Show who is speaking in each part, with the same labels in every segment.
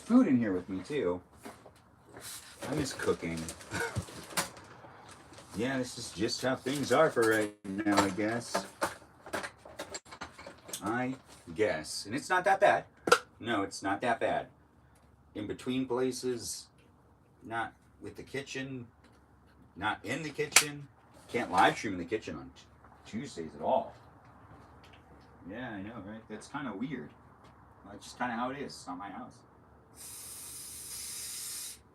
Speaker 1: food in here with me too. I miss cooking. Yeah, this is just how things are for right now, I guess. And it's not that bad. No, it's not that bad. In between places, not with the kitchen, not in the kitchen. Can't live stream in the kitchen on Tuesdays at all. Yeah, I know, right? That's kind of weird. That's just kind of how it is. It's not my house.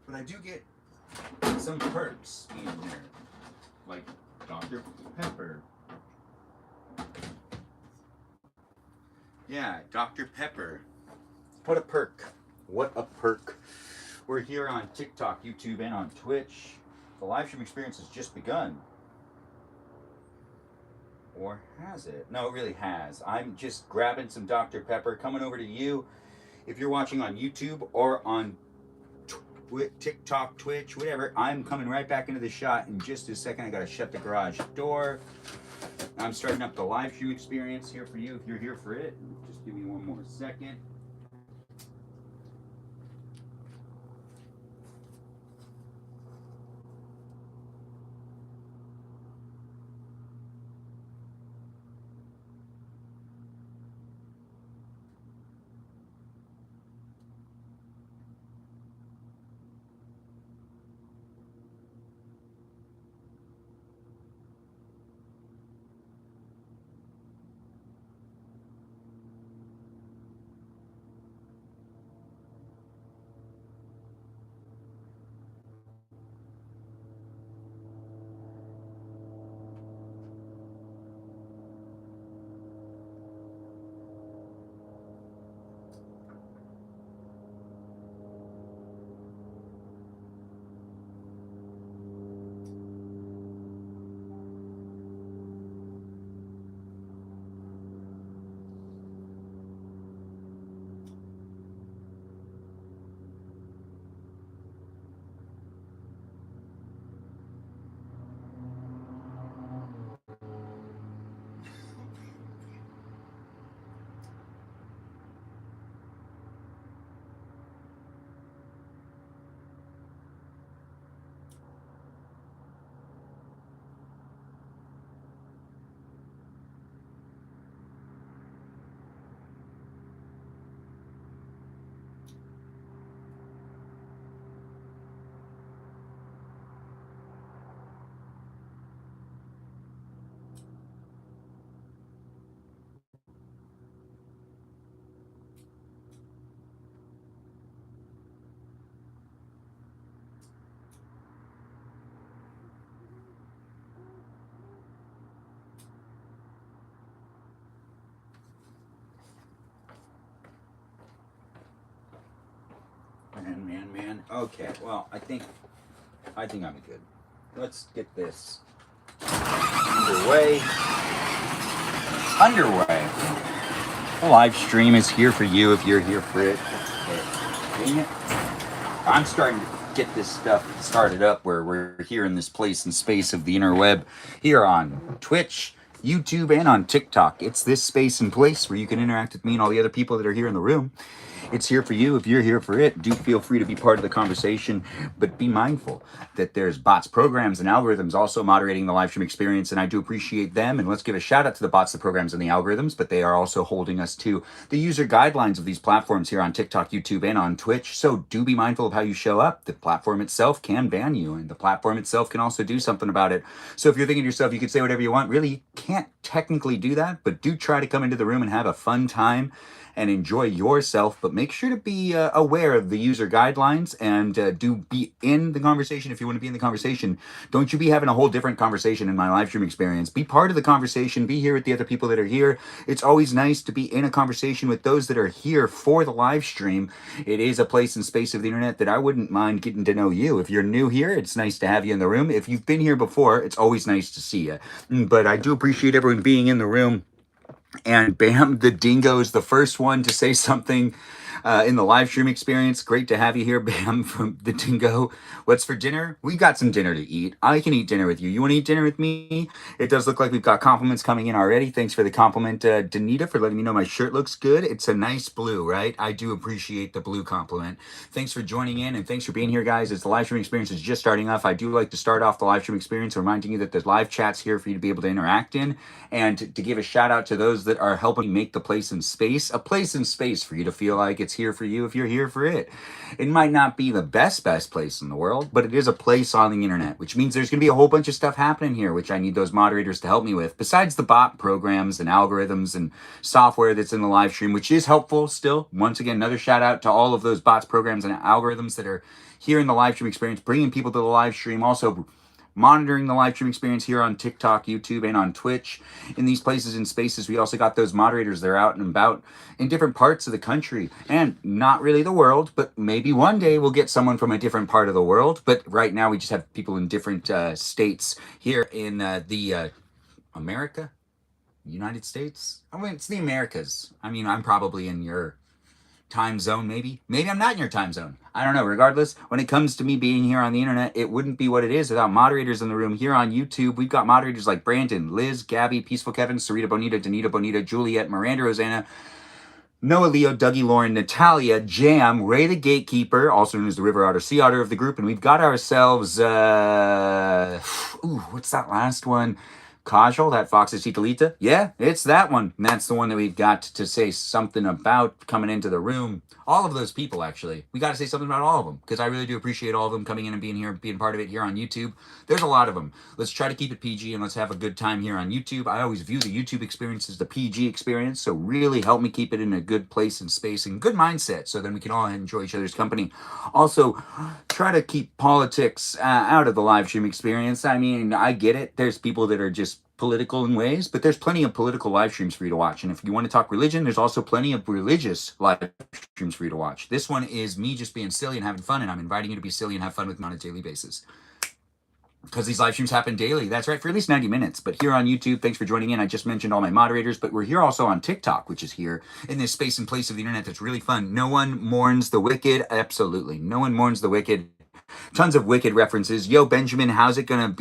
Speaker 1: But I do get some perks in there, like Dr. Pepper. Yeah, Dr. Pepper. What a perk. What a perk. We're here on TikTok, YouTube, and on Twitch. The live stream experience has just begun. Or has it? No, it really has. I'm just grabbing some Dr. Pepper, coming over to you. If you're watching on YouTube or on TikTok, Twitch, whatever, I'm coming right back into the shot in just a second. I gotta shut the garage door. I'm starting up the live stream experience here for you if you're here for it. Just give me one more second. Man. Okay, well, I think I'm good. Let's get this underway. The live stream is here for you if you're here for it. I'm starting to get this stuff started up where we're here in this place and space of the interweb here on Twitch, YouTube, and on TikTok. It's this space and place where you can interact with me and all the other people that are here in the room. It's here for you if you're here for it. Do feel free to be part of the conversation, but be mindful that there's bots, programs, and algorithms also moderating the live stream experience, and I do appreciate them. And let's give a shout out to the bots, the programs, and the algorithms, but they are also holding us to the user guidelines of these platforms here on TikTok, YouTube, and on Twitch. So do be mindful of how you show up. The platform itself can ban you, and the platform itself can also do something about it. So if you're thinking to yourself, you could say whatever you want, really, you can't technically do that, but do try to come into the room and have a fun time and enjoy yourself, but make sure to be aware of the user guidelines and do be in the conversation if you want to be in the conversation. Don't you be having a whole different conversation in my live stream experience. Be part of the conversation. Be here with the other people that are here. It's always nice to be in a conversation with those that are here for the live stream. It is a place and space of the internet that I wouldn't mind getting to know you. If you're new here, it's nice to have you in the room. If you've been here before, it's always nice to see you. But I do appreciate everyone being in the room. And Bam the Dingo is the first one to say something in the live stream experience. Great to have you here, Bam from the Dingo. What's for dinner? We got some dinner to eat. I can eat dinner with you. You want to eat dinner with me? It does look like we've got compliments coming in already. Thanks for the compliment, Danita, for letting me know my shirt looks good. It's a nice blue, right? I do appreciate the blue compliment. Thanks for joining in, and thanks for being here, guys. As the live stream experience is just starting off, I do like to start off the live stream experience reminding you that there's live chats here for you to be able to interact in, and to give a shout out to those that are helping make the place and space a place and space for you to feel like it's here for you if you're here for it. It might not be the best place in the world, but it is a place on the internet, which means there's going to be a whole bunch of stuff happening here, which I need those moderators to help me with, besides the bot programs and algorithms and software that's in the live stream, which is helpful still. Once again, another shout out to all of those bots, programs, and algorithms that are here in the live stream experience, bringing people to the live stream, also monitoring the live stream experience here on TikTok, YouTube, and on Twitch. In these places and spaces, we also got those moderators that are out and about in different parts of the country, and not really the world, but maybe one day we'll get someone from a different part of the world. But right now we just have people in different states here in the America, United States. I mean, it's the Americas. I mean, I'm probably in your time zone, maybe I'm not in your time zone. I don't know. Regardless, when it comes to me being here on the internet, it wouldn't be what it is without moderators in the room. Here on YouTube, we've got moderators like Brandon, Liz, Gabby, Peaceful Kevin, Sarita Bonita, Danita Bonita, Juliet, Miranda Rosanna, Noah Leo, Dougie Lauren, Natalia, Jam, Ray the Gatekeeper, also known as the River Otter, Sea Otter of the group, and we've got ourselves what's that last one? Kajal, that Foxy Citalita? Yeah, it's that one. And that's the one that we've got to say something about coming into the room. All of those people, actually. We got to say something about all of them, because I really do appreciate all of them coming in and being here, being part of it here on YouTube. There's a lot of them. Let's try to keep it PG and let's have a good time here on YouTube. I always view the YouTube experience as the PG experience, so really help me keep it in a good place and space and good mindset, so then we can all enjoy each other's company. Also, try to keep politics out of the live stream experience. I mean, I get it. There's people that are just political in ways, but there's plenty of political live streams for you to watch. And if you want to talk religion, there's also plenty of religious live streams for you to watch. This one is me just being silly and having fun, and I'm inviting you to be silly and have fun with me on a daily basis, because these live streams happen daily. That's right, for at least 90 minutes. But here on YouTube, thanks for joining in. I just mentioned all my moderators, but we're here also on TikTok, which is here in this space and place of the internet that's really fun. No one mourns the wicked. Absolutely. No one mourns the wicked. Tons of wicked references. Yo, Benjamin, how's it going,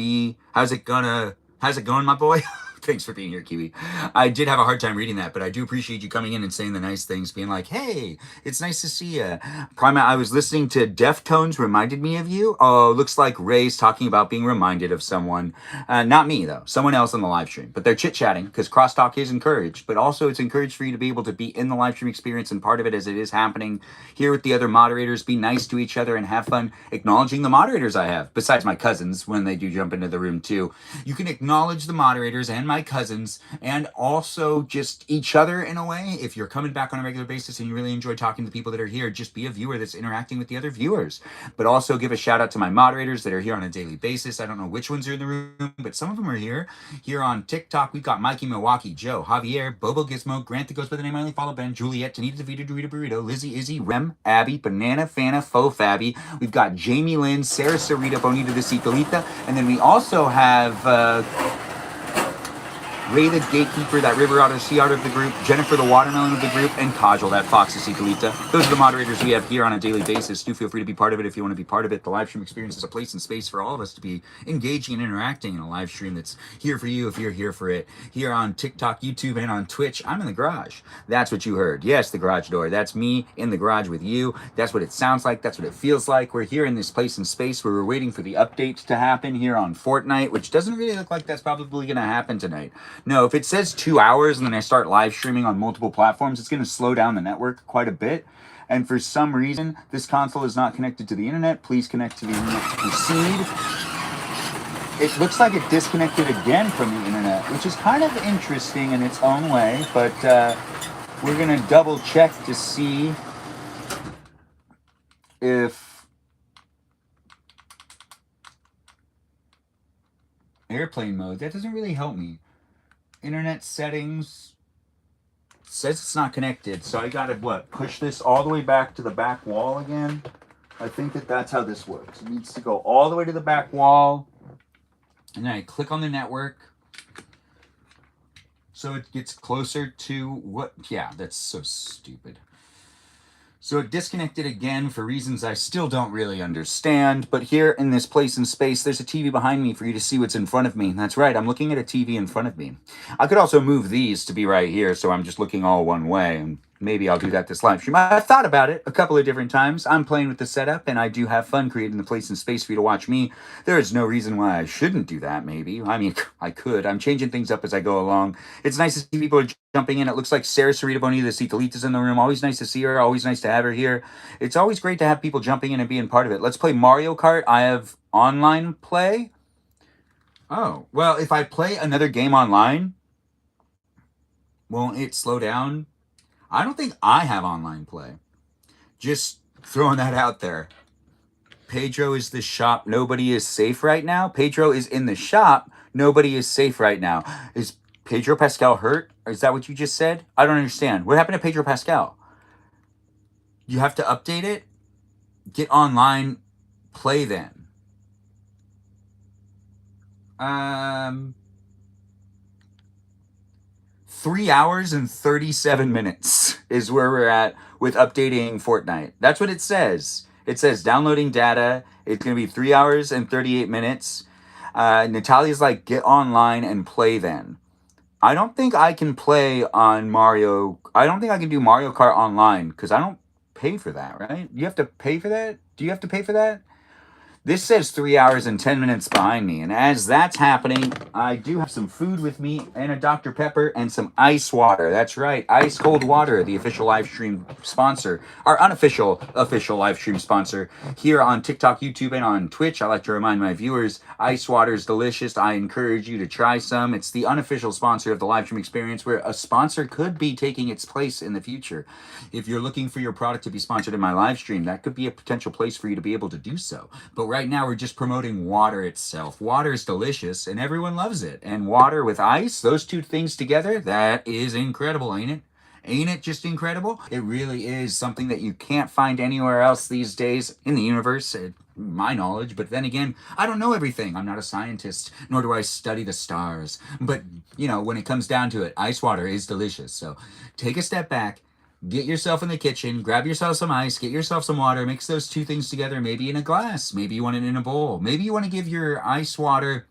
Speaker 1: my boy? Thanks for being here, Kiwi. I did have a hard time reading that, but I do appreciate you coming in and saying the nice things, being like, hey, it's nice to see you. Prima, I was listening to Deftones, reminded me of you. Oh, looks like Ray's talking about being reminded of someone. Not me, though. Someone else on the live stream. But they're chit-chatting, because crosstalk is encouraged. But also, it's encouraged for you to be able to be in the live stream experience and part of it as it is happening here with the other moderators. Be nice to each other and have fun acknowledging the moderators I have, besides my cousins when they do jump into the room, too. You can acknowledge the moderators and my cousins, and also just each other in a way. If you're coming back on a regular basis and you really enjoy talking to the people that are here, just be a viewer that's interacting with the other viewers. But also give a shout out to my moderators that are here on a daily basis. I don't know which ones are in the room, but some of them are here. Here on TikTok, we've got Mikey Milwaukee, Joe, Javier, Bobo Gizmo, Grant that goes by the name I only follow Ben, Juliet, Tanita DeVito, Dorito Burrito, Lizzie, Izzy, Rem, Abby, Banana, Fana, Faux Fabby. We've got Jamie Lynn, Sarah Sarita, Bonita de Citalita, and then we also have Ray the Gatekeeper, that River Otter, Sea Otter of the group, Jennifer the Watermelon of the group, and Kajal, that Foxy Citalita. Those are the moderators we have here on a daily basis. Do feel free to be part of it if you want to be part of it. The live stream experience is a place and space for all of us to be engaging and interacting in a live stream that's here for you if you're here for it. Here on TikTok, YouTube, and on Twitch, I'm in the garage. That's what you heard. Yes, the garage door. That's me in the garage with you. That's what it sounds like. That's what it feels like. We're here in this place and space where we're waiting for the updates to happen here on Fortnite, which doesn't really look like that's probably going to happen tonight. No, if it says 2 hours and then I start live streaming on multiple platforms, it's going to slow down the network quite a bit. And for some reason, this console is not connected to the internet. Please connect to the internet to proceed. It looks like it disconnected again from the internet, which is kind of interesting in its own way. But we're going to double check to see if airplane mode, that doesn't really help me. Internet settings says it's not connected, so I gotta push this all the way back to the back wall again. I think that's how this works. It needs to go all the way to the back wall, and then I click on the network so it gets closer to what. Yeah, that's so stupid. So it disconnected again for reasons I still don't really understand. But here in this place in space, there's a TV behind me for you to see what's in front of me. That's right, I'm looking at a TV in front of me. I could also move these to be right here, so I'm just looking all one way. And maybe I'll do that this live stream. I've thought about it a couple of different times. I'm playing with the setup, and I do have fun creating the place and space for you to watch me. There is no reason why I shouldn't do that, maybe. I mean, I could. I'm changing things up as I go along. It's nice to see people are jumping in. It looks like Sarah Sarita Bonita, the Citalita's in the room. Always nice to see her. Always nice to have her here. It's always great to have people jumping in and being part of it. Let's play Mario Kart. I have online play. Oh, well, if I play another game online, won't it slow down? I don't think I have online play. Just throwing that out there. Pedro is the shop. Nobody is safe right now. Pedro is in the shop. Nobody is safe right now. Is Pedro Pascal hurt? Is that what you just said? I don't understand. What happened to Pedro Pascal? You have to update it? Get online play then. 3 hours and 37 minutes is where we're at with updating Fortnite. That's what it says. It says downloading data. It's going to be 3 hours and 38 minutes. Natalia's like, get online and play then. I don't think I can play on Mario. I don't think I can do Mario Kart online because I don't pay for that, right? You have to pay for that? Do you have to pay for that? This says 3 hours and 10 minutes behind me. And as that's happening, I do have some food with me and a Dr. Pepper and some ice water. That's right. Ice cold water, the official live stream sponsor, our unofficial official live stream sponsor here on TikTok, YouTube, and on Twitch. I like to remind my viewers, ice water is delicious. I encourage you to try some. It's the unofficial sponsor of the live stream experience where a sponsor could be taking its place in the future. If you're looking for your product to be sponsored in my live stream, that could be a potential place for you to be able to do so. But right now we're just promoting water itself. Water is delicious and everyone loves it. And water with ice, those two things together, that is incredible, ain't it? Ain't it just incredible? It really is something that you can't find anywhere else these days in the universe, my knowledge. But then again, I don't know everything. I'm not a scientist, nor do I study the stars. But, you know, when it comes down to it, ice water is delicious. So take a step back. Get yourself in the kitchen, grab yourself some ice, get yourself some water, mix those two things together, maybe in a glass, maybe you want it in a bowl. Maybe you want to give your ice water,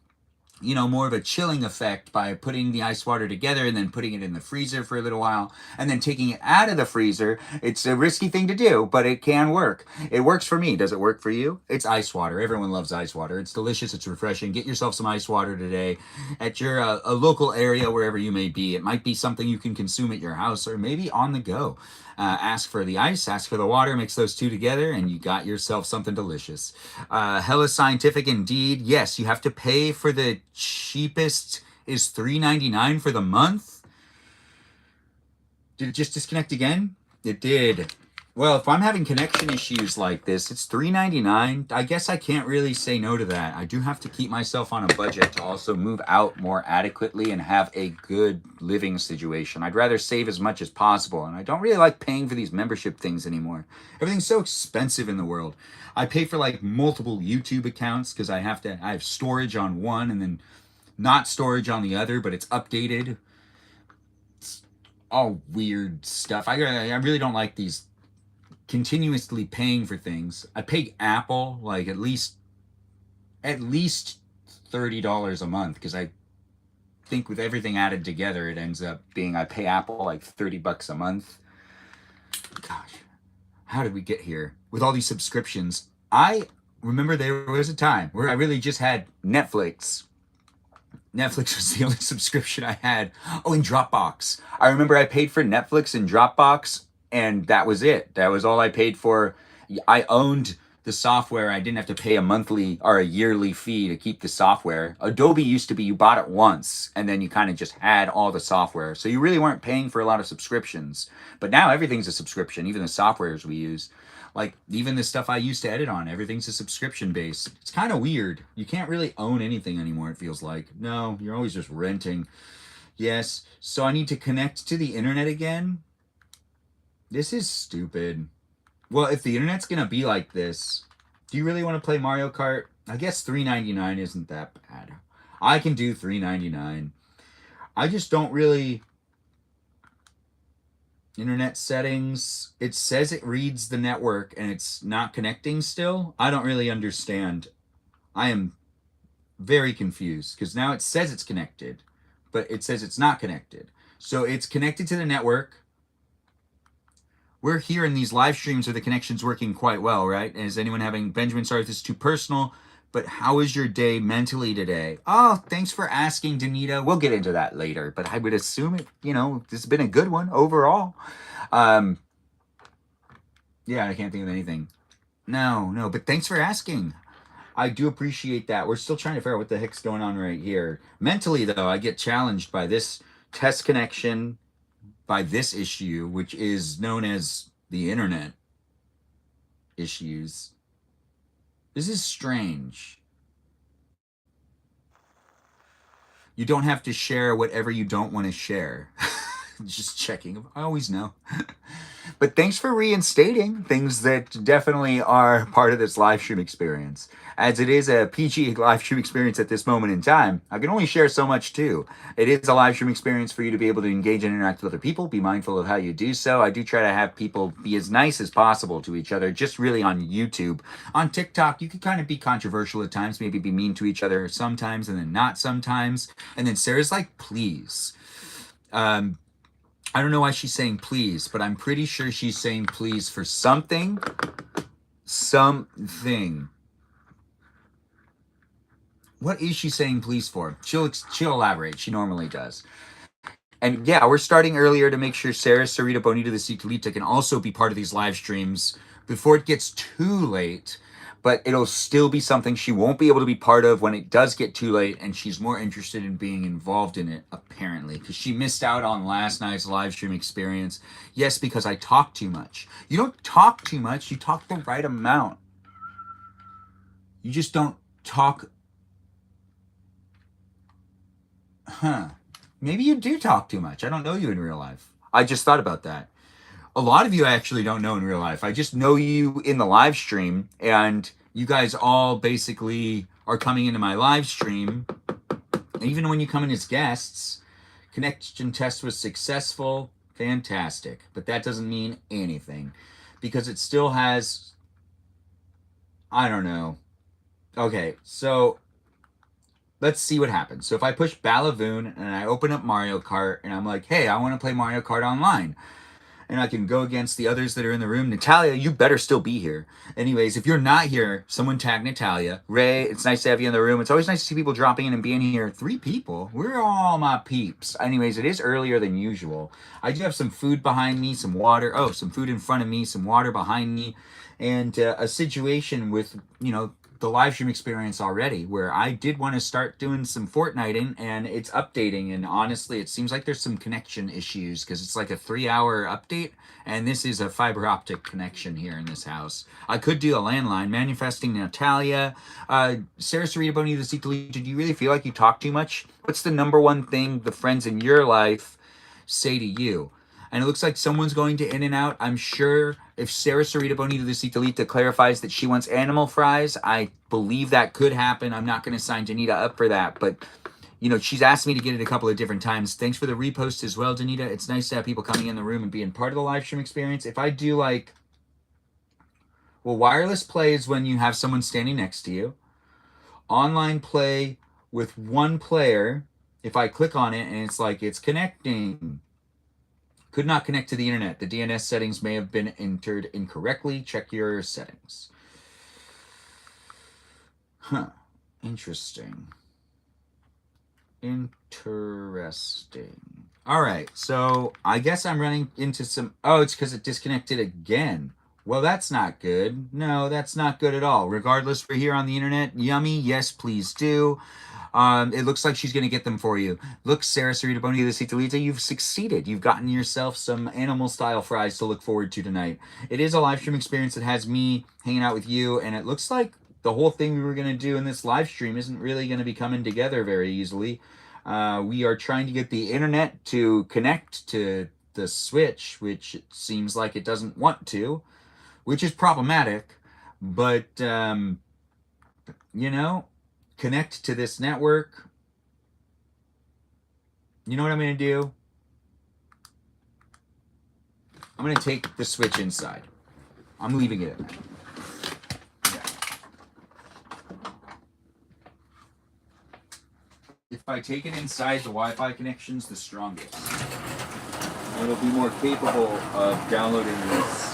Speaker 1: you know, more of a chilling effect by putting the ice water together and then putting it in the freezer for a little while and then taking it out of the freezer. It's a risky thing to do, but it can work. It works for me. Does it work for you? It's ice water. Everyone loves ice water. It's delicious. It's refreshing. Get yourself some ice water today at your a local area, wherever you may be. It might be something you can consume at your house or maybe on the go. Ask for the ice, ask for the water, mix those two together, and you got yourself something delicious. Hella scientific indeed. Yes, you have to pay for the cheapest is $3.99 for the month. Did it just disconnect again? It did. Well, if I'm having connection issues like this, it's $3.99. I guess I can't really say no to that. I do have to keep myself on a budget to also move out more adequately and have a good living situation. I'd rather save as much as possible, and I don't really like paying for these membership things anymore. Everything's so expensive in the world. I pay for like multiple YouTube accounts because I have storage on one and then not storage on the other, but it's updated. It's all weird stuff. I really don't like these continuously paying for things. I pay Apple like at least $30 a month because I think with everything added together it ends up being I pay Apple like $30 a month. Gosh, how did we get here with all these subscriptions? I remember there was a time where I really just had Netflix. Netflix was the only subscription I had. Oh, and Dropbox. I remember I paid for Netflix and Dropbox, and that was it. That was all I paid for. I owned the software. I didn't have to pay a monthly or a yearly fee to keep the software. Adobe used to be you bought it once, and then you kind of just had all the software. So you really weren't paying for a lot of subscriptions. But now everything's a subscription, even the softwares we use. Like, even the stuff I used to edit on, everything's a subscription base. It's kind of weird. You can't really own anything anymore, it feels like. No, you're always just renting. Yes, so I need to connect to the internet again? This is stupid. Well, if the internet's gonna be like this, do you really want to play Mario Kart? I guess $3.99 isn't that bad. I can do $3.99. I just don't really... Internet settings. It says it reads the network and it's not connecting still. I don't really understand. I am very confused because now it says it's connected, but it says it's not connected. So it's connected to the network. We're here in these live streams where the connection's working quite well, right? Is anyone having, Benjamin, sorry if this is too personal, but how is your day mentally today? Oh, thanks for asking, Danita. We'll get into that later, but I would assume it, this has been a good one overall. Um, yeah, I can't think of anything. No, but thanks for asking. I do appreciate that. We're still trying to figure out what the heck's going on right here. Mentally, though, I get challenged by this test connection, by this issue, which is known as the internet issues. This is strange. You don't have to share whatever you don't want to share. Just checking. I always know. But thanks for reinstating things that definitely are part of this live stream experience. As it is a PG live stream experience at this moment in time, I can only share so much too. It is a live stream experience for you to be able to engage and interact with other people. Be mindful of how you do so. I do try to have people be as nice as possible to each other, just really on YouTube. On TikTok, you can kind of be controversial at times, maybe be mean to each other sometimes and then not sometimes. And then Sarah's like, please. I don't know why she's saying please, but I'm pretty sure she's saying please for something. Something. What is she saying please for? She'll elaborate. She normally does. And yeah, we're starting earlier to make sure Sarah, Sarita, Bonita, the Citalita can also be part of these live streams before it gets too late. But it'll still be something she won't be able to be part of when it does get too late, and she's more interested in being involved in it, apparently, because she missed out on last night's live stream experience. Yes, because I talk too much. You don't talk too much, you talk the right amount. You just don't talk. Maybe you do talk too much. I don't know you in real life. I just thought about that. A lot of you I actually don't know in real life. I just know you in the live stream, and you guys all basically are coming into my live stream. Even when you come in as guests, connection test was successful, fantastic. But that doesn't mean anything because it still has, I don't know. Okay, so let's see what happens. So if I push Balavoon and I open up Mario Kart and I'm like, hey, I want to play Mario Kart online, and I can go against the others that are in the room. Natalia, you better still be here. Anyways, if you're not here, someone tag Natalia. Ray, it's nice to have you in the room. It's always nice to see people dropping in and being here. 3 people? We're all my peeps. Anyways, it is earlier than usual. I do have some food behind me, some water. Oh, some food in front of me, some water behind me, and a situation with, the live stream experience already where I did want to start doing some Fortniting and it's updating, and honestly it seems like there's some connection issues because it's like a 3-hour update and this is a fiber optic connection here in this house. I could do a landline. Manifesting Natalia, Sarah, Sarita, Bonita, the Citalita, do you really feel like you talk too much? What's the number one thing the friends in your life say to you? And it looks like someone's going to In and Out. I'm sure if Sarah, Sarita, Bonita, the Citalita clarifies that she wants animal fries, I believe that could happen. I'm not going to sign Danita up for that, but she's asked me to get it a couple of different times. Thanks for the repost as well, Danita. It's nice to have people coming in the room and being part of the live stream experience. If I do wireless play is when you have someone standing next to you. Online play with one player, if I click on it and it's like it's connecting. Could not connect to the internet. The DNS settings may have been entered incorrectly. Check your settings. Interesting. All right, so I guess I'm running into some... Oh, it's because it disconnected again. Well, that's not good. No, that's not good at all. Regardless, we're here on the internet. Yummy, yes, please do. It looks like she's going to get them for you. Look, Sarah, Sarita, Bonita, the Citalita, you've succeeded. You've gotten yourself some animal-style fries to look forward to tonight. It is a live stream experience that has me hanging out with you, and it looks like the whole thing we were going to do in this live stream isn't really going to be coming together very easily. We are trying to get the internet to connect to the Switch, which it seems like it doesn't want to, which is problematic, but, connect to this network. You know what I'm going to do? I'm going to take the switch inside. I'm leaving it at that. If I take it inside, the Wi-Fi connection's the strongest. It'll be more capable of downloading this.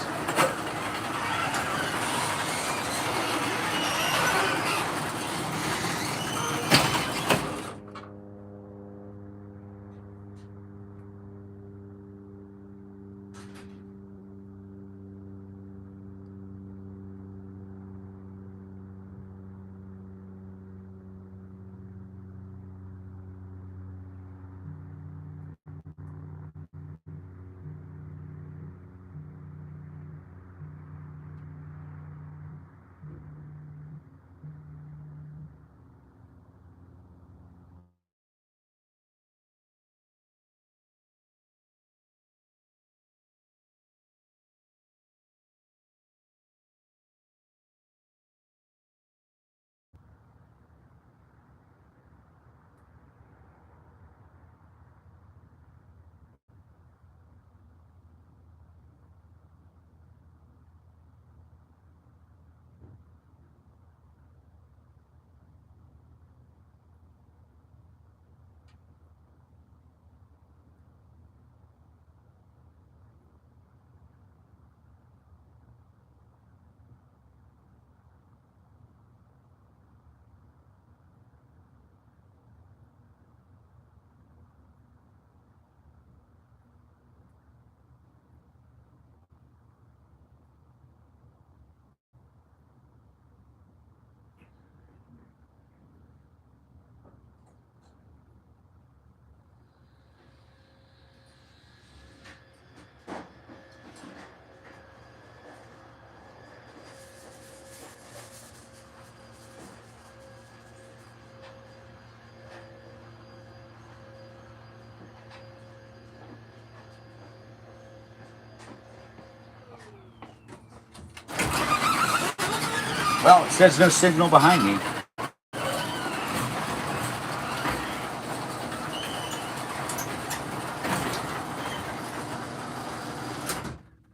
Speaker 1: Well, it says no signal behind me.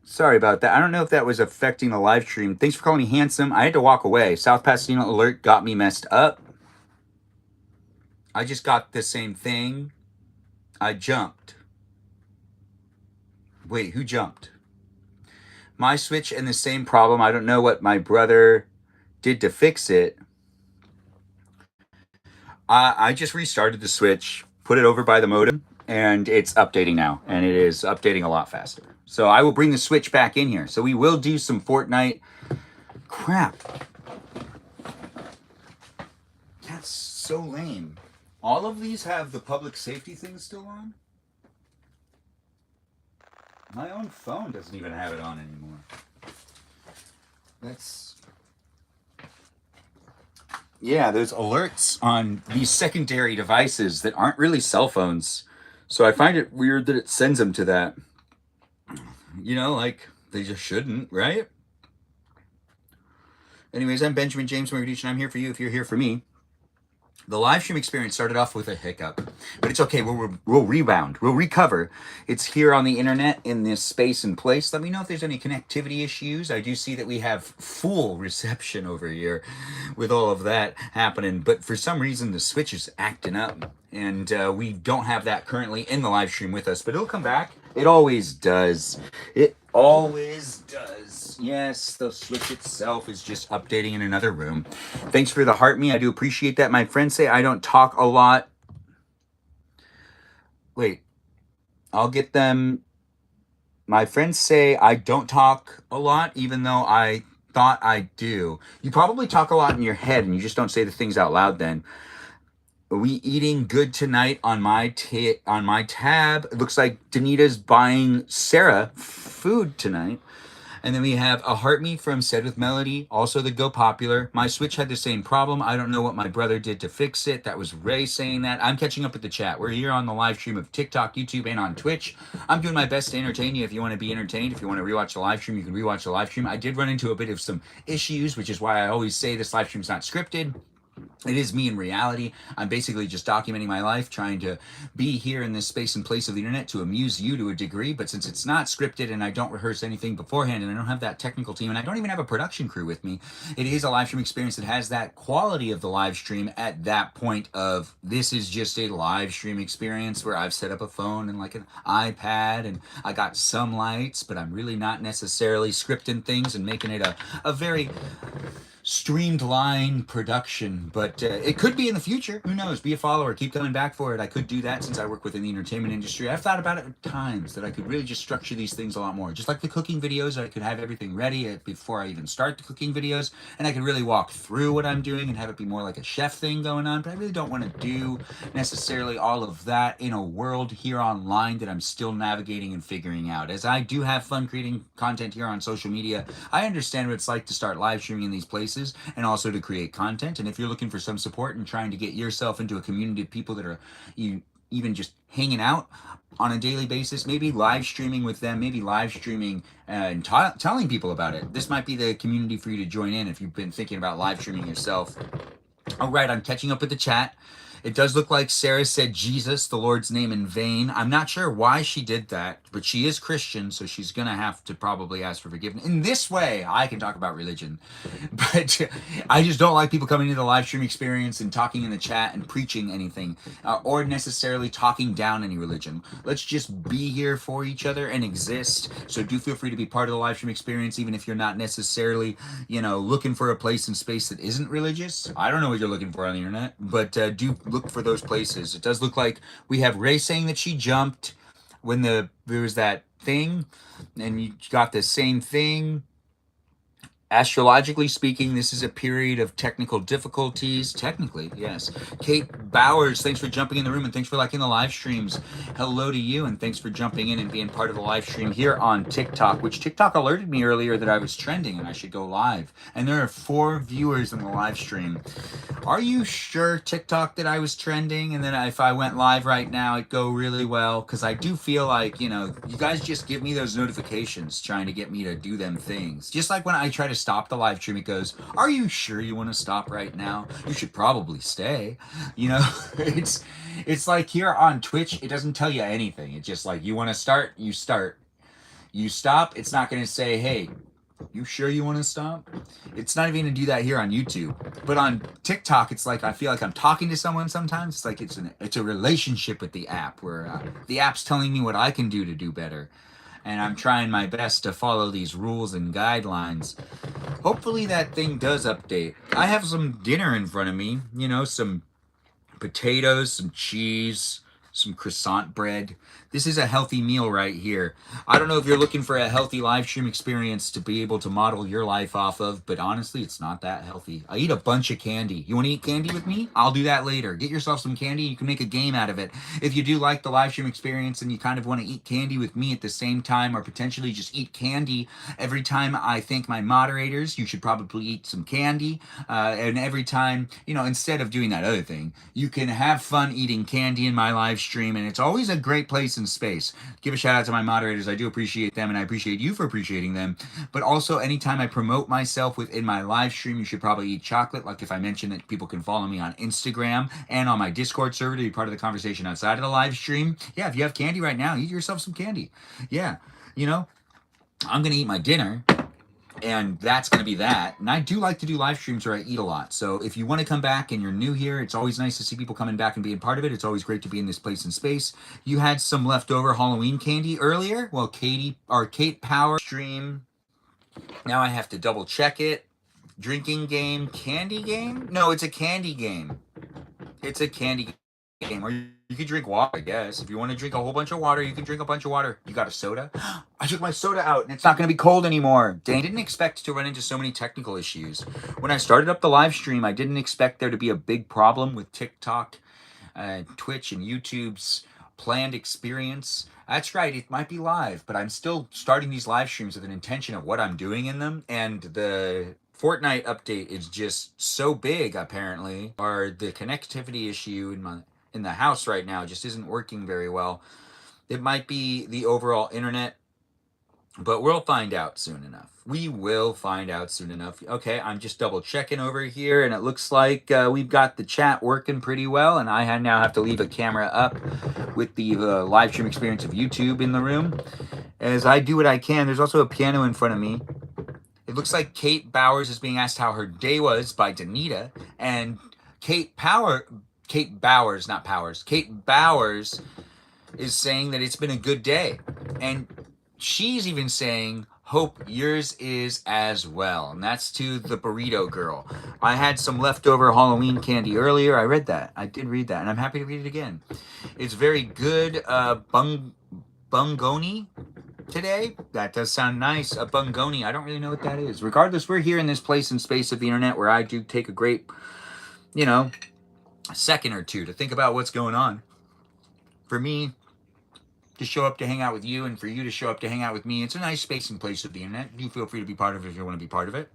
Speaker 1: Sorry about that. I don't know if that was affecting the live stream. Thanks for calling me handsome. I had to walk away. South Pasadena alert got me messed up. I just got the same thing. I jumped. Wait, who jumped? My switch and the same problem. I don't know what my brother did to fix it. I just restarted the switch, put it over by the modem, and it's updating now. And it is updating a lot faster. So I will bring the switch back in here. So we will do some Fortnite. Crap. That's so lame. All of these have the public safety thing still on? My own phone doesn't even have it on anymore. That's... Yeah, there's alerts on these secondary devices that aren't really cell phones. So I find it weird that it sends them to that. You know, like, they just shouldn't, right? Anyways, I'm Benjamin James Magrdichian. I'm here for you if you're here for me. The live stream experience started off with a hiccup, but it's okay. We'll rebound. We'll recover. It's here on the internet in this space and place. Let me know if there's any connectivity issues. I do see that we have full reception over here with all of that happening, but for some reason the switch is acting up, and we don't have that currently in the live stream with us, but it'll come back. It always does. It always does. Yes, the switch itself is just updating in another room. Thanks for the heart me. I do appreciate that. My friends say I don't talk a lot. Wait, I'll get them. My friends say I don't talk a lot, even though I thought I do. You probably talk a lot in your head and you just don't say the things out loud then. Are we eating good tonight on my tab? It looks like Danita's buying Sarah food tonight. And then we have a heart me from Said with Melody, also the Go Popular. My Switch had the same problem. I don't know what my brother did to fix it. That was Ray saying that. I'm catching up with the chat. We're here on the live stream of TikTok, YouTube, and on Twitch. I'm doing my best to entertain you. If you want to be entertained, if you want to rewatch the live stream, you can rewatch the live stream. I did run into a bit of some issues, which is why I always say this live stream is not scripted. It is me in reality. I'm basically just documenting my life, trying to be here in this space and place of the internet to amuse you to a degree. But since it's not scripted and I don't rehearse anything beforehand and I don't have that technical team and I don't even have a production crew with me, it is a live stream experience that has that quality of the live stream at that point of this is just a live stream experience where I've set up a phone and like an iPad and I got some lights, but I'm really not necessarily scripting things and making it a very streamlined production, but it could be in the future. Who knows? Be a follower, keep coming back for it. I could do that since I work within the entertainment industry. I've thought about it at times that I could really just structure these things a lot more. Just like the cooking videos, I could have everything ready before I even start the cooking videos, and I could really walk through what I'm doing and have it be more like a chef thing going on. But I really don't want to do necessarily all of that in a world here online that I'm still navigating and figuring out. As I do have fun creating content here on social media, I understand what it's like to start live streaming in these places and also to create content. And if you're looking for some support and trying to get yourself into a community of people that are even just hanging out on a daily basis, maybe live streaming with them, maybe live streaming and telling people about it. This might be the community for you to join in if you've been thinking about live streaming yourself. All right, I'm catching up with the chat. It does look like Sarah said Jesus, the Lord's name, in vain. I'm not sure why she did that, but she is Christian, so she's going to have to probably ask for forgiveness. In this way, I can talk about religion. But I just don't like people coming into the live stream experience and talking in the chat and preaching anything, or necessarily talking down any religion. Let's just be here for each other and exist. So do feel free to be part of the live stream experience, even if you're not necessarily, looking for a place and space that isn't religious. I don't know what you're looking for on the internet, but do look for those places. It does look like we have Ray saying that she jumped when there was that thing, and you got the same thing. Astrologically speaking, this is a period of technical difficulties. Technically, yes. Kate Bowers, thanks for jumping in the room and thanks for liking the live streams. Hello to you and thanks for jumping in and being part of the live stream here on TikTok, which TikTok alerted me earlier that I was trending and I should go live. And there are 4 viewers in the live stream. Are you sure, TikTok, that I was trending and that if I went live right now, it'd go really well? Because I do feel like, you guys just give me those notifications trying to get me to do them things. Just like when I try to stop the live stream, it goes, are you sure you want to stop right now? You should probably stay. It's like here on Twitch, it doesn't tell you anything. It's just like, you want to start, you start. You stop, it's not going to say, hey, you sure you want to stop? It's not even going to do that here on YouTube. But on TikTok, it's like I feel like I'm talking to someone sometimes. It's like it's a relationship with the app where the app's telling me what I can do to do better. And I'm trying my best to follow these rules and guidelines. Hopefully that thing does update. I have some dinner in front of me, some potatoes, some cheese, some croissant bread. This is a healthy meal right here. I don't know if you're looking for a healthy live stream experience to be able to model your life off of, but honestly, it's not that healthy. I eat a bunch of candy. You want to eat candy with me? I'll do that later. Get yourself some candy. You can make a game out of it. If you do like the live stream experience and you kind of want to eat candy with me at the same time, or potentially just eat candy every time I thank my moderators, you should probably eat some candy. And every time, instead of doing that other thing, you can have fun eating candy in my live stream, and it's always a great place and space. Give a shout out to my moderators. I do appreciate them, and I appreciate you for appreciating them. But also, anytime I promote myself within my live stream, you should probably eat chocolate. Like if I mention that people can follow me on Instagram and on my Discord server to be part of the conversation outside of the live stream. Yeah, if you have candy right now, eat yourself some candy. Yeah, I'm gonna eat my dinner. And that's going to be that. And I do like to do live streams where I eat a lot. So if you want to come back and you're new here, it's always nice to see people coming back and being part of it. It's always great to be in this place and space. You had some leftover Halloween candy earlier. Well, Kate Power stream. Now I have to double check it. Drinking game, candy game? No, it's a candy game. It's a candy game. Or you could drink water, I guess. If you want to drink a whole bunch of water, you can drink a bunch of water. You got a soda? I took my soda out and it's not going to be cold anymore. Dang, I didn't expect to run into so many technical issues. When I started up the live stream, I didn't expect there to be a big problem with TikTok, Twitch, and YouTube's planned experience. That's right, it might be live, but I'm still starting these live streams with an intention of what I'm doing in them. And the Fortnite update is just so big, apparently, or the connectivity issue in the house right now just isn't working very well. It might be the overall internet But we'll find out soon enough. We will find out soon enough. Okay, I'm just double checking over here, and it looks like we've got the chat working pretty well. And I now have to leave a camera up with the live stream experience of YouTube in the room. As I do what I can, there's also a piano in front of me. It looks like Kate Bowers is being asked how her day was by Danita, and Kate Bowers is saying that it's been a good day, and she's even saying, hope yours is as well. And that's to the burrito girl. I had some leftover Halloween candy earlier. I read that. I did read that, and I'm happy to read it again. It's very good. Bungoni today. That does sound nice. A bungoni. I don't really know what that is. Regardless, we're here in this place and space of the internet where I do take a great, a second or two to think about what's going on. For me to show up to hang out with you, and for you to show up to hang out with me. It's a nice space and place of the internet. You feel free to be part of it if you want to be part of it.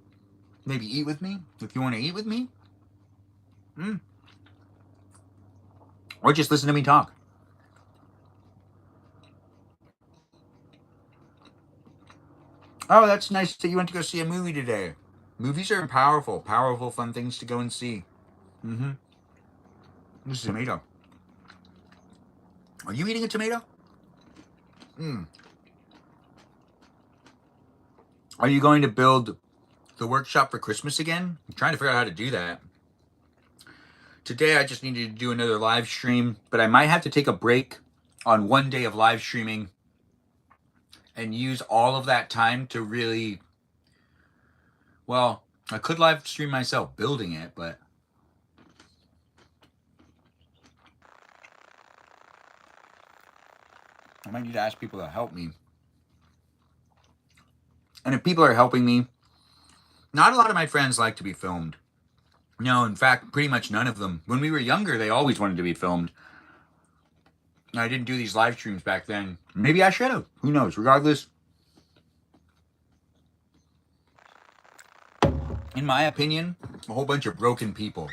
Speaker 1: Maybe eat with me if you want to eat with me. Or just listen to me talk. Oh, that's nice that you went to go see a movie today. Movies are powerful, fun things to go and see. This is a tomato. Are you eating a tomato? Are you going to build the workshop for Christmas again? I'm trying to figure out how to do that. Today I just needed to do another live stream, but I might have to take a break on one day of live streaming and use all of that time to really, well, I could live stream myself building it, but I might need to ask people to help me. And if people are helping me, not a lot of my friends like to be filmed. No, in fact, pretty much none of them. When we were younger, they always wanted to be filmed. I didn't do these live streams back then. Maybe I should have. Who knows? Regardless, in my opinion, a whole bunch of broken people.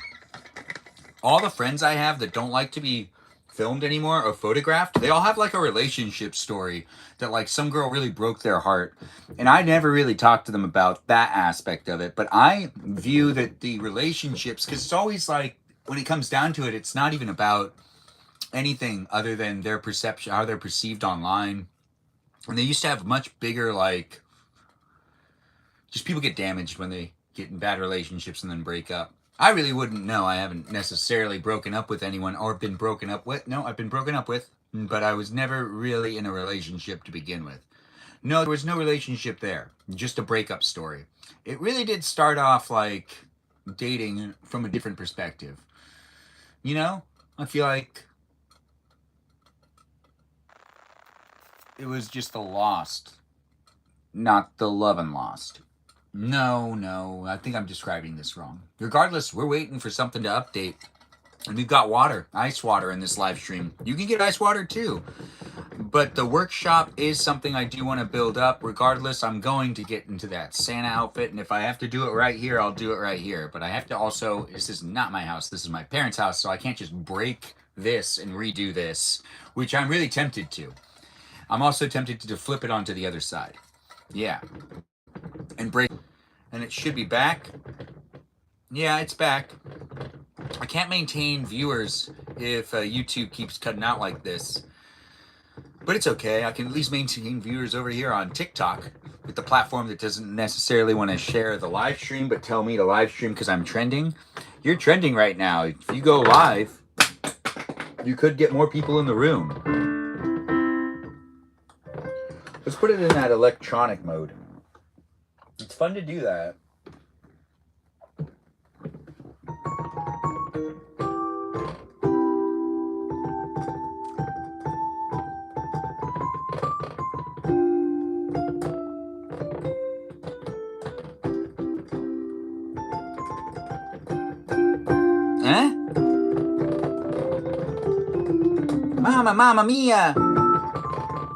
Speaker 1: All the friends I have that don't like to be filmed anymore or photographed, they all have like a relationship story that like some girl really broke their heart, and I never really talked to them about that aspect of it. But I view that the relationships, because it's always like when it comes down to it, it's not even about anything other than their perception, how they're perceived online. And they used to have much bigger, like, just people get damaged when they get in bad relationships and then break up. I really wouldn't know. I haven't necessarily broken up with anyone or been broken up with. No, I've been broken up with, but I was never really in a relationship to begin with. No, there was no relationship there. Just a breakup story. It really did start off like dating from a different perspective. I feel like it was just the lost, not the love and lost. No, I think I'm describing this wrong. Regardless, we're waiting for something to update. And we've got water, ice water in this live stream. You can get ice water too. But the workshop is something I do want to build up. Regardless, I'm going to get into that Santa outfit. And if I have to do it right here, I'll do it right here. But I have to also, this is not my house. This is my parents' house. So I can't just break this and redo this, which I'm really tempted to. I'm also tempted to flip it onto the other side. Yeah. And break. And it should be back. Yeah, it's back. I can't maintain viewers if YouTube keeps cutting out like this. But it's okay. I can at least maintain viewers over here on TikTok with the platform that doesn't necessarily want to share the live stream, but tell me to live stream because I'm trending. You're trending right now. If you go live, you could get more people in the room. Let's put it in that electronic mode. It's fun to do that. Mamma mia!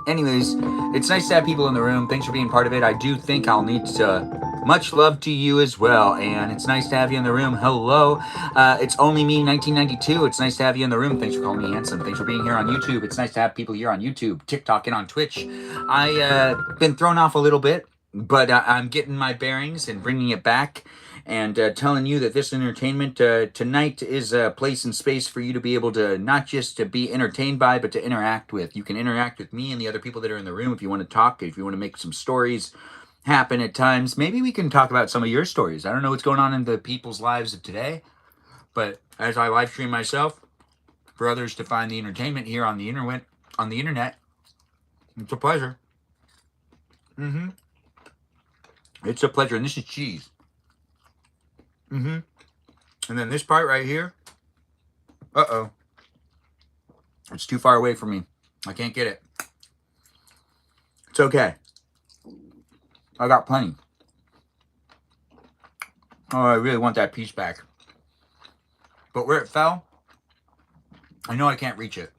Speaker 1: Anyways, it's nice to have people in the room. Thanks for being part of it. I do think I'll need to Much love to you as well, and it's nice to have you in the room. Hello. It's only me, 1992. It's nice to have you in the room. Thanks for calling me handsome. Thanks for being here on YouTube. It's nice to have people here on YouTube, TikTok, and on Twitch. I been thrown off a little bit, but I'm getting my bearings and bringing it back, and telling you that this entertainment tonight is a place and space for you to be able to not just to be entertained by, but to interact with. You can interact with me and the other people that are in the room if you want to talk, if you want to make some stories happen at times. Maybe we can talk about some of your stories. I don't know what's going on in the people's lives of today, but as I live stream myself for others to find the entertainment here on the internet, it's a pleasure. It's a pleasure. And this is cheese. And then this part right here, it's too far away from me. I can't get it. It's okay. I got plenty. Oh, I really want that piece back. But where it fell, I know I can't reach it.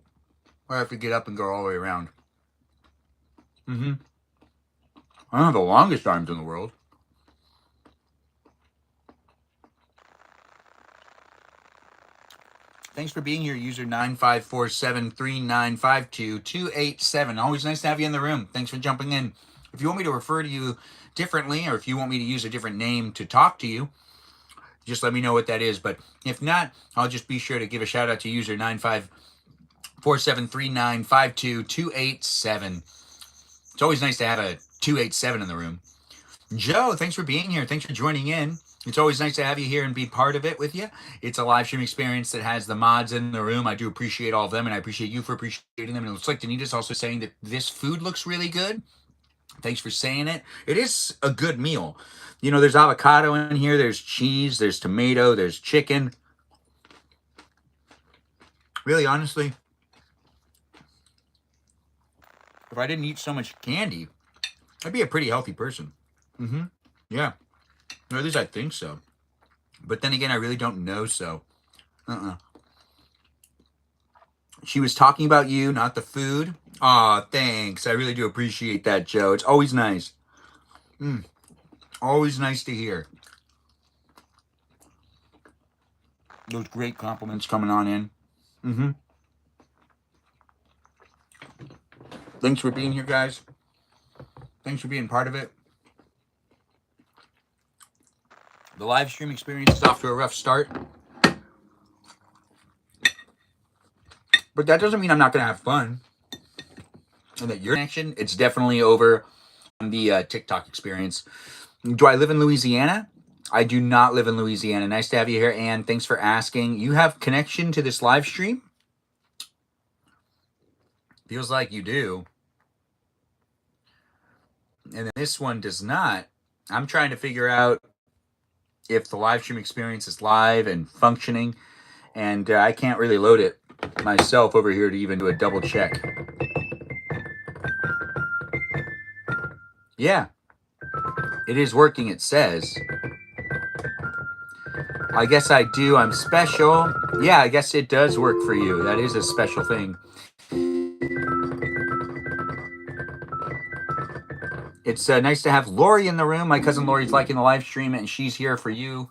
Speaker 1: I have to get up and go all the way around. I don't have the longest arms in the world. Thanks for being here, user 95473952-287. Always nice to have you in the room. Thanks for jumping in. If you want me to refer to you differently, or if you want me to use a different name to talk to you, just let me know what that is. But if not, I'll just be sure to give a shout out to user 95473952-287. It's always nice to have a 287 in the room. Joe, thanks for being here. Thanks for joining in. It's always nice to have you here and be part of it with you. It's a live stream experience that has the mods in the room. I do appreciate all of them, and I appreciate you for appreciating them. And it looks like Danita's also saying that this food looks really good. Thanks for saying it. It is a good meal. You know, there's avocado in here, there's cheese, there's tomato, there's chicken. Really, honestly, if I didn't eat so much candy, I'd be a pretty healthy person. Yeah. Or at least I think so. But then again, I really don't know so. She was talking about you, not the food. Aw, thanks. I really do appreciate that, Joe. It's always nice. Always nice to hear. Those great compliments coming on in. Thanks for being here, guys. Thanks for being part of it. The live stream experience is off to a rough start. But that doesn't mean I'm not going to have fun. And that your connection, it's definitely over on the TikTok experience. Do I live in Louisiana? I do not live in Louisiana. Nice to have you here, Anne. Thanks for asking. You have connection to this live stream? Feels like you do. And this one does not. I'm trying to figure out if the live stream experience is live and functioning, and I can't really load it myself over here to even do a double check. Yeah, it is working, it says. I guess I do. I'm special. Yeah, I guess it does work for you. That is a special thing. It's nice to have Lori in the room. My cousin Lori's liking the live stream, and she's here for you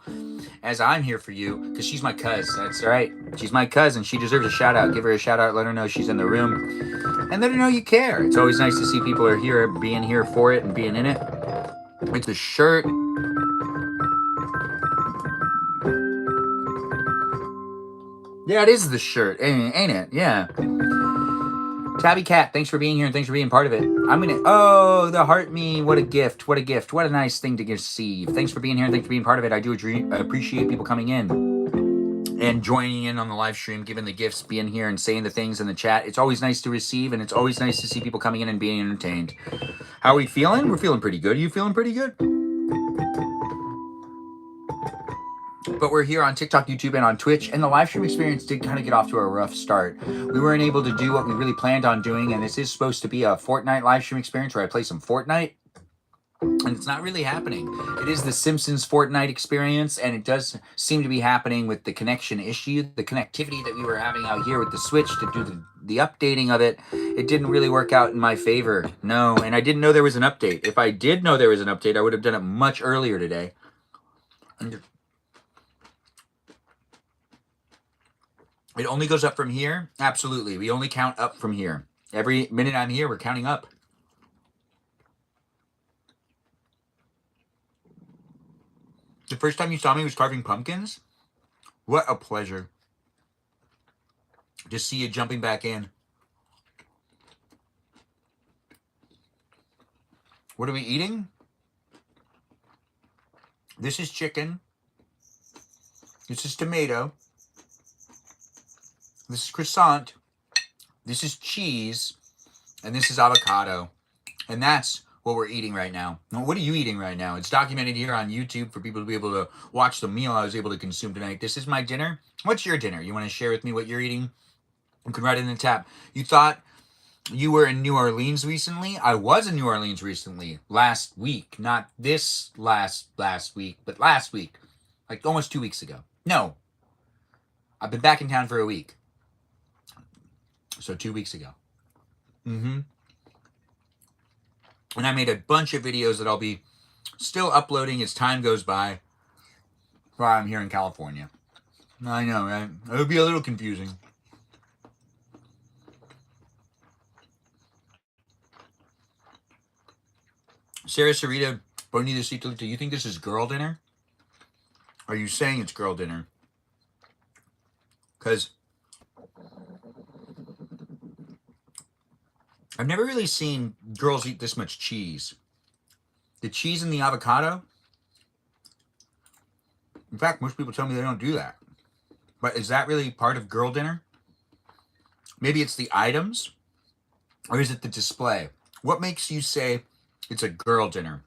Speaker 1: as I'm here for you, because she's my cuz. That's right. She's my cousin. She deserves a shout out. Give her a shout out. Let her know she's in the room, and let her know you care. It's always nice to see people are here, being here for it and being in it. It's a shirt. Yeah, it is the shirt, ain't it? Yeah. Tabby Cat, thanks for being here and thanks for being part of it. Oh, the heart me. What a gift. What a gift. What a nice thing to receive. Thanks for being here and thanks for being part of it. I do appreciate people coming in and joining in on the live stream, giving the gifts, being here and saying the things in the chat. It's always nice to receive, and it's always nice to see people coming in and being entertained. How are we feeling? We're feeling pretty good. Are you feeling pretty good? But we're here on TikTok, YouTube, and on Twitch, and the live stream experience did kind of get off to a rough start. We weren't able to do what we really planned on doing, and this is supposed to be a Fortnite live stream experience where I play some Fortnite. And it's not really happening. It is the Simpsons Fortnite experience, and it does seem to be happening with the connection issue, the connectivity that we were having out here with the Switch to do the updating of it. It didn't really work out in my favor. No, and I didn't know there was an update. If I did know there was an update, I would have done it much earlier today. And it only goes up from here? Absolutely. We only count up from here. Every minute I'm here, we're counting up. The first time you saw me was carving pumpkins? What a pleasure. To see you jumping back in. What are we eating? This is chicken. This is tomato. This is croissant. This is cheese. And this is avocado. And that's what we're eating right now. Now, what are you eating right now? It's documented here on YouTube for people to be able to watch the meal I was able to consume tonight. This is my dinner. What's your dinner? You want to share with me what you're eating? You can write it in the tab. You thought you were in New Orleans recently? I was in New Orleans recently. Last week. Not this last week, but last week. Like almost 2 weeks ago. No. I've been back in town for a week. So 2 weeks ago. Mm-hmm. And I made a bunch of videos that I'll be still uploading as time goes by while I'm here in California. I know, right? It would be a little confusing. Sarah Sarita, Bonita Cito, do you think this is girl dinner? Are you saying it's girl dinner? Because I've never really seen girls eat this much cheese. The cheese and the avocado? In fact, most people tell me they don't do that. But is that really part of girl dinner? Maybe it's the items? Or is it the display? What makes you say it's a girl dinner?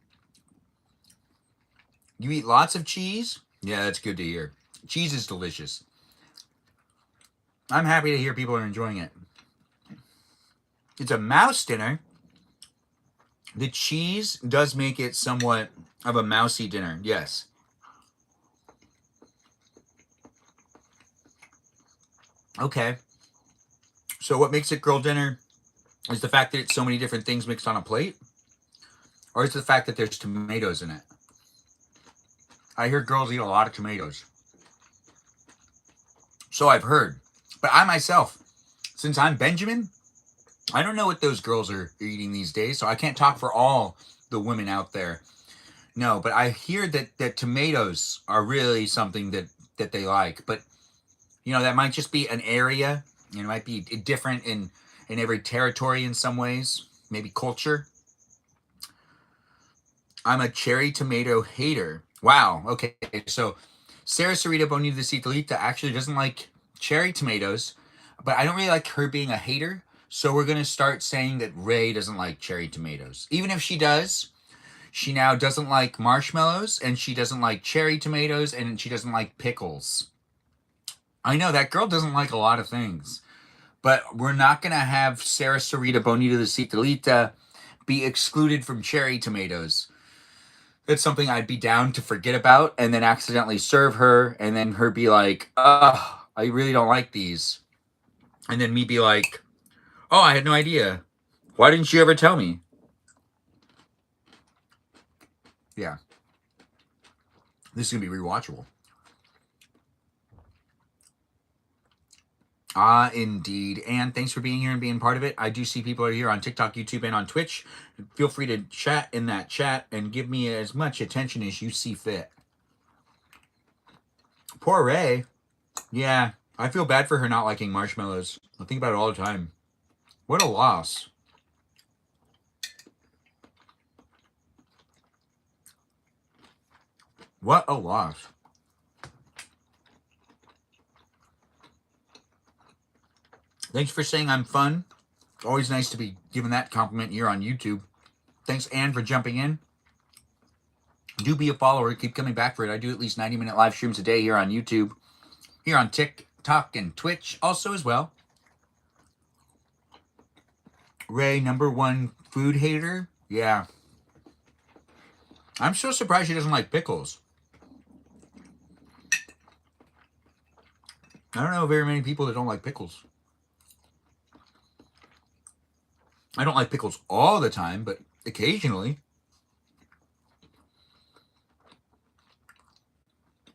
Speaker 1: You eat lots of cheese? Yeah, that's good to hear. Cheese is delicious. I'm happy to hear people are enjoying it. It's a mouse dinner. The cheese does make it somewhat of a mousy dinner, yes. Okay. So what makes it girl dinner is the fact that it's so many different things mixed on a plate? Or is it the fact that there's tomatoes in it? I hear girls eat a lot of tomatoes. So I've heard. But I myself, since I'm Benjamin, I don't know what those girls are eating these days, so I can't talk for all the women out there. No, but I hear that tomatoes are really something that they like. But, you know, that might just be an area. It might be different in every territory in some ways. Maybe culture. I'm a cherry tomato hater. Wow. Okay. So Sarah Sarita Bonita de Citalita actually doesn't like cherry tomatoes, but I don't really like her being a hater. So we're going to start saying that Ray doesn't like cherry tomatoes. Even if she does, she now doesn't like marshmallows, and she doesn't like cherry tomatoes, and she doesn't like pickles. I know, that girl doesn't like a lot of things. But we're not going to have Sarah Sarita Bonita de Citalita be excluded from cherry tomatoes. That's something I'd be down to forget about and then accidentally serve her, and then her be like, ugh, I really don't like these. And then me be like, oh, I had no idea. Why didn't you ever tell me? Yeah. This is going to be rewatchable. Ah, indeed. And thanks for being here and being part of it. I do see people are here on TikTok, YouTube, and on Twitch. Feel free to chat in that chat and give me as much attention as you see fit. Poor Ray. Yeah, I feel bad for her not liking marshmallows. I think about it all the time. What a loss. What a loss. Thanks for saying I'm fun. Always nice to be given that compliment here on YouTube. Thanks, Anne, for jumping in. Do be a follower. Keep coming back for it. I do at least 90-minute live streams a day here on YouTube. Here on TikTok and Twitch also as well. Ray, #1 food hater? Yeah. I'm so surprised she doesn't like pickles. I don't know very many people that don't like pickles. I don't like pickles all the time, but occasionally.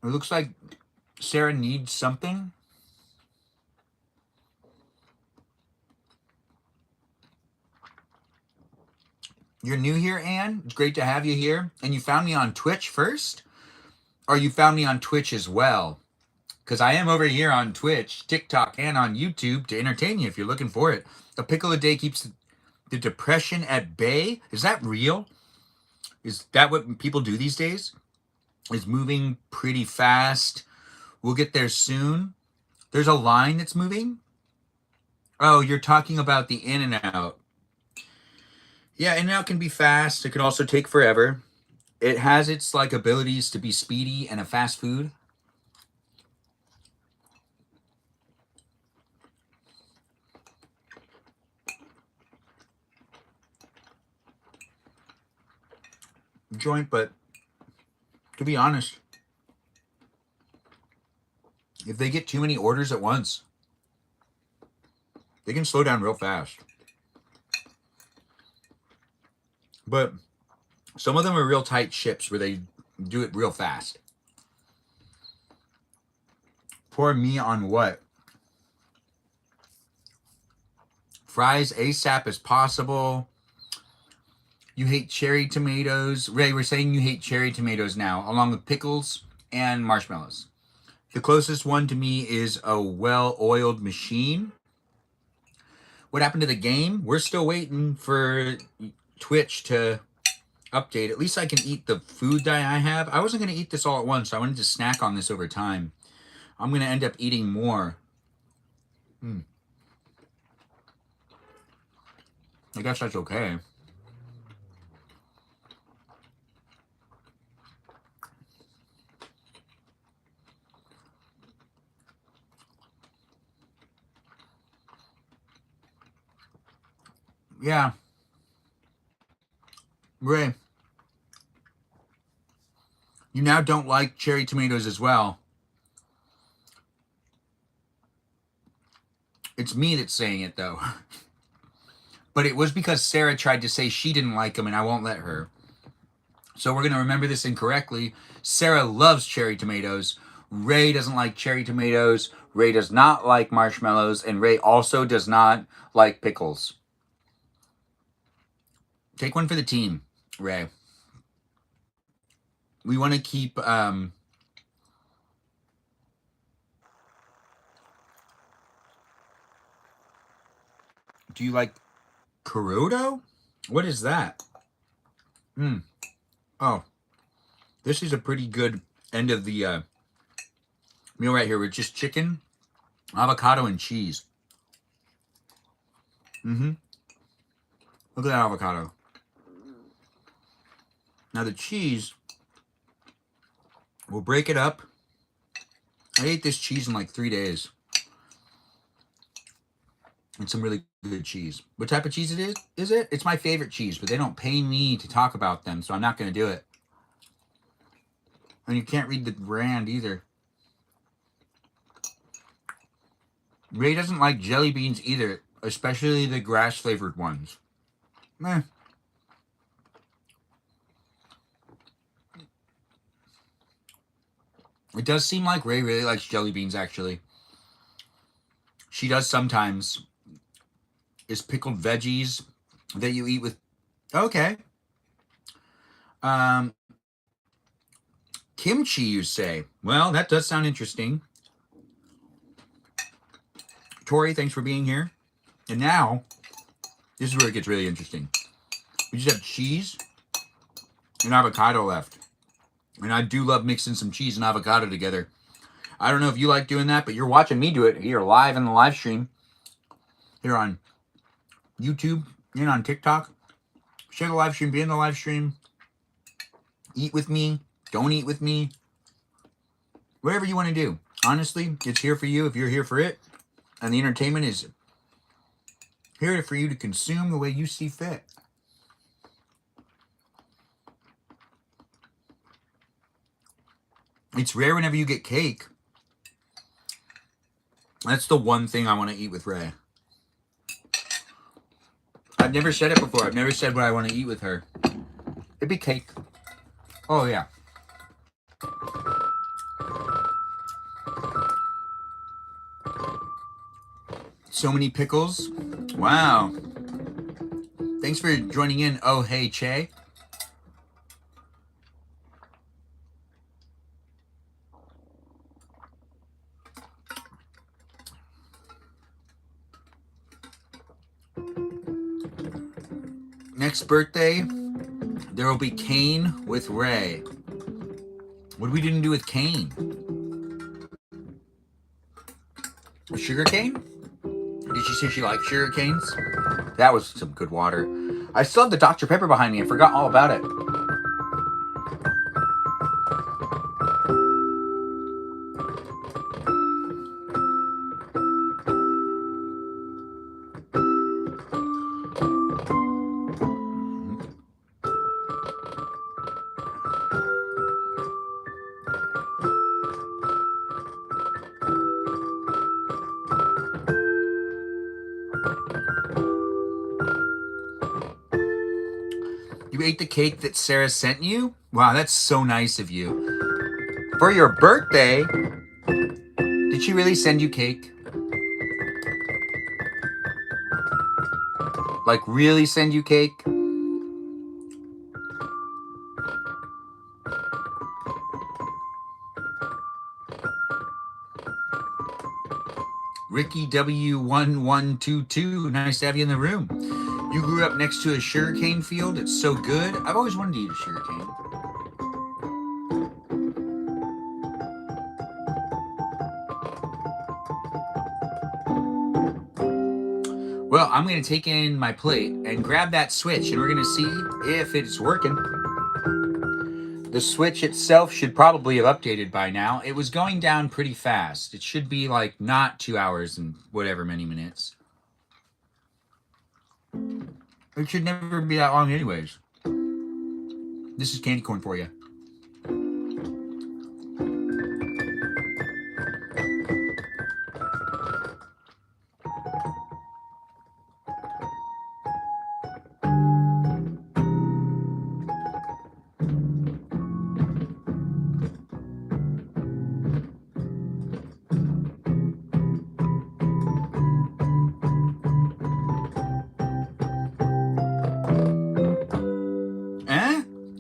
Speaker 1: It looks like Sarah needs something. You're new here, Anne. It's great to have you here. And you found me on Twitch first? Or you found me on Twitch as well? Because I am over here on Twitch, TikTok, and on YouTube to entertain you if you're looking for it. A pickle a day keeps the depression at bay. Is that real? Is that what people do these days? Is moving pretty fast. We'll get there soon. There's a line that's moving. Oh, you're talking about the in and out. Yeah, in and out can be fast. It can also take forever. It has its like abilities to be speedy and a fast food. Joint, but to be honest, if they get too many orders at once, they can slow down real fast. But some of them are real tight ships where they do it real fast. Pour me on what? Fries ASAP as possible. You hate cherry tomatoes. Ray, we're saying you hate cherry tomatoes now, along with pickles and marshmallows. The closest one to me is a well-oiled machine. What happened to the game? We're still waiting for Twitch to update. At least I can eat the food that I have. I wasn't going to eat this all at once. I wanted to snack on this over time. I'm going to end up eating more. I guess that's okay. Yeah. Ray, you now don't like cherry tomatoes as well. It's me that's saying it, though. But it was because Sarah tried to say she didn't like them, and I won't let her. So we're going to remember this incorrectly. Sarah loves cherry tomatoes. Ray doesn't like cherry tomatoes. Ray does not like marshmallows. And Ray also does not like pickles. Take one for the team, Ray. We want to keep... do you like Coroto? What is that? Oh. This is a pretty good end of the meal right here with just chicken, avocado, and cheese. Look at that avocado. Now the cheese, we'll break it up. I ate this cheese in like 3 days. And some really good cheese. What type of cheese it is it? It's my favorite cheese, but they don't pay me to talk about them, so I'm not going to do it. And you can't read the brand either. Ray doesn't like jelly beans either, especially the grass-flavored ones. Meh. It does seem like Ray really likes jelly beans, actually. She does sometimes. Is pickled veggies that you eat with... Okay. Kimchi, you say? Well, that does sound interesting. Tori, thanks for being here. And now, this is where it gets really interesting. We just have cheese and avocado left. And I do love mixing some cheese and avocado together. I don't know if you like doing that, but you're watching me do it here live in the live stream. Here on YouTube and on TikTok. Share the live stream, be in the live stream. Eat with me. Don't eat with me. Whatever you want to do. Honestly, it's here for you if you're here for it. And the entertainment is here for you to consume the way you see fit. It's rare whenever you get cake. That's the one thing I want to eat with Ray. I've never said it before. I've never said what I want to eat with her. It'd be cake. Oh, yeah. So many pickles. Wow. Thanks for joining in. Oh, hey, Che. Next birthday, there will be Kane with Ray. What we didn't do with Kane? A sugar cane? Did she say she liked sugar canes? That was some good water. I still have the Dr. Pepper behind me. I forgot all about it. You ate the cake that Sarah sent you? Wow, that's so nice of you. For your birthday? Did she really send you cake? Like, really send you cake? Ricky W1122, nice to have you in the room. You grew up next to a sugarcane field. It's so good. I've always wanted to eat a sugarcane. Well, I'm going to take in my plate and grab that switch, and we're going to see if it's working. The switch itself should probably have updated by now. It was going down pretty fast. It should be like not 2 hours and whatever many minutes. It should never be that long anyways. This is candy corn for you.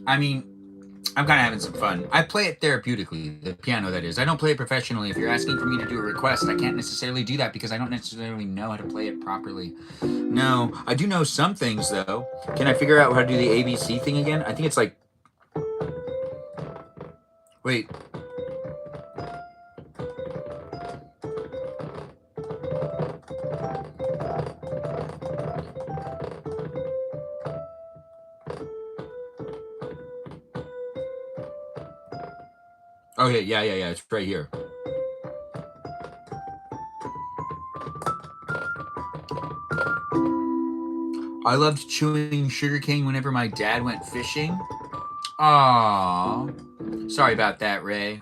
Speaker 1: I mean, I'm kind of having some fun. I play it therapeutically, the piano that is. I don't play it professionally. If you're asking for me to do a request, I can't necessarily do that because I don't necessarily know how to play it properly. No, I do know some things though. Can I figure out how to do the ABC thing again? I think it's like... Wait. Okay, yeah, it's right here. I loved chewing sugarcane whenever my dad went fishing. Aww. Sorry about that, Ray.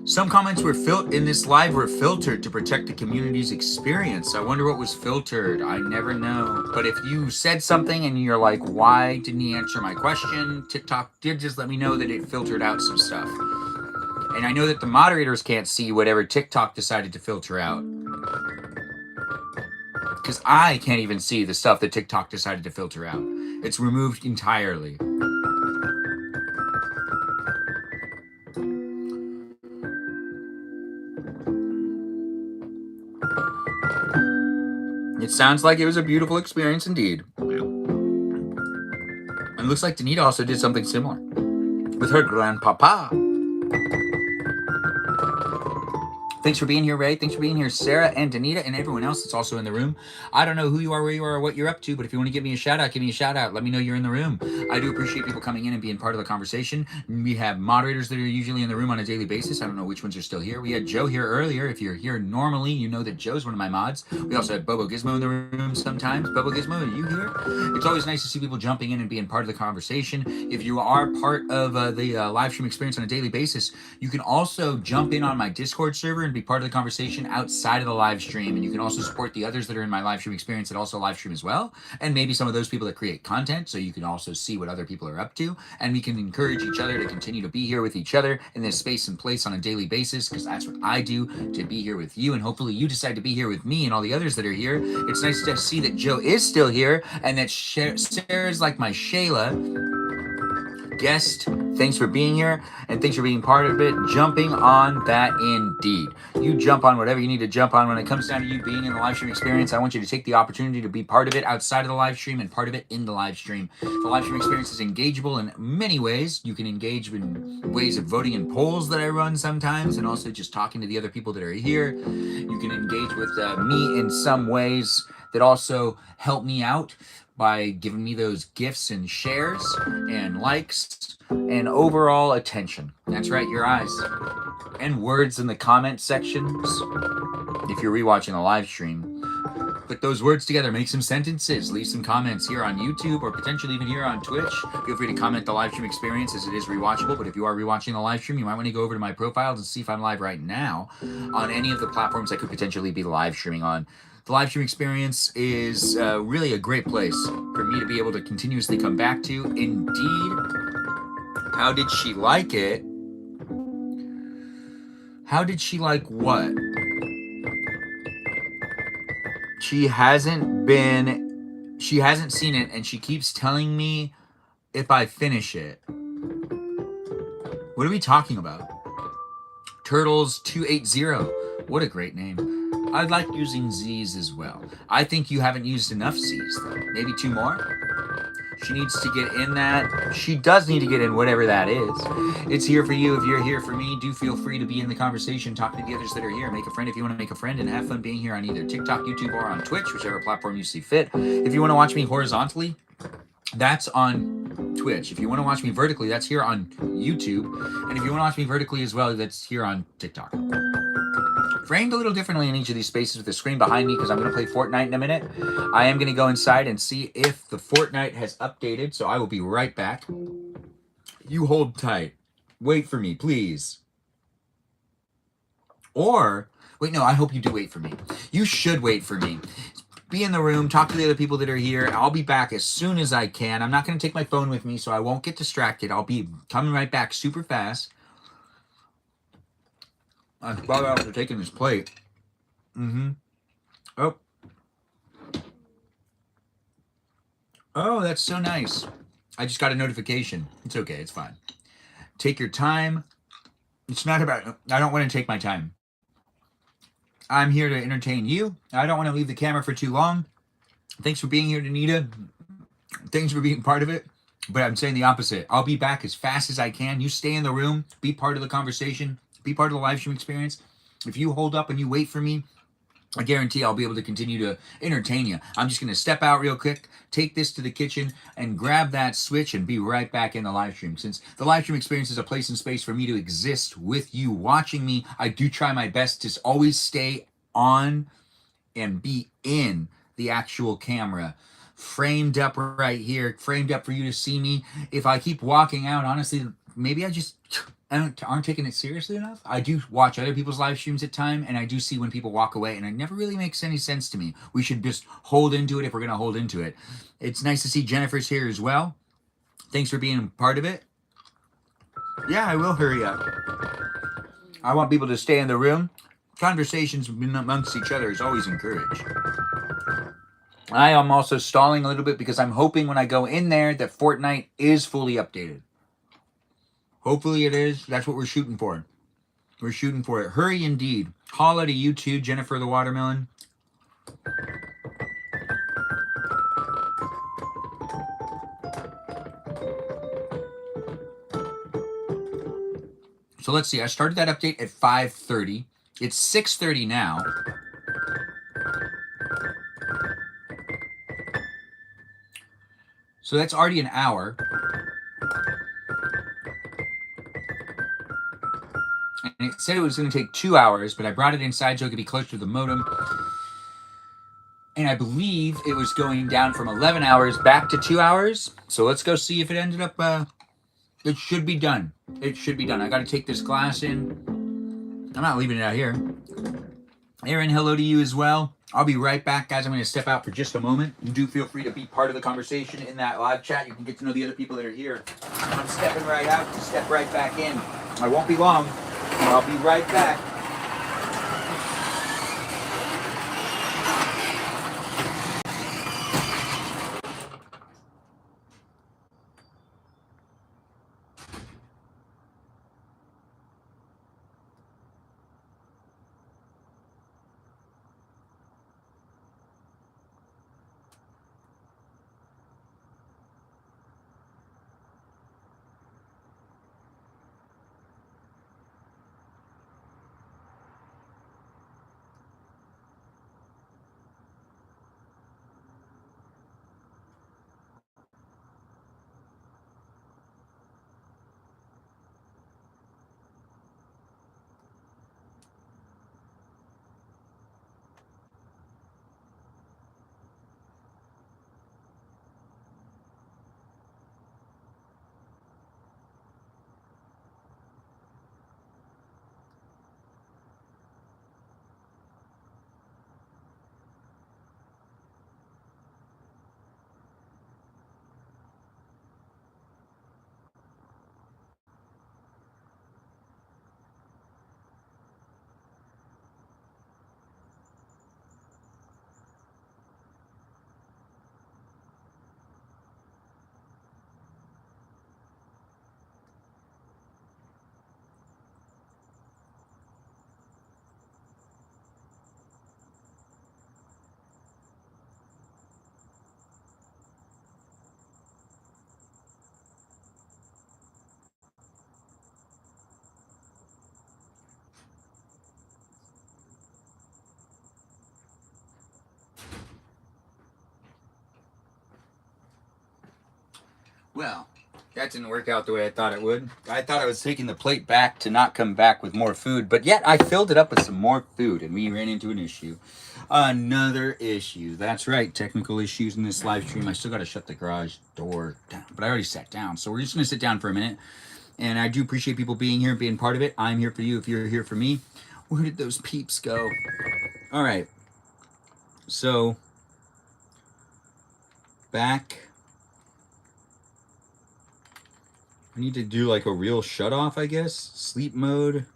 Speaker 1: Some comments were in this live were filtered to protect the community's experience. I wonder what was filtered. I never know. But if you said something and you're like, why didn't he answer my question? TikTok did just let me know that it filtered out some stuff. And I know that the moderators can't see whatever TikTok decided to filter out. Because I can't even see the stuff that TikTok decided to filter out. It's removed entirely. It sounds like it was a beautiful experience indeed. And it looks like Danita also did something similar with her grandpapa. Thanks for being here, Ray. Thanks for being here, Sarah and Danita and everyone else that's also in the room. I don't know who you are, where you are, or what you're up to, but if you want to give me a shout out, give me a shout out. Let me know you're in the room. I do appreciate people coming in and being part of the conversation. We have moderators that are usually in the room on a daily basis. I don't know which ones are still here. We had Joe here earlier. If you're here normally, you know that Joe's one of my mods. We also had Bobo Gizmo in the room sometimes. Bobo Gizmo, are you here? It's always nice to see people jumping in and being part of the conversation. If you are part of the live stream experience on a daily basis, you can also jump in on my Discord server and be part of the conversation outside of the live stream. And you can also support the others that are in my live stream experience that also live stream as well. And maybe some of those people that create content, so you can also see what other people are up to. And we can encourage each other to continue to be here with each other in this space and place on a daily basis, because that's what I do, to be here with you. And hopefully you decide to be here with me and all the others that are here. It's nice to see that Joe is still here and that Sarah's like my Shayla guest. Thanks for being here and thanks for being part of it. Jumping on that indeed. You jump on whatever you need to jump on. When it comes down to you being in the live stream experience, I want you to take the opportunity to be part of it outside of the live stream and part of it in the live stream. The live stream experience is engageable in many ways. You can engage in ways of voting in polls that I run sometimes, and also just talking to the other people that are here. You can engage with me in some ways that also help me out by giving me those gifts and shares and likes and overall attention. That's right, your eyes. And words in the comment sections if you're rewatching the live stream. Put those words together, make some sentences, leave some comments here on YouTube or potentially even here on Twitch. Feel free to comment the live stream experience as it is rewatchable, but if you are rewatching the live stream, you might want to go over to my profiles and see if I'm live right now on any of the platforms I could potentially be live streaming on. The live stream experience is really a great place for me to be able to continuously come back to. Indeed. How did she like it? How did she like what? She hasn't seen it, and she keeps telling me if I finish it. What are we talking about? Turtles 280. What a great name. I like using Z's as well. I think you haven't used enough Z's though. Maybe 2 more? She needs to get in that. She does need to get in whatever that is. It's here for you. If you're here for me, do feel free to be in the conversation. Talk to the others that are here. Make a friend if you want to make a friend, and have fun being here on either TikTok, YouTube, or on Twitch, whichever platform you see fit. If you want to watch me horizontally, that's on Twitch. If you want to watch me vertically, that's here on YouTube. And if you want to watch me vertically as well, that's here on TikTok. Framed a little differently in each of these spaces with the screen behind me because I'm going to play Fortnite in a minute. I am going to go inside and see if the Fortnite has updated, so I will be right back. You hold tight. Wait for me, please. Or, wait, no, I hope you do wait for me. You should wait for me. Be in the room, talk to the other people that are here. I'll be back as soon as I can. I'm not going to take my phone with me, so I won't get distracted. I'll be coming right back super fast. I thought after taking this plate. Oh. Oh, that's so nice. I just got a notification. It's okay. It's fine. Take your time. It's not about... I don't want to take my time. I'm here to entertain you. I don't want to leave the camera for too long. Thanks for being here, Danita. Thanks for being part of it. But I'm saying the opposite. I'll be back as fast as I can. You stay in the room. Be part of the conversation. Be part of the live stream experience. If you hold up and you wait for me, I guarantee I'll be able to continue to entertain you. I'm just going to step out real quick, take this to the kitchen, and grab that switch and be right back in the live stream. Since the live stream experience is a place and space for me to exist with you watching me, I do try my best to always stay on and be in the actual camera. Framed up right here, framed up for you to see me. If I keep walking out, honestly, maybe I just... aren't taking it seriously enough. I do watch other people's live streams at time, and I do see when people walk away, and it never really makes any sense to me. We should just hold into it if we're going to hold into it. It's nice to see Jennifer's here as well. Thanks for being part of it. Yeah, I will hurry up. I want people to stay in the room. Conversations amongst each other is always encouraged. I am also stalling a little bit because I'm hoping when I go in there that Fortnite is fully updated. Hopefully it is. That's what we're shooting for. We're shooting for it. Hurry indeed. Holla to you too, Jennifer the Watermelon. So let's see. I started that update at 5:30. It's 6:30 now. So that's already an hour. And it said it was going to take 2 hours, but I brought it inside so it could be closer to the modem. And I believe it was going down from 11 hours back to 2 hours. So let's go see if it ended up. It should be done. It should be done. I got to take this glass in. I'm not leaving it out here. Aaron, hello to you as well. I'll be right back, guys. I'm going to step out for just a moment. You do feel free to be part of the conversation in that live chat. You can get to know the other people that are here. I'm stepping right out to step right back in. I won't be long. I'll be right back. Well, that didn't work out the way I thought it would. I thought I was taking the plate back to not come back with more food, but yet I filled it up with some more food, and we ran into an issue. Another issue. That's right, technical issues in this live stream. I still got to shut the garage door down, but I already sat down, so we're just going to sit down for a minute. And I do appreciate people being here and being part of it. I'm here for you if you're here for me. Where did those peeps go? All right. So, back. I need to do like a real shut off, I guess. Sleep mode.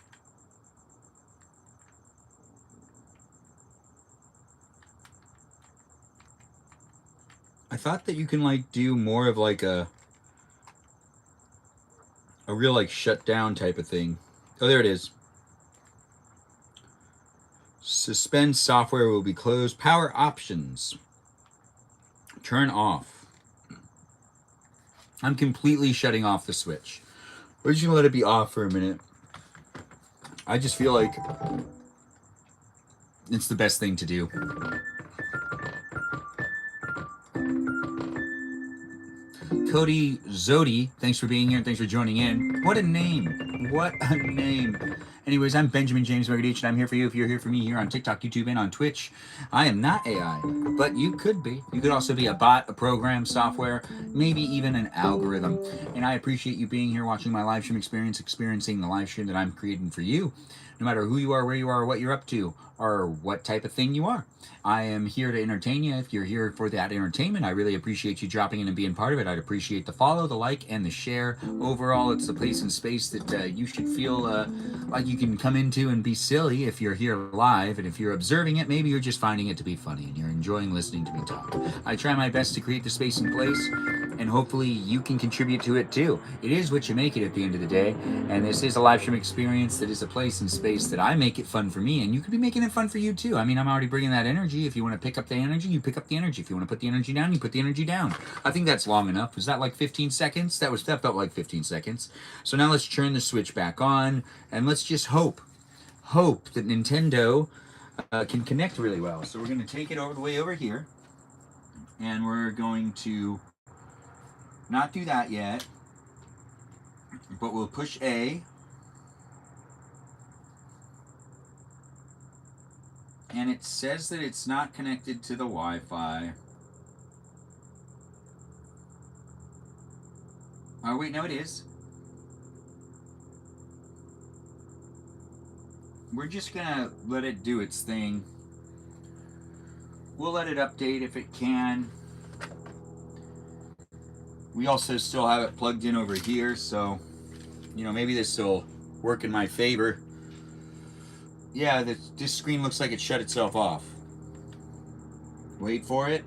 Speaker 1: I thought that you can like do more of like a real like shut down type of thing. Oh, there it is. Suspend software will be closed. Power options. Turn off. I'm completely shutting off the switch. We're just gonna let it be off for a minute. I just feel like it's the best thing to do. Cody Zodi, thanks for being here and thanks for joining in. What a name. What a name. Anyways, I'm Benjamin James Magrdichian. I'm here for you if you're here for me here on TikTok, YouTube, and on Twitch. I am not AI, but you could be. You could also be a bot, a program, software, maybe even an algorithm. And I appreciate you being here watching my live stream experience, experiencing the live stream that I'm creating for you. No matter who you are, where you are, what you're up to, or what type of thing you are. I am here to entertain you. If you're here for that entertainment, I really appreciate you dropping in and being part of it. I'd appreciate the follow, the like, and the share. Overall, it's the place and space that you should feel like you can come into and be silly if you're here live. And if you're observing it, maybe you're just finding it to be funny and you're enjoying listening to me talk. I try my best to create the space and place, and hopefully you can contribute to it too. It is what you make it at the end of the day. And this is a live stream experience that is a place and space that I make it fun for me, and you could be making it fun for you too. I mean, I'm already bringing that energy. If you want to pick up the energy, you pick up the energy. If you want to put the energy down, you put the energy down. I think that's long enough. Was that like 15 seconds? That felt like 15 seconds. So now let's turn the switch back on, and let's just hope hope that Nintendo can connect really well. So we're going to take it over the way over here, and we're going to not do that yet, but we'll push A, and it says that it's not connected to the Wi-Fi. Oh wait, no it is. We're just gonna let it do its thing. We'll let it update if it can. We also still have it plugged in over here, so maybe this will work in my favor. Yeah, this screen looks like it shut itself off. Wait for it.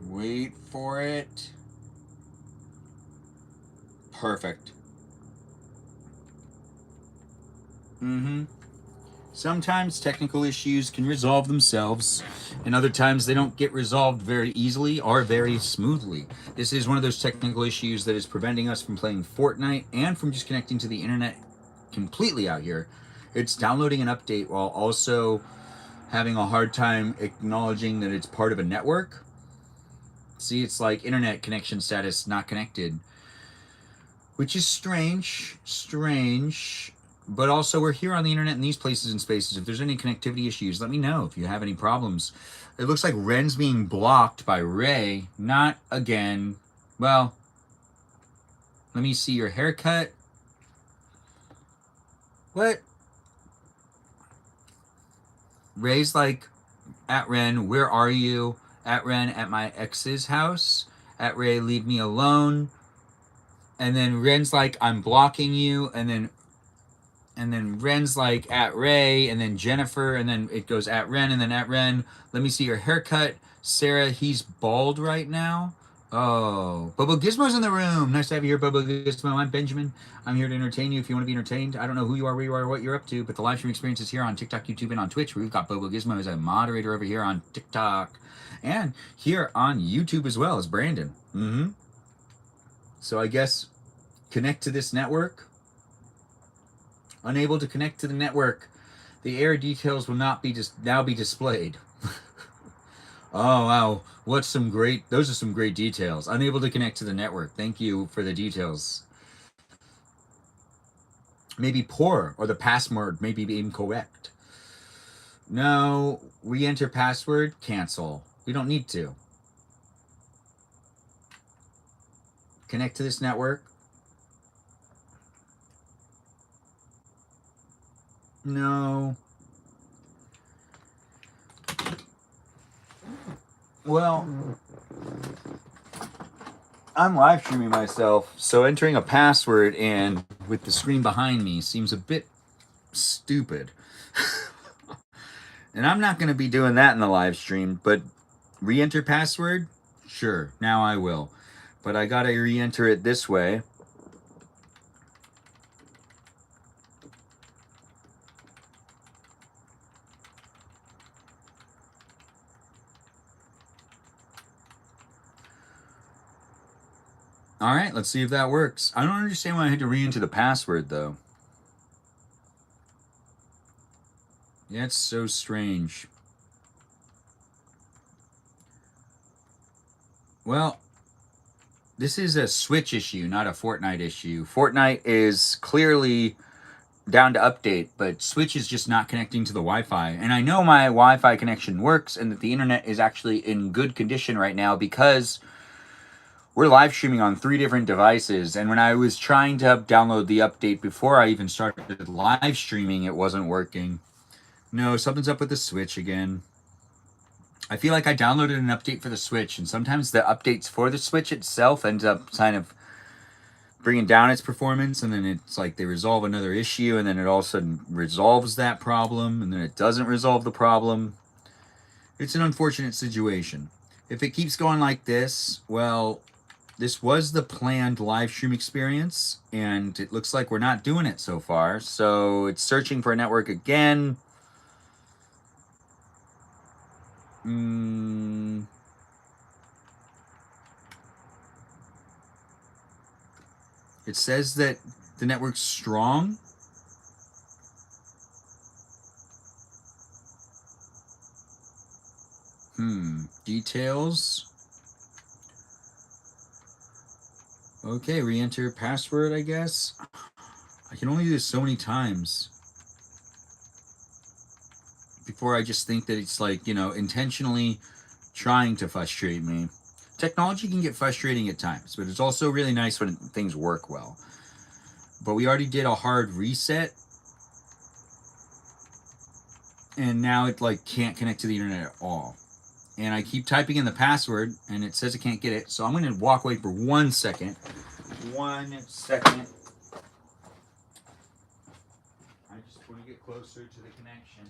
Speaker 1: Wait for it. Perfect. Sometimes technical issues can resolve themselves, and other times they don't get resolved very easily or very smoothly. This is one of those technical issues that is preventing us from playing Fortnite and from just connecting to the internet completely out here. It's downloading an update while also having a hard time acknowledging that it's part of a network. See, it's like internet connection status not connected, which is strange, but also we're here on the internet in these places and spaces. If there's any connectivity issues, let me know. If you have any problems. It looks like Ren's being blocked by Ray. Not again. Well, let me see your haircut. What? Ray's like, at Ren, where are you? At Ren, at my ex's house. At Ray, leave me alone. And then Ren's like, I'm blocking you. And then Ren's like, at Ray. And then Jennifer. And then it goes at Ren. And then at Ren, let me see your haircut. Sarah, he's bald right now. Oh, Bobo Gizmo's in the room. Nice to have you here, Bobo Gizmo. I'm Benjamin. I'm here to entertain you if you want to be entertained. I don't know who you are, where you are, what you're up to, but the live stream experience is here on TikTok, YouTube, and on Twitch. We've got Bobo Gizmo as a moderator over here on TikTok. And here on YouTube as well as Brandon. So I guess connect to this network. Unable to connect to the network. The error details will not be now be displayed. Oh wow, those are some great details. Unable to connect to the network. Thank you for the details. Maybe poor, or the password may be incorrect. No, re-enter password, cancel. We don't need to. Connect to this network. No. Well, I'm live streaming myself, so entering a password and with the screen behind me seems a bit stupid. And I'm not going to be doing that in the live stream, but re-enter password? Sure, now I will. But I got to re-enter it this way. All right, let's see if that works. I don't understand why I had to re-enter the password, though. Yeah, it's so strange. Well, this is a Switch issue, not a Fortnite issue. Fortnite is clearly down to update, but Switch is just not connecting to the Wi-Fi. And I know my Wi-Fi connection works and that the internet is actually in good condition right now because we're live streaming on 3 different devices. And when I was trying to download the update before I even started live streaming, it wasn't working. No, something's up with the Switch again. I feel like I downloaded an update for the Switch, and sometimes the updates for the Switch itself ends up kind of bringing down its performance, and then it's like they resolve another issue, and then it all of a sudden resolves that problem, and then it doesn't resolve the problem. It's an unfortunate situation. If it keeps going like this, well, this was the planned live stream experience, and it looks like we're not doing it so far, so it's searching for a network again. It says that The network's strong. Details. Okay, re-enter password, I guess. I can only do this so many times before I just think that it's like, you know, intentionally trying to frustrate me. Technology can get frustrating at times, but it's also really nice when things work well. But we already did a hard reset, and now it like can't connect to the internet at all. And I keep typing in the password, and it says I can't get it. So I'm going to walk away for 1 second. 1 second. I just want to get closer to the connection.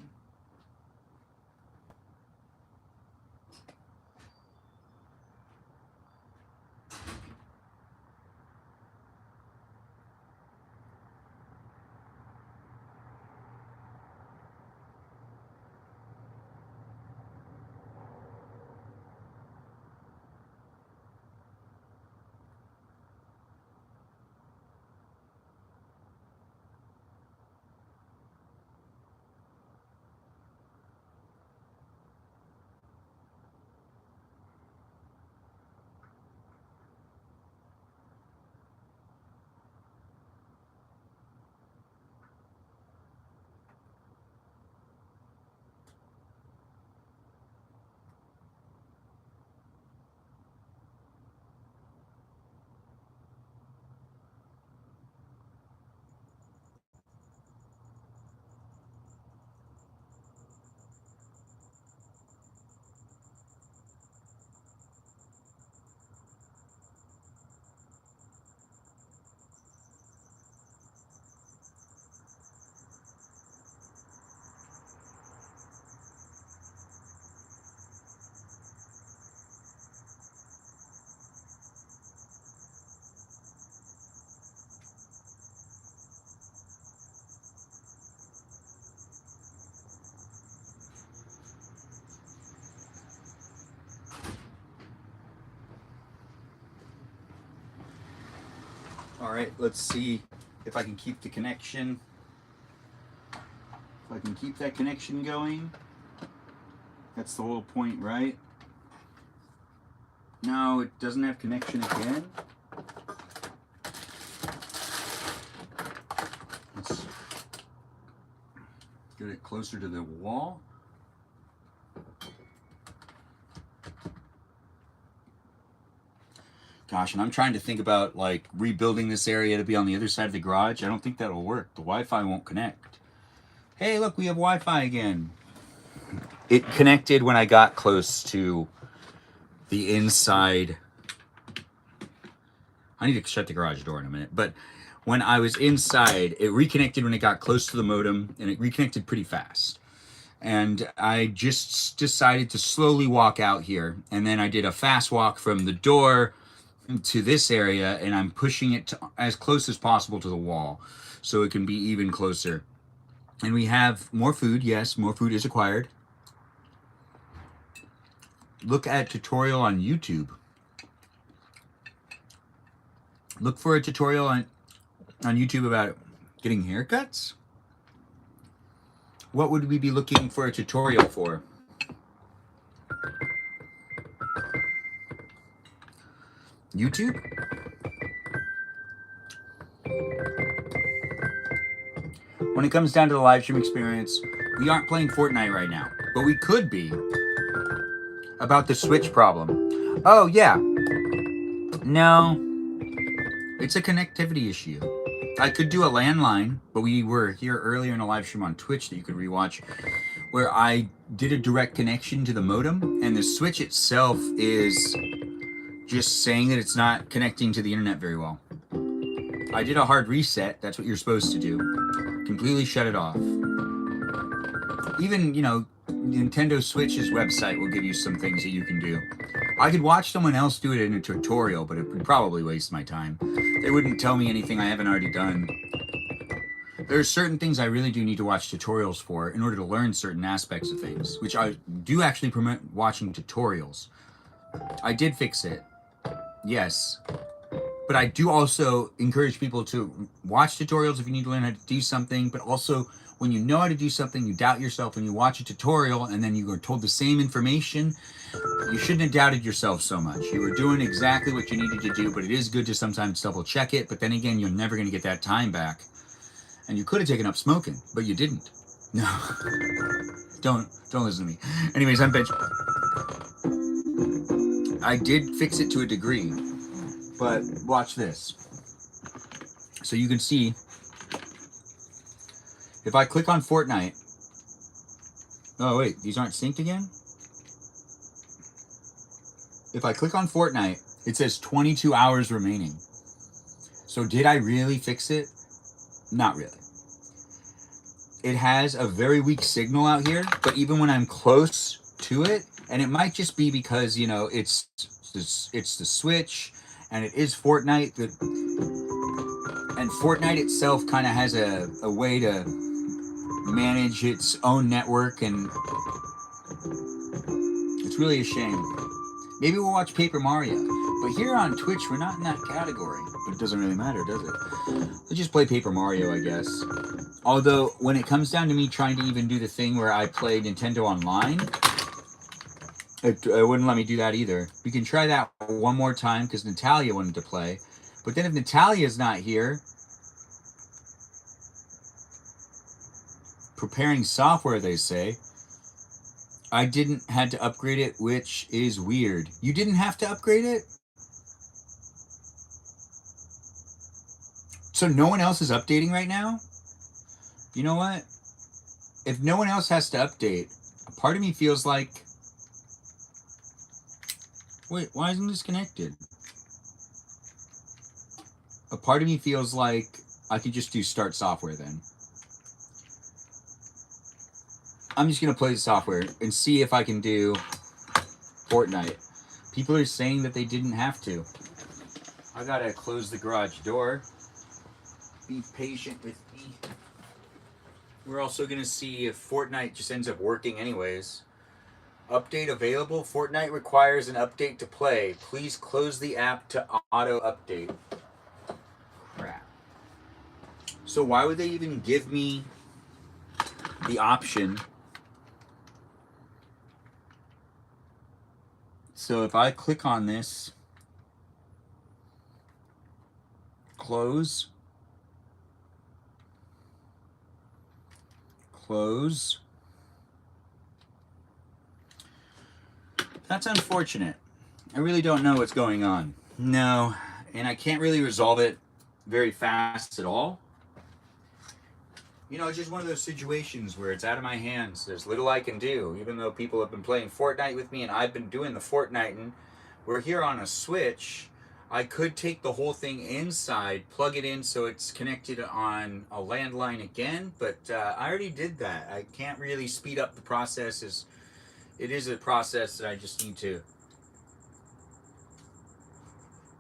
Speaker 1: All right, let's see if I can keep the connection. If I can keep that connection going. That's the whole point, right? No, it doesn't have connection again. Let's get it closer to the wall. Gosh, and I'm trying to think about like rebuilding this area to be on the other side of the garage. I don't think that'll work. The Wi-Fi won't connect. Hey, look, we have Wi-Fi again. It connected when I got close to the inside. I need to shut the garage door in a minute. But when I was inside, it reconnected when it got close to the modem, and it reconnected pretty fast. And I just decided to slowly walk out here. And then I did a fast walk from the door to this area, and I'm pushing it to as close as possible to the wall so it can be even closer. And we have more food. Yes, more food is acquired. Look at tutorial on YouTube. Look for a tutorial on YouTube about getting haircuts. What would we be looking for a tutorial for? YouTube? When it comes down to the live stream experience, we aren't playing Fortnite right now, but we could be about the Switch problem. Oh, yeah. No, it's a connectivity issue. I could do a landline, but we were here earlier in a live stream on Twitch that you could rewatch, where I did a direct connection to the modem, and the Switch itself is just saying that it's not connecting to the internet very well. I did a hard reset. That's what you're supposed to do. Completely shut it off. Even, you know, Nintendo Switch's website will give you some things that you can do. I could watch someone else do it in a tutorial, but it would probably waste my time. They wouldn't tell me anything I haven't already done. There are certain things I really do need to watch tutorials for in order to learn certain aspects of things, which I do actually promote watching tutorials. I did fix it. Yes. But But I do also encourage people to watch tutorials if you need to learn how to do something, but also when you know how to do something, you doubt yourself when you watch a tutorial and then you are told the same information. You shouldn't have doubted yourself so much. You were doing exactly what you needed to do, but it is good to sometimes double check it. But then again, you're never going to get that time back. And you could have taken up smoking, but you didn't. No. Don't listen to me. Anyways, I'm Benjamin. I did fix it to a degree, but watch this. So you can see, if I click on Fortnite, oh wait, these aren't synced again? If I click on Fortnite, it says 22 hours remaining. So did I really fix it? Not really. It has a very weak signal out here, but even when I'm close to it, and it might just be because, you know, it's the Switch, and it is Fortnite, and Fortnite itself kind of has a way to manage its own network, and it's really a shame. Maybe we'll watch Paper Mario, but here on Twitch, we're not in that category. But it doesn't really matter, does it? Let's just play Paper Mario, I guess. Although, when it comes down to me trying to even do the thing where I play Nintendo Online, it wouldn't let me do that either. We can try that one more time, because Natalia wanted to play. But then if Natalia's not here, preparing software, they say, I didn't had to upgrade it, which is weird. You didn't have to upgrade it? So no one else is updating right now? You know what? If no one else has to update, a part of me feels like... Wait, why isn't this connected? A part of me feels like I could just do start software then. I'm just going to play the software and see if I can do Fortnite. People are saying that they didn't have to. I got to close the garage door. Be patient with me. We're also going to see if Fortnite just ends up working anyways. Update available. Fortnite requires an update to play. Please close the app to auto update. Crap. So why would they even give me the option? So if I click on this, close, that's unfortunate. I really don't know what's going on. No, and I can't really resolve it very fast at all. You know, it's just one of those situations where it's out of my hands. There's little I can do, even though people have been playing Fortnite with me and I've been doing the Fortniting. We're here on a Switch. I could take the whole thing inside, plug it in so it's connected on a landline again, but I already did that. I can't really speed up the process. It is a process that I just need to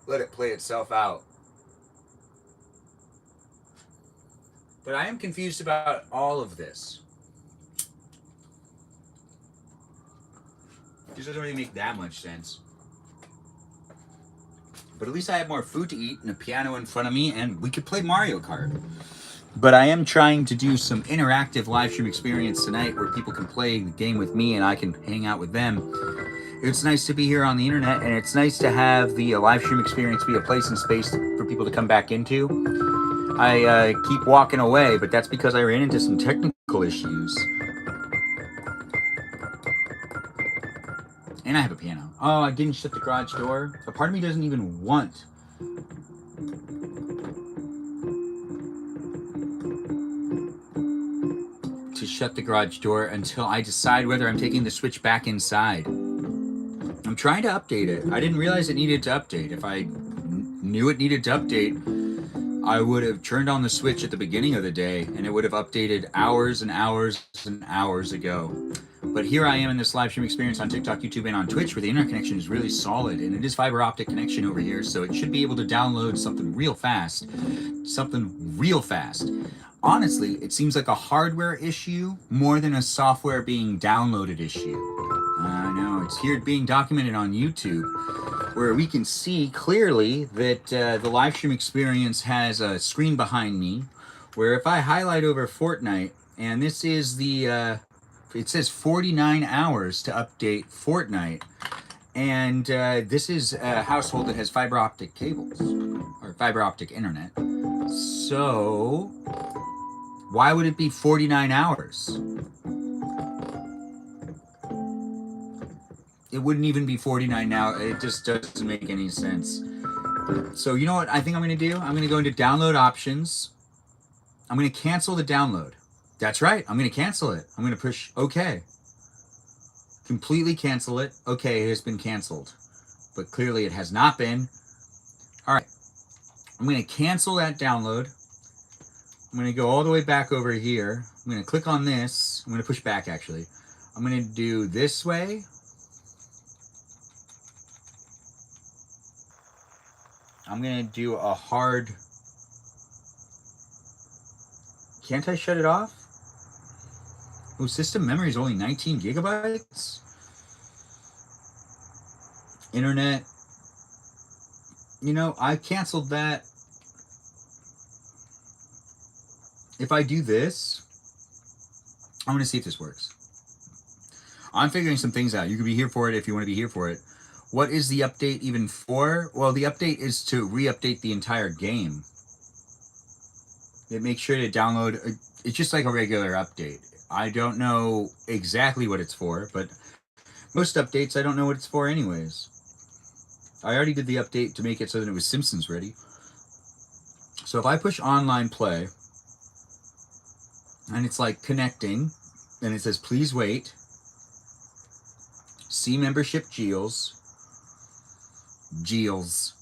Speaker 1: let it play itself out. But I am confused about all of this. This doesn't really make that much sense. But at least I have more food to eat and a piano in front of me, and we could play Mario Kart. But I am trying to do some interactive live stream experience tonight where people can play the game with me and I can hang out with them. It's nice to be here on the internet, and it's nice to have the live stream experience be a place and space for people to come back into. I keep walking away, but that's because I ran into some technical issues. And I have a piano. Oh, I didn't shut the garage door. A part of me doesn't even want to shut the garage door until I decide whether I'm taking the Switch back inside. I'm trying to update it. I didn't realize it needed to update. If I knew it needed to update, I would have turned on the Switch at the beginning of the day and it would have updated hours and hours and hours ago. But here I am in this live stream experience on TikTok, YouTube, and on Twitch where the internet connection is really solid, and it is fiber optic connection over here, so it should be able to download something real fast. Honestly, it seems like a hardware issue more than a software being downloaded issue. I know, it's here being documented on YouTube, where we can see clearly that the live stream experience has a screen behind me, where if I highlight over Fortnite, and this is the, it says 49 hours to update Fortnite, and this is a household that has fiber optic cables, or fiber optic internet, so why would it be 49 hours? It wouldn't even be 49 now. It just doesn't make any sense. So you know what I think I'm going to do? I'm going to go into download options. I'm going to cancel the download. That's right. I'm going to cancel it. I'm going to push OK. Completely cancel it. OK, it has been canceled. But clearly it has not been. All right. I'm going to cancel that download. I'm going to go all the way back over here. I'm going to click on this. I'm going to push back, actually. I'm going to do this way. I'm going to do a hard... Can't I shut it off? Oh, system memory is only 19 gigabytes? Internet. You know, I canceled that. If I do this, I'm going to see if this works. I'm figuring some things out. You can be here for it if you want to be here for it. What is the update even for? Well, the update is to re-update the entire game. It makes sure to download. It's just like a regular update. I don't know exactly what it's for, but most updates, I don't know what it's for anyways. I already did the update to make it so that it was Simpsons ready. So if I push online play, and it's like connecting, and it says, please wait. See membership deals. Deals.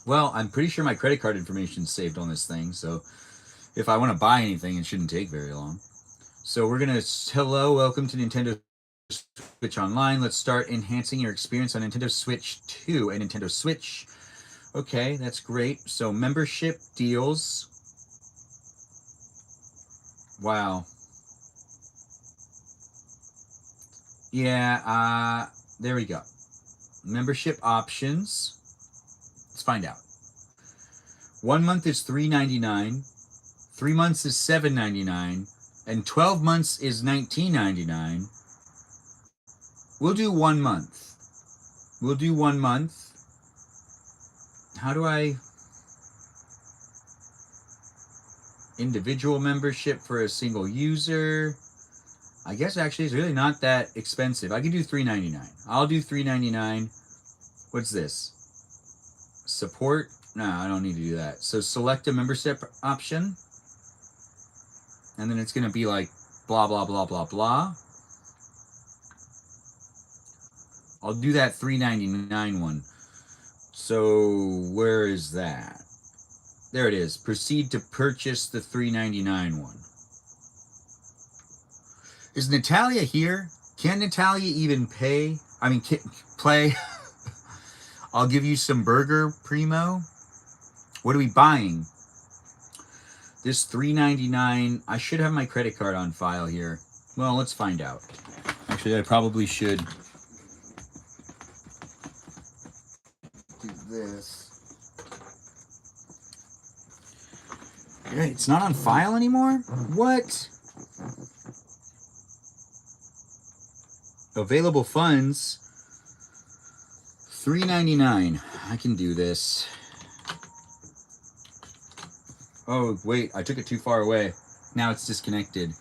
Speaker 1: Well, I'm pretty sure my credit card information is saved on this thing, so if I want to buy anything, it shouldn't take very long. So we're going to, hello, welcome to Nintendo Switch Online. Let's start enhancing your experience on Nintendo Switch 2 and Nintendo Switch. Okay, that's great. So membership deals. Wow. Yeah, there we go. Membership options. Let's find out. 1 month is $3.99, 3 months is $7.99, and 12 months is $19.99. We'll do 1 month. We'll do 1 month. How do I... Individual membership for a single user. I guess actually it's really not that expensive. I can do $3.99. I'll do $3.99. What's this? Support? No, I don't need to do that. So select a membership option. And then it's going to be like blah, blah, blah, blah, blah. I'll do that $3.99 one. So where is that? There it is. Proceed to purchase the $3.99 one. Is Natalia here? Can Natalia even pay? I mean, play? I'll give you some burger, primo. What are we buying? This $3.99. I should have my credit card on file here. Well, let's find out. Actually, I probably should do this. Yeah, it's not on file anymore? What? Available funds. $3.99. I can do this. Oh, wait. I took it too far away. Now it's disconnected.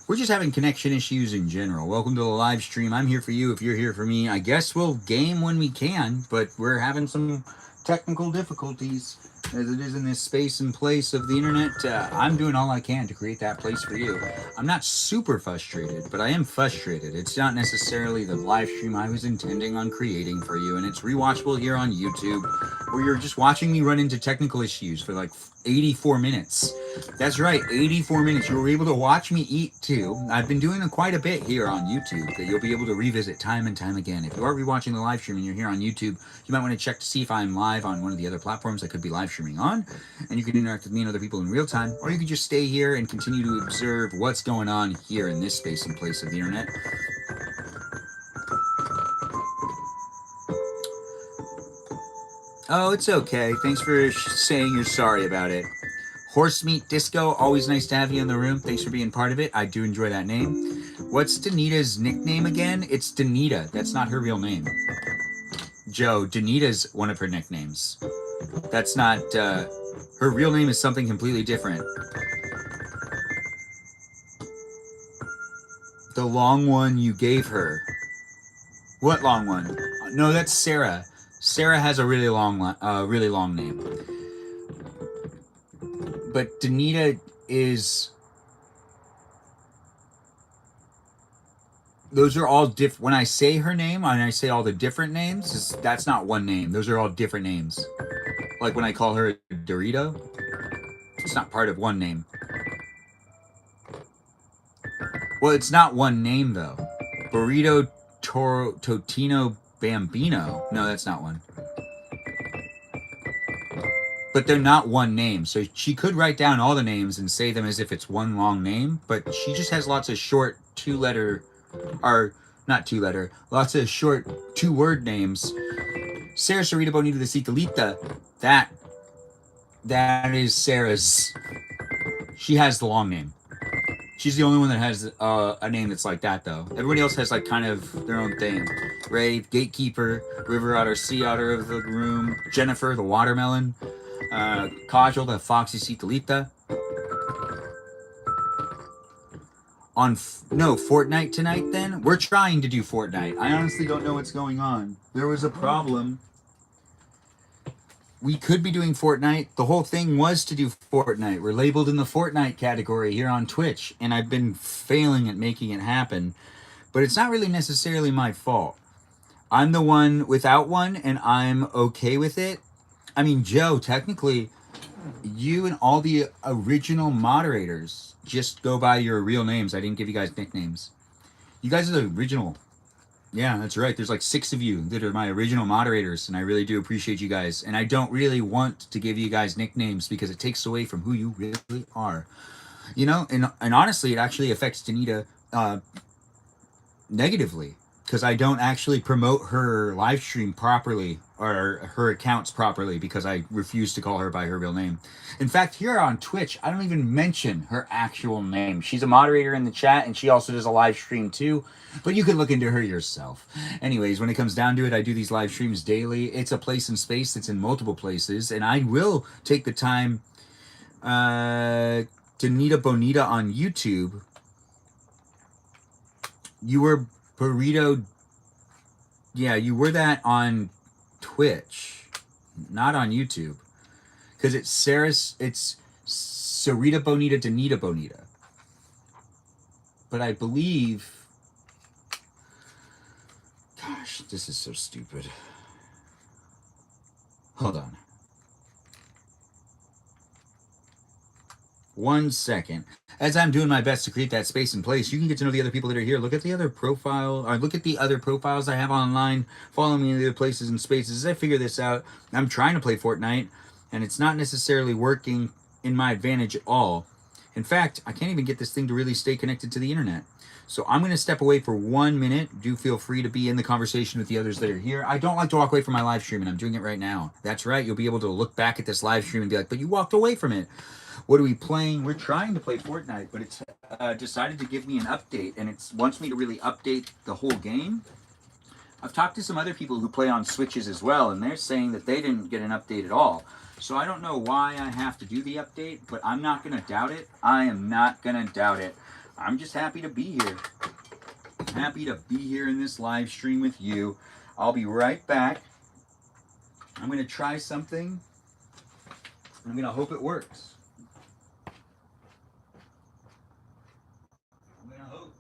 Speaker 1: We're just having connection issues in general. Welcome to the live stream. I'm here for you if you're here for me. I guess we'll game when we can, but we're having some technical difficulties as it is in this space and place of the internet. I'm doing all I can to create that place for you. I'm not super frustrated, but I am frustrated. It's not necessarily the live stream I was intending on creating for you, and it's rewatchable here on YouTube, where you're just watching me run into technical issues for like 84 minutes. That's right, 84 minutes. You were able to watch me eat too. I've been doing quite a bit here on YouTube that you'll be able to revisit time and time again. If you are rewatching the live stream and you're here on YouTube, you might want to check to see if I'm live on one of the other platforms I could be live streaming on, and you can interact with me and other people in real time, or you can just stay here and continue to observe what's going on here in this space and place of the internet. Oh, it's okay. Thanks for saying you're sorry about it. Horse Meat Disco, always nice to have you in the room. Thanks for being part of it. I do enjoy that name. What's Danita's nickname again? It's Danita. That's not her real name. Joe, Danita's one of her nicknames. That's not, her real name is something completely different. The long one you gave her. What long one? No, that's Sarah. Sarah has a really long name. But Danita is... Those are all different. When I say her name, and I say all the different names, that's not one name. Those are all different names. Like when I call her Dorito, it's not part of one name. Well, it's not one name, though. Burrito Totino Bambino. No, that's not one. But they're not one name. So she could write down all the names and say them as if it's one long name, but she just has lots of short two-letter, or not two-letter, lots of short two-word names. Sarah Sarita Bonita de Cicalita, that is Sarah's. She has the long name. She's the only one that has a name that's like that, though. Everybody else has, like, kind of their own thing. Ray, Gatekeeper, River Otter, Sea Otter of the room, Jennifer, the Watermelon, Kajal, the Foxy Cicalita. No, Fortnite tonight, then? We're trying to do Fortnite. I honestly don't know what's going on. There was a problem. We could be doing Fortnite. The whole thing was to do Fortnite. We're labeled in the Fortnite category here on Twitch, and I've been failing at making it happen. But it's not really necessarily my fault. I'm the one without one, and I'm okay with it. I mean, Joe, technically, you and all the original moderators just go by your real names. I didn't give you guys nicknames. You guys are the original. Yeah, that's right. There's like 6 of you that are my original moderators, and I really do appreciate you guys. And I don't really want to give you guys nicknames because it takes away from who you really are. You know, and honestly, it actually affects Danita negatively because I don't actually promote her live stream properly or her accounts properly because I refuse to call her by her real name. In fact, here on Twitch, I don't even mention her actual name. She's a moderator in the chat, and she also does a live stream too, but you can look into her yourself. Anyways, when it comes down to it, I do these live streams daily. It's a place and space that's in multiple places, and I will take the time Danita Bonita on YouTube. You were Burrito. Yeah, you were that on Twitch, not on YouTube. Because it's Sarita Bonita Danita Bonita. But I believe... Gosh, this is so stupid. Hold on. 1 second. As I'm doing my best to create that space and place, you can get to know the other people that are here. Look at the other profile, or look at the other profiles I have online. Follow me in the other places and spaces. As I figure this out, I'm trying to play Fortnite, and it's not necessarily working in my advantage at all. In fact, I can't even get this thing to really stay connected to the internet. So I'm going to step away for 1 minute. Do feel free to be in the conversation with the others that are here. I don't like to walk away from my live stream, and I'm doing it right now. That's right. You'll be able to look back at this live stream and be like, but you walked away from it. What are we playing? We're trying to play Fortnite, but it's decided to give me an update, and it wants me to really update the whole game. I've talked to some other people who play on Switches as well, and they're saying that they didn't get an update at all. So I don't know why I have to do the update, but I'm not going to doubt it. I am not going to doubt it. I'm just happy to be here. I'm happy to be here in this live stream with you. I'll be right back. I'm going to try something. I'm going to hope it works. I'm going to hope.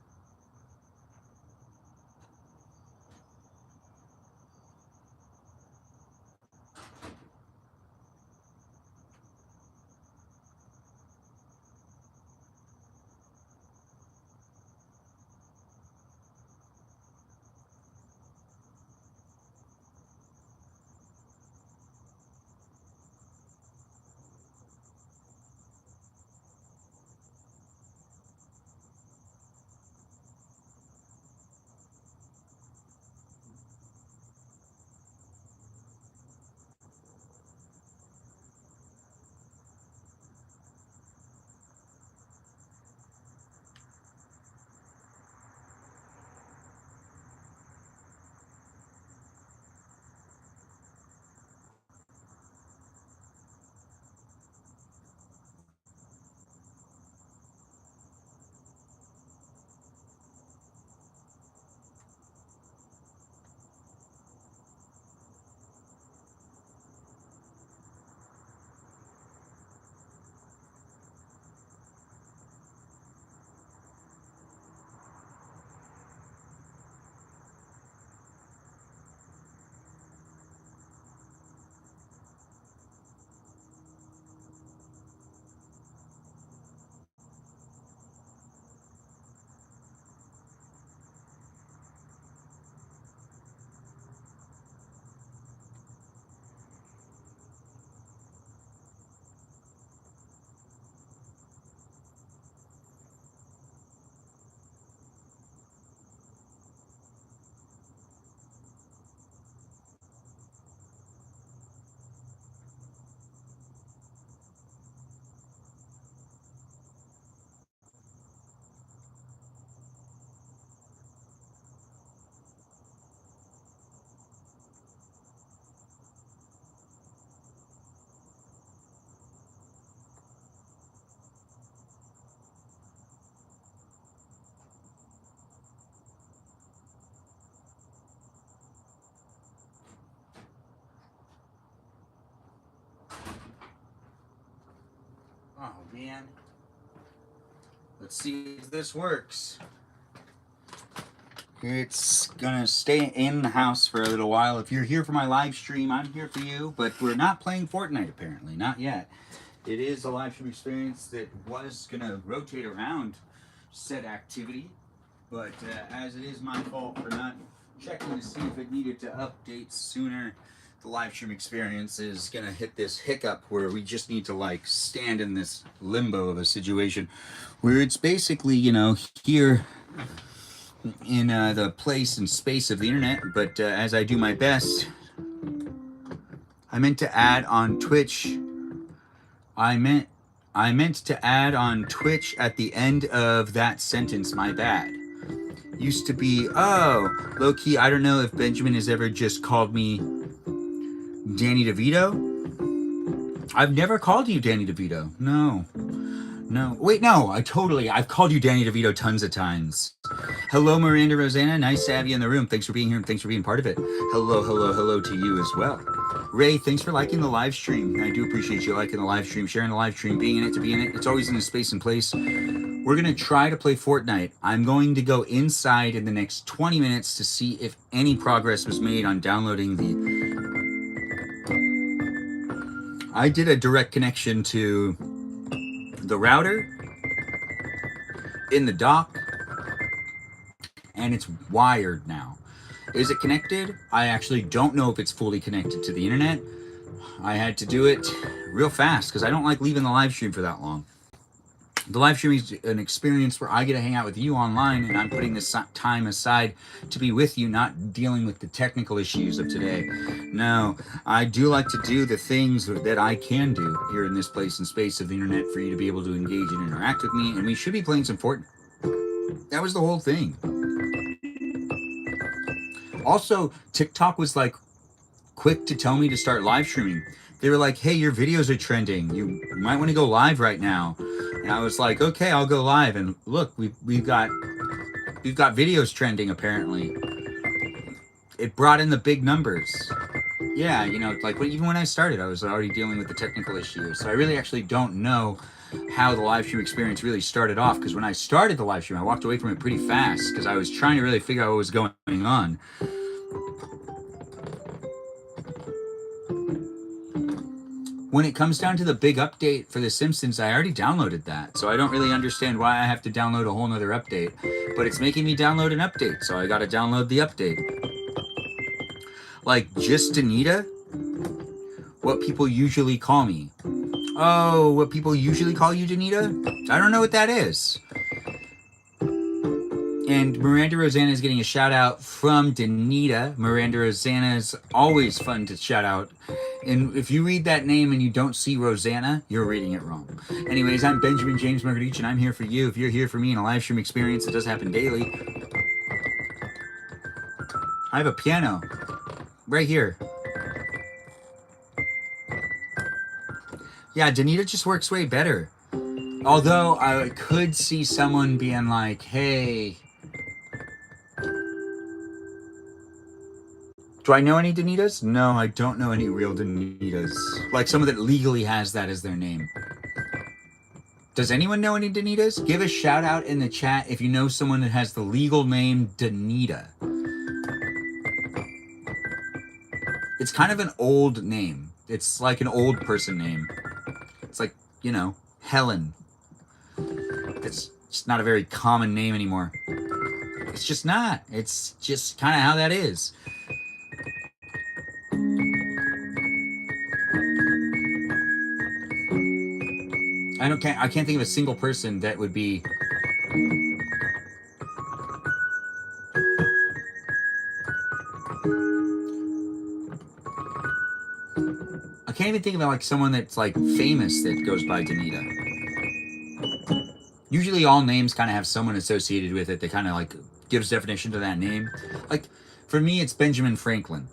Speaker 1: Oh man. Let's see if this works. It's gonna stay in the house for a little while. If you're here for my live stream, I'm here for you, but we're not playing Fortnite apparently, not yet. It is a live stream experience that was gonna rotate around said activity, but as it is my fault for not checking to see if it needed to update sooner, the live stream experience is gonna hit this hiccup where we just need to like stand in this limbo of a situation where it's basically, you know, here in the place and space of the internet, but as I do my best, I meant to add on Twitch. I meant to add on Twitch at the end of that sentence. My bad. Used to be, oh, low key. I don't know if Benjamin has ever just called me Danny DeVito. I've never called you Danny DeVito. No. Wait, no. I've called you Danny DeVito tons of times. Hello, Miranda Rosanna. Nice to have you in the room. Thanks for being here and thanks for being part of it. Hello to you as well. Ray, thanks for liking the live stream. I do appreciate you liking the live stream, sharing the live stream, being in it to be in it. It's always in a space and place. We're going to try to play Fortnite. I'm going to go inside in the next 20 minutes to see if any progress was made on downloading I did a direct connection to the router in the dock, and it's wired now. Is it connected? I actually don't know if it's fully connected to the internet. I had to do it real fast because I don't like leaving the live stream for that long. The live stream is an experience where I get to hang out with you online, and I'm putting this time aside to be with you, not dealing with the technical issues of today. No, I do like to do the things that I can do here in this place and space of the internet for you to be able to engage and interact with me, and we should be playing some Fortnite. That was the whole thing. Also, TikTok was like quick to tell me to start live streaming. They were like, hey, your videos are trending. You might want to go live right now. And I was like, okay, I'll go live. And look, we've got videos trending apparently. It brought in the big numbers. Yeah, you know, like even when I started, I was already dealing with the technical issues. So I really actually don't know how the live stream experience really started off, because when I started the live stream, I walked away from it pretty fast because I was trying to really figure out what was going on. When it comes down to the big update for The Simpsons, I already downloaded that, so I don't really understand why I have to download a whole nother update, but it's making me download an update, so I gotta download the update. Like, just Anita? What people usually call me. Oh, what people usually call you, Danita? I don't know what that is. And Miranda Rosanna is getting a shout out from Danita. Miranda Rosanna is always fun to shout out. And if you read that name and you don't see Rosanna, you're reading it wrong. Anyways, I'm Benjamin James Magrdichian, and I'm here for you. If you're here for me in a live stream experience, it does happen daily. I have a piano right here. Yeah, Danita just works way better. Although I could see someone being like, hey, do I know any Danitas? No, I don't know any real Danitas. Like someone that legally has that as their name. Does anyone know any Danitas? Give a shout out in the chat if you know someone that has the legal name Danita. It's kind of an old name. It's like an old person name. It's like, you know, Helen. It's just not a very common name anymore. It's just not. It's just kind of how that is. I can't think of a single person that would be. I can't even think of like someone that's like famous that goes by Danita. Usually all names kind of have someone associated with it that kind of like gives definition to that name. Like for me, it's Benjamin Franklin.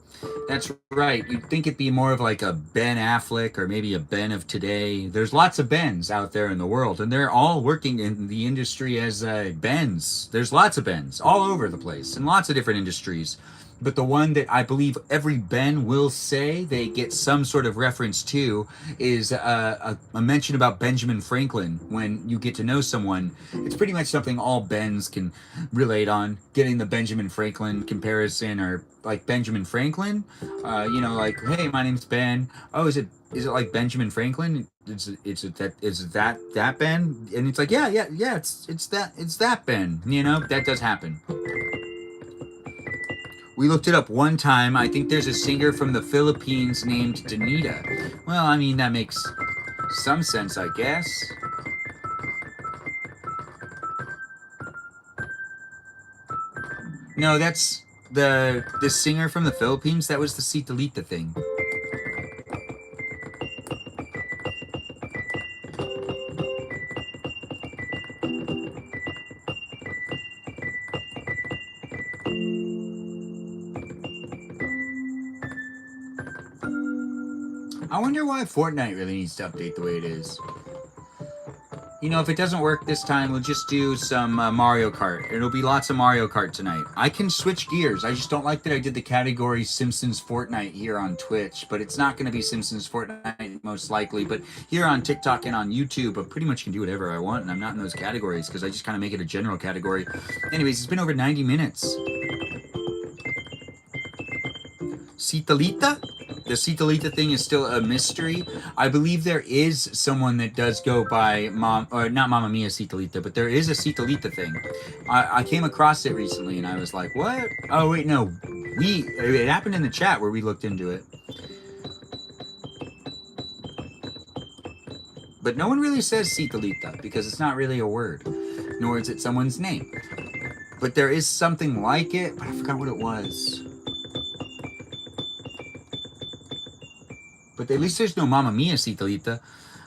Speaker 1: That's right. You'd think it'd be more of like a Ben Affleck or maybe a Ben of today. There's lots of Bens out there in the world, and they're all working in the industry as Bens. There's lots of Bens all over the place in lots of different industries. But the one that I believe every Ben will say they get some sort of reference to is a mention about Benjamin Franklin. When you get to know someone, it's pretty much something all Bens can relate on. Getting the Benjamin Franklin comparison, or like Benjamin Franklin, like, hey, my name's Ben. Oh, is it like Benjamin Franklin? Is it that Ben? And it's like, yeah. It's that Ben. That does happen. We looked it up one time. I think there's a singer from the Philippines named Danita. Well, I mean, that makes some sense, I guess. No, that's the singer from the Philippines. That was the Citalita thing. I wonder why Fortnite really needs to update the way it is. If it doesn't work this time, we'll just do some Mario Kart. It'll be lots of Mario Kart tonight. I can switch gears. I just don't like that I did the category Simpsons Fortnite here on Twitch, but it's not going to be Simpsons Fortnite most likely. But here on TikTok and on YouTube, I pretty much can do whatever I want, and I'm not in those categories because I just kind of make it a general category. Anyways, it's been over 90 minutes. Citalita? The Citalita thing is still a mystery. I believe there is someone that does go by not Mamma Mia Citalita, but there is a Citalita thing. I came across it recently and I was like, what? Oh, wait, no. It happened in the chat where we looked into it. But no one really says Citalita because it's not really a word, nor is it someone's name. But there is something like it, but I forgot what it was. But at least there's no Mamma Mia Citalita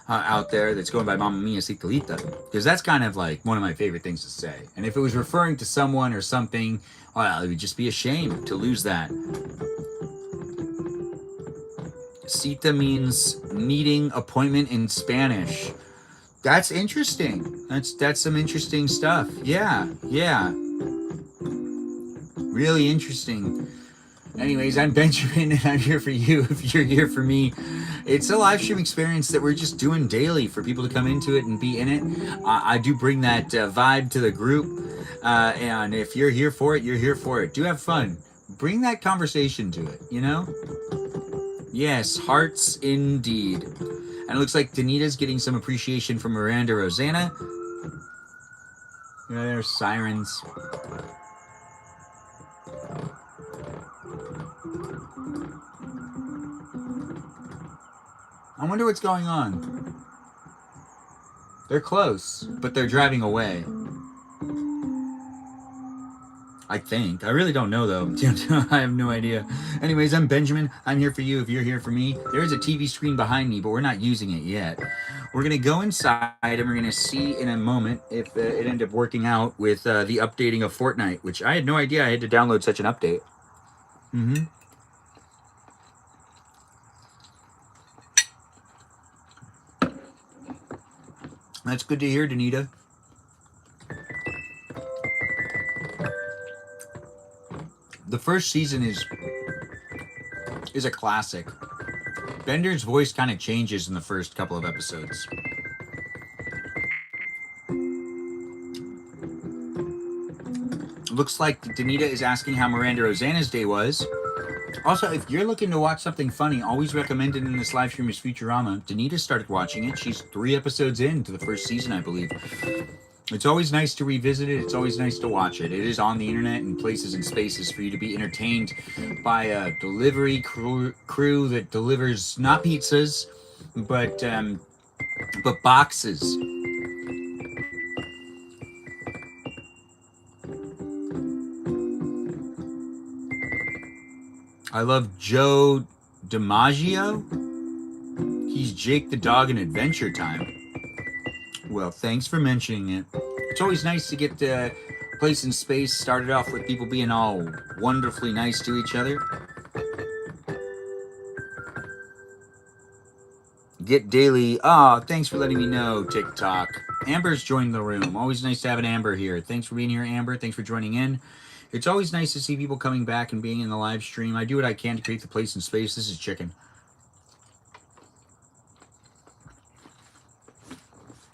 Speaker 1: out there that's going by Mamma Mia Citalita. Because that's kind of like one of my favorite things to say. And if it was referring to someone or something, well, it would just be a shame to lose that. Cita means meeting, appointment in Spanish. That's interesting. That's some interesting stuff. Yeah. Really interesting. Anyways, I'm Benjamin, and I'm here for you if you're here for me. It's a live stream experience that we're just doing daily for people to come into it and be in it. I do bring that vibe to the group, and if you're here for it, you're here for it. Do have fun. Bring that conversation to it, Yes, hearts indeed. And it looks like Danita's getting some appreciation from Miranda Rosanna. There's sirens. I wonder what's going on. They're close, but they're driving away. I think. I really don't know, though. I have no idea. Anyways, I'm Benjamin. I'm here for you if you're here for me. There is a TV screen behind me, but we're not using it yet. We're going to go inside, and we're going to see in a moment if it ended up working out with the updating of Fortnite, which I had no idea I had to download such an update. That's good to hear, Danita. The first season is a classic. Bender's voice kind of changes in the first couple of episodes. Looks like Danita is asking how Miranda Rosanna's day was. Also, if you're looking to watch something funny, always recommended in this live stream is Futurama. Danita started watching it. She's 3 episodes into the first season, I believe. It's always nice to revisit it. It's always nice to watch it. It is on the internet and places and spaces for you to be entertained by a delivery crew that delivers not pizzas, but boxes. I love Joe DiMaggio. He's Jake the dog in Adventure Time. Well, thanks for mentioning it. It's always nice to get the place and space started off with people being all wonderfully nice to each other. Get daily. Thanks for letting me know, TikTok. Amber's joined the room. Always nice to have an Amber here. Thanks for being here, Amber. Thanks for joining in. It's always nice to see people coming back and being in the live stream. I do what I can to create the place and space. This is chicken.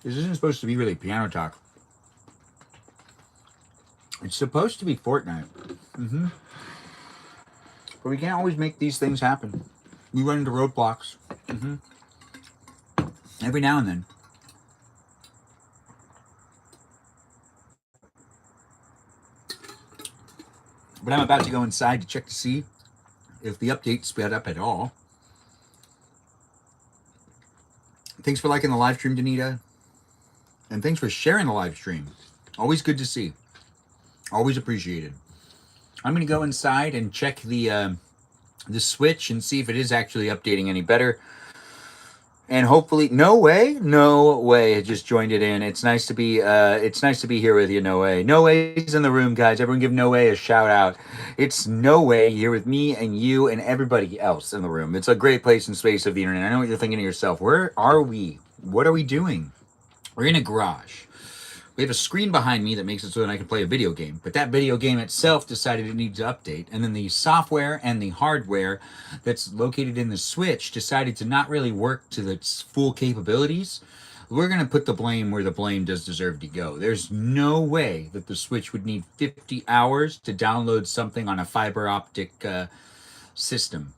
Speaker 1: This isn't supposed to be really piano talk. It's supposed to be Fortnite. But we can't always make these things happen. We run into roadblocks. Every now and then. But I'm about to go inside to check to see if the update sped up at all. Thanks for liking the live stream, Danita. And thanks for sharing the live stream. Always good to see. Always appreciated. I'm going to go inside and check the switch and see if it is actually updating any better. And hopefully, no way, it just joined it in. It's nice to be here with you, No Way. No Way's in the room, guys. Everyone give No Way a shout out. It's No Way here with me and you and everybody else in the room. It's a great place and space of the internet. I know what you're thinking to yourself. Where are we? What are we doing? We're in a garage. We have a screen behind me that makes it so that I can play a video game. But that video game itself decided it needs to update. And then the software and the hardware that's located in the Switch decided to not really work to its full capabilities. We're going to put the blame where the blame does deserve to go. There's no way that the Switch would need 50 hours to download something on a fiber optic system.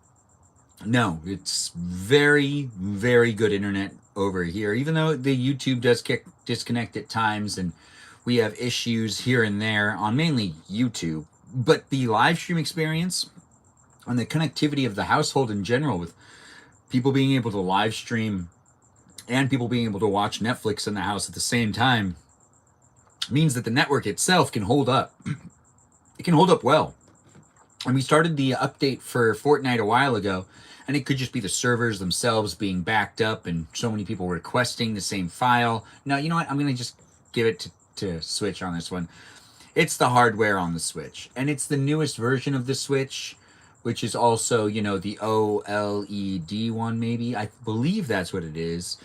Speaker 1: No, it's very, very good internet over here, even though the YouTube does disconnect at times and we have issues here and there on mainly YouTube. But the live stream experience and the connectivity of the household in general, with people being able to live stream and people being able to watch Netflix in the house at the same time, means that the network itself can hold up. It can hold up well. And we started the update for Fortnite a while ago, and it could just be the servers themselves being backed up and so many people requesting the same file. No, you know what? I'm going to just give it to Switch on this one. It's the hardware on the Switch, and it's the newest version of the Switch, which is also, the OLED one, maybe. I believe that's what it is.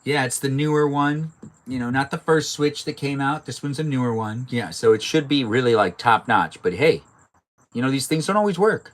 Speaker 1: Yeah, it's the newer one. Not the first Switch that came out. This one's a newer one. Yeah, so it should be really like top notch. But hey, these things don't always work.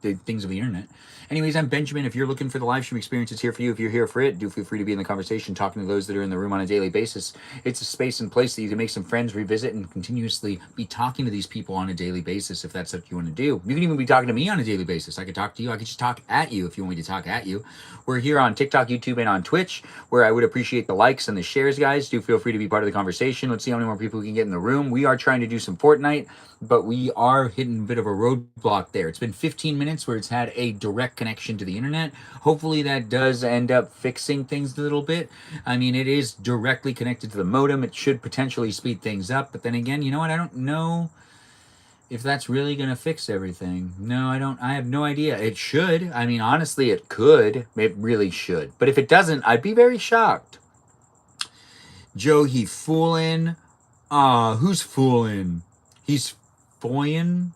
Speaker 1: The things of the internet. Anyways, I'm Benjamin. If you're looking for the live stream experience, it's here for you. If you're here for it, do feel free to be in the conversation, talking to those that are in the room on a daily basis. It's a space and place that you can make some friends, revisit, and continuously be talking to these people on a daily basis if that's what you want to do. You can even be talking to me on a daily basis. I could talk to you. I could just talk at you if you want me to talk at you. We're here on TikTok, YouTube, and on Twitch, where I would appreciate the likes and the shares, guys. Do feel free to be part of the conversation. Let's see how many more people we can get in the room. We are trying to do some Fortnite, but we are hitting a bit of a roadblock there. It's been 15 minutes where it's had a direct connection to the internet. Hopefully that does end up fixing things a little bit. I mean, it is directly connected to the modem. It should potentially speed things up. But then again, you know what? I don't know if that's really going to fix everything. No, I don't. I have no idea. It should. I mean, honestly, it could. It really should. But if it doesn't, I'd be very shocked. Joe, he fooling. Who's fooling? He's foying?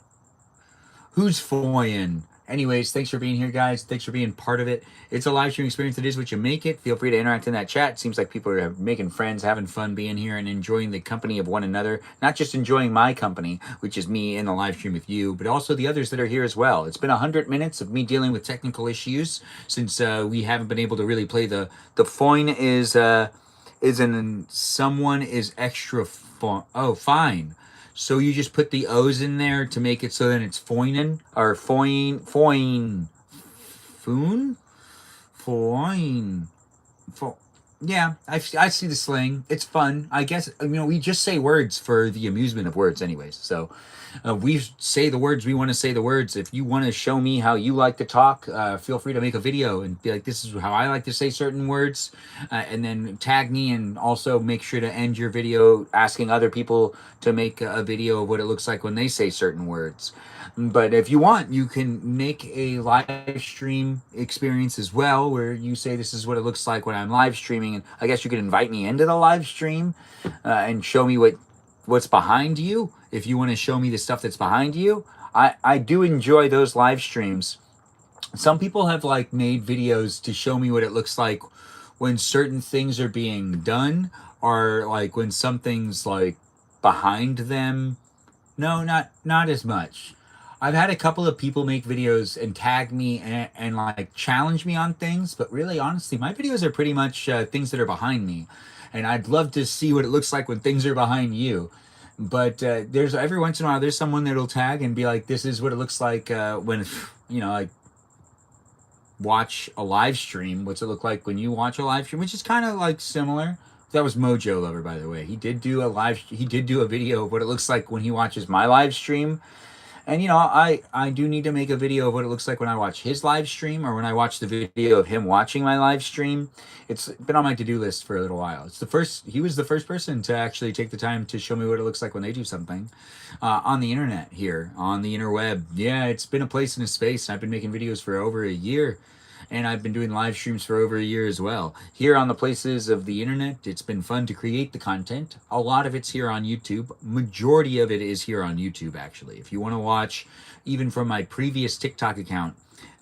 Speaker 1: Who's foying? Anyways, thanks for being here, guys. Thanks for being part of it. It's a live stream experience. It is what you make it. Feel free to interact in that chat. It seems like people are making friends, having fun being here, and enjoying the company of one another. Not just enjoying my company, which is me in the live stream with you, but also the others that are here as well. It's been 100 minutes of me dealing with technical issues since we haven't been able to really play the foin is in someone is extra fine. So you just put the O's in there to make it so that it's foinin or foin. Yeah, I see the slang. It's fun. I guess, we just say words for the amusement of words anyways. So we say the words we want to say the words. If you want to show me how you like to talk, feel free to make a video and be like, this is how I like to say certain words. And then tag me, and also make sure to end your video asking other people to make a video of what it looks like when they say certain words. But if you want, you can make a live stream experience as well, where you say this is what it looks like when I'm live streaming. And I guess you could invite me into the live stream and show me what's behind you. If you want to show me the stuff that's behind you, I do enjoy those live streams. Some people have made videos to show me what it looks like when certain things are being done, or when something's behind them. No, not as much. I've had a couple of people make videos and tag me and like challenge me on things, but really, honestly, my videos are pretty much things that are behind me, and I'd love to see what it looks like when things are behind you. But there's every once in a while there's someone that'll tag and be like, "This is what it looks like when I watch a live stream. What's it look like when you watch a live stream?" Which is kind of like similar. That was Mojo Lover, by the way. He did do a video of what it looks like when he watches my live stream. And I do need to make a video of what it looks like when I watch his live stream or when I watch the video of him watching my live stream. It's been on my to-do list for a little while. He was the first person to actually take the time to show me what it looks like when they do something on the internet here, on the interweb. Yeah, it's been a place and a space. I've been making videos for over a year, and I've been doing live streams for over a year as well. Here on the places of the internet, it's been fun to create the content. A lot of it's here on YouTube. Majority of it is here on YouTube, actually. If you want to watch, even from my previous TikTok account,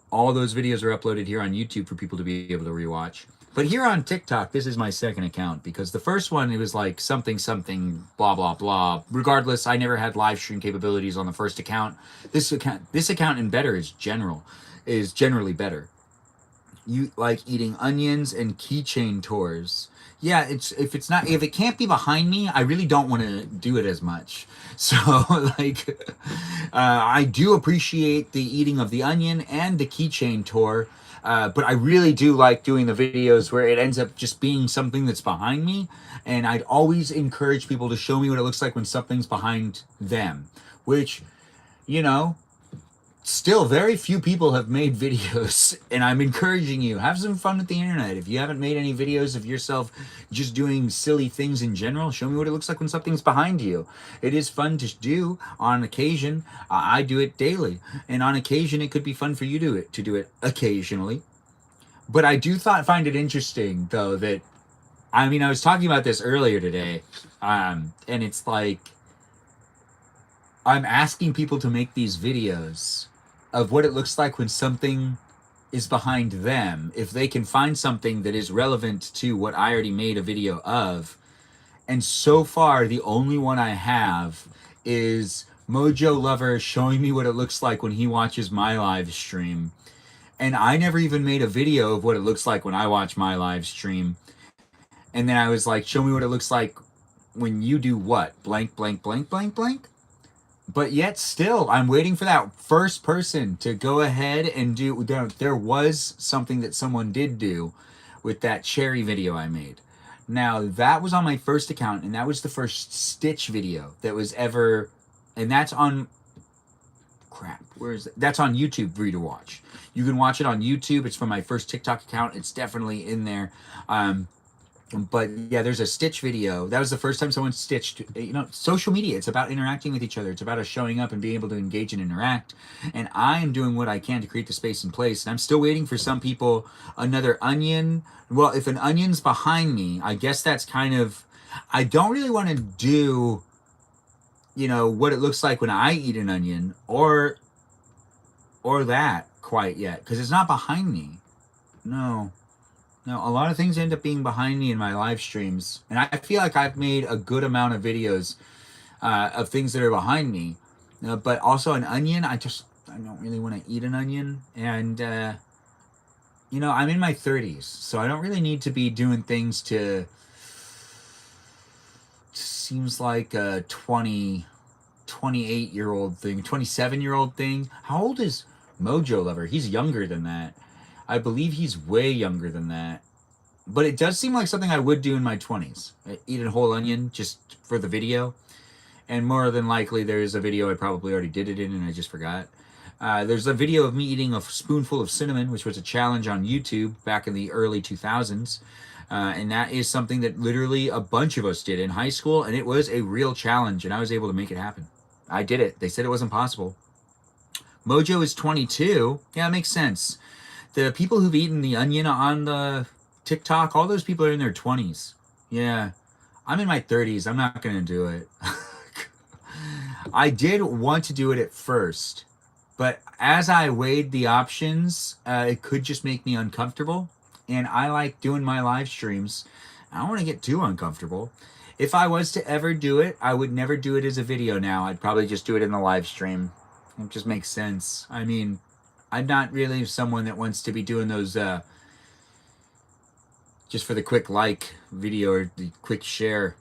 Speaker 1: all those videos are uploaded here on YouTube for people to be able to rewatch. But here on TikTok, this is my second account because the first one, it was like something, blah, blah, blah. Regardless, I never had live stream capabilities on the first account. This account and better is generally better. You like eating onions and keychain tours. Yeah, if it can't be behind me, I really don't want to do it as much. So like, I do appreciate the eating of the onion and the keychain tour, but I really do like doing the videos where it ends up just being something that's behind me. And I'd always encourage people to show me what it looks like when something's behind them, which, you know, still very few people have made videos, and I'm encouraging you, have some fun with the internet. If you haven't made any videos of yourself just doing silly things in general, show me what it looks like when something's behind you. It is fun to do on occasion. I do it daily, and on occasion it could be fun for you to do it occasionally. But I do find it interesting though that, I mean, I was talking about this earlier today, and it's like I'm asking people to make these videos of what it looks like when something is behind them, if they can find something that is relevant to what I already made a video of. And so far, the only one I have is Mojo Lover showing me what it looks like when he watches my live stream. And I never even made a video of what it looks like when I watch my live stream. And then I was like, show me what it looks like when you do what? Blank, blank, blank, blank, blank. But yet still, I'm waiting for that first person to go ahead and do. There was something that someone did do with that cherry video I made. Now, that was on my first account, and that was the first Stitch video that was ever. And that's on. Crap, where is it? That's on YouTube for you to watch. You can watch it on YouTube. It's from my first TikTok account. It's definitely in there. But yeah, there's a Stitch video. That was the first time someone stitched. Social media, it's about interacting with each other. It's about us showing up and being able to engage and interact. And I am doing what I can to create the space and place. And I'm still waiting for some people, another onion. Well, if an onion's behind me, I guess that's kind of, I don't really want to do, what it looks like when I eat an onion or that quite yet. Because it's not behind me. No. Now, a lot of things end up being behind me in my live streams, and I feel like I've made a good amount of videos of things that are behind me. But also an onion, I don't really want to eat an onion, and I'm in my 30s, so I don't really need to be doing things to. Seems like a 28-year-old thing, 27-year-old thing. How old is Mojo Lover? He's younger than that. I believe he's way younger than that. But it does seem like something I would do in my 20s. Eat a whole onion just for the video. And more than likely, there's a video I probably already did it in and I just forgot. There's a video of me eating a spoonful of cinnamon, which was a challenge on YouTube back in the early 2000s. And that is something that literally a bunch of us did in high school. And it was a real challenge. And I was able to make it happen. I did it. They said it wasn't possible. Mojo is 22. Yeah, it makes sense. The people who've eaten the onion on the TikTok, all those people are in their 20s. Yeah. I'm in my 30s. I'm not going to do it. I did want to do it at first, but as I weighed the options, it could just make me uncomfortable. And I like doing my live streams. I don't want to get too uncomfortable. If I was to ever do it, I would never do it as a video now. I'd probably just do it in the live stream. It just makes sense. I mean, I'm not really someone that wants to be doing those just for the quick like video or the quick share.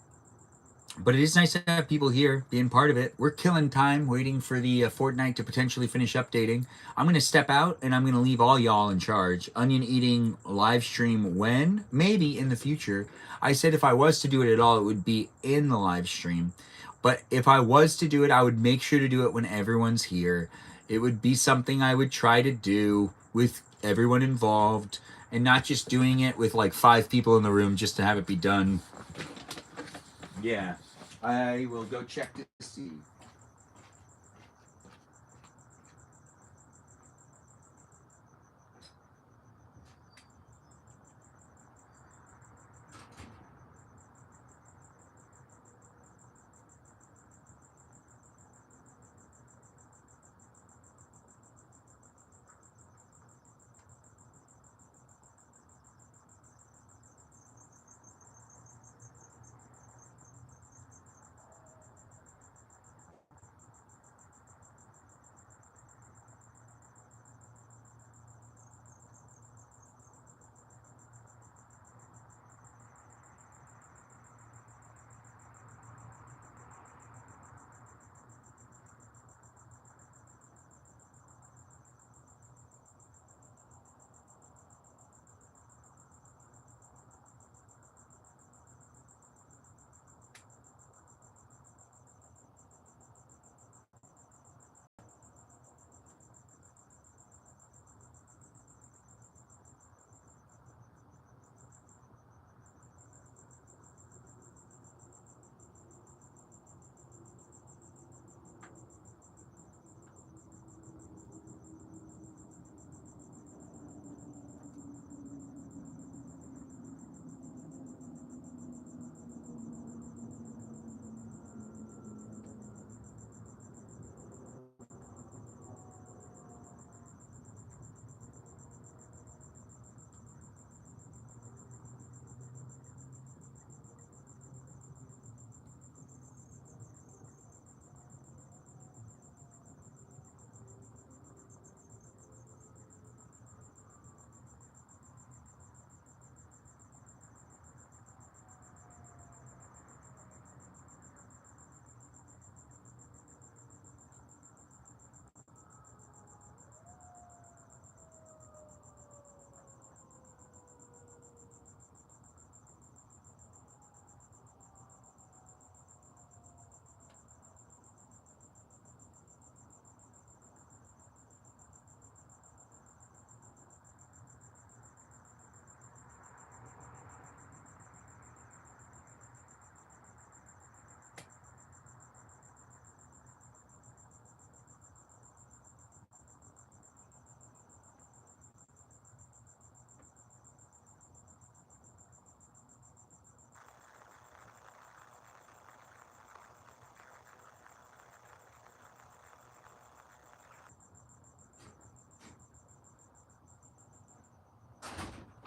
Speaker 1: But it is nice to have people here being part of it. We're killing time waiting for the Fortnite to potentially finish updating. I'm going to step out and I'm going to leave all y'all in charge. Onion eating live stream when? Maybe in the future. I said if I was to do it at all, it would be in the live stream. But if I was to do it, I would make sure to do it when everyone's here. It would be something I would try to do with everyone involved and not just doing it with like 5 people in the room just to have it be done. Yeah. I will go check to see.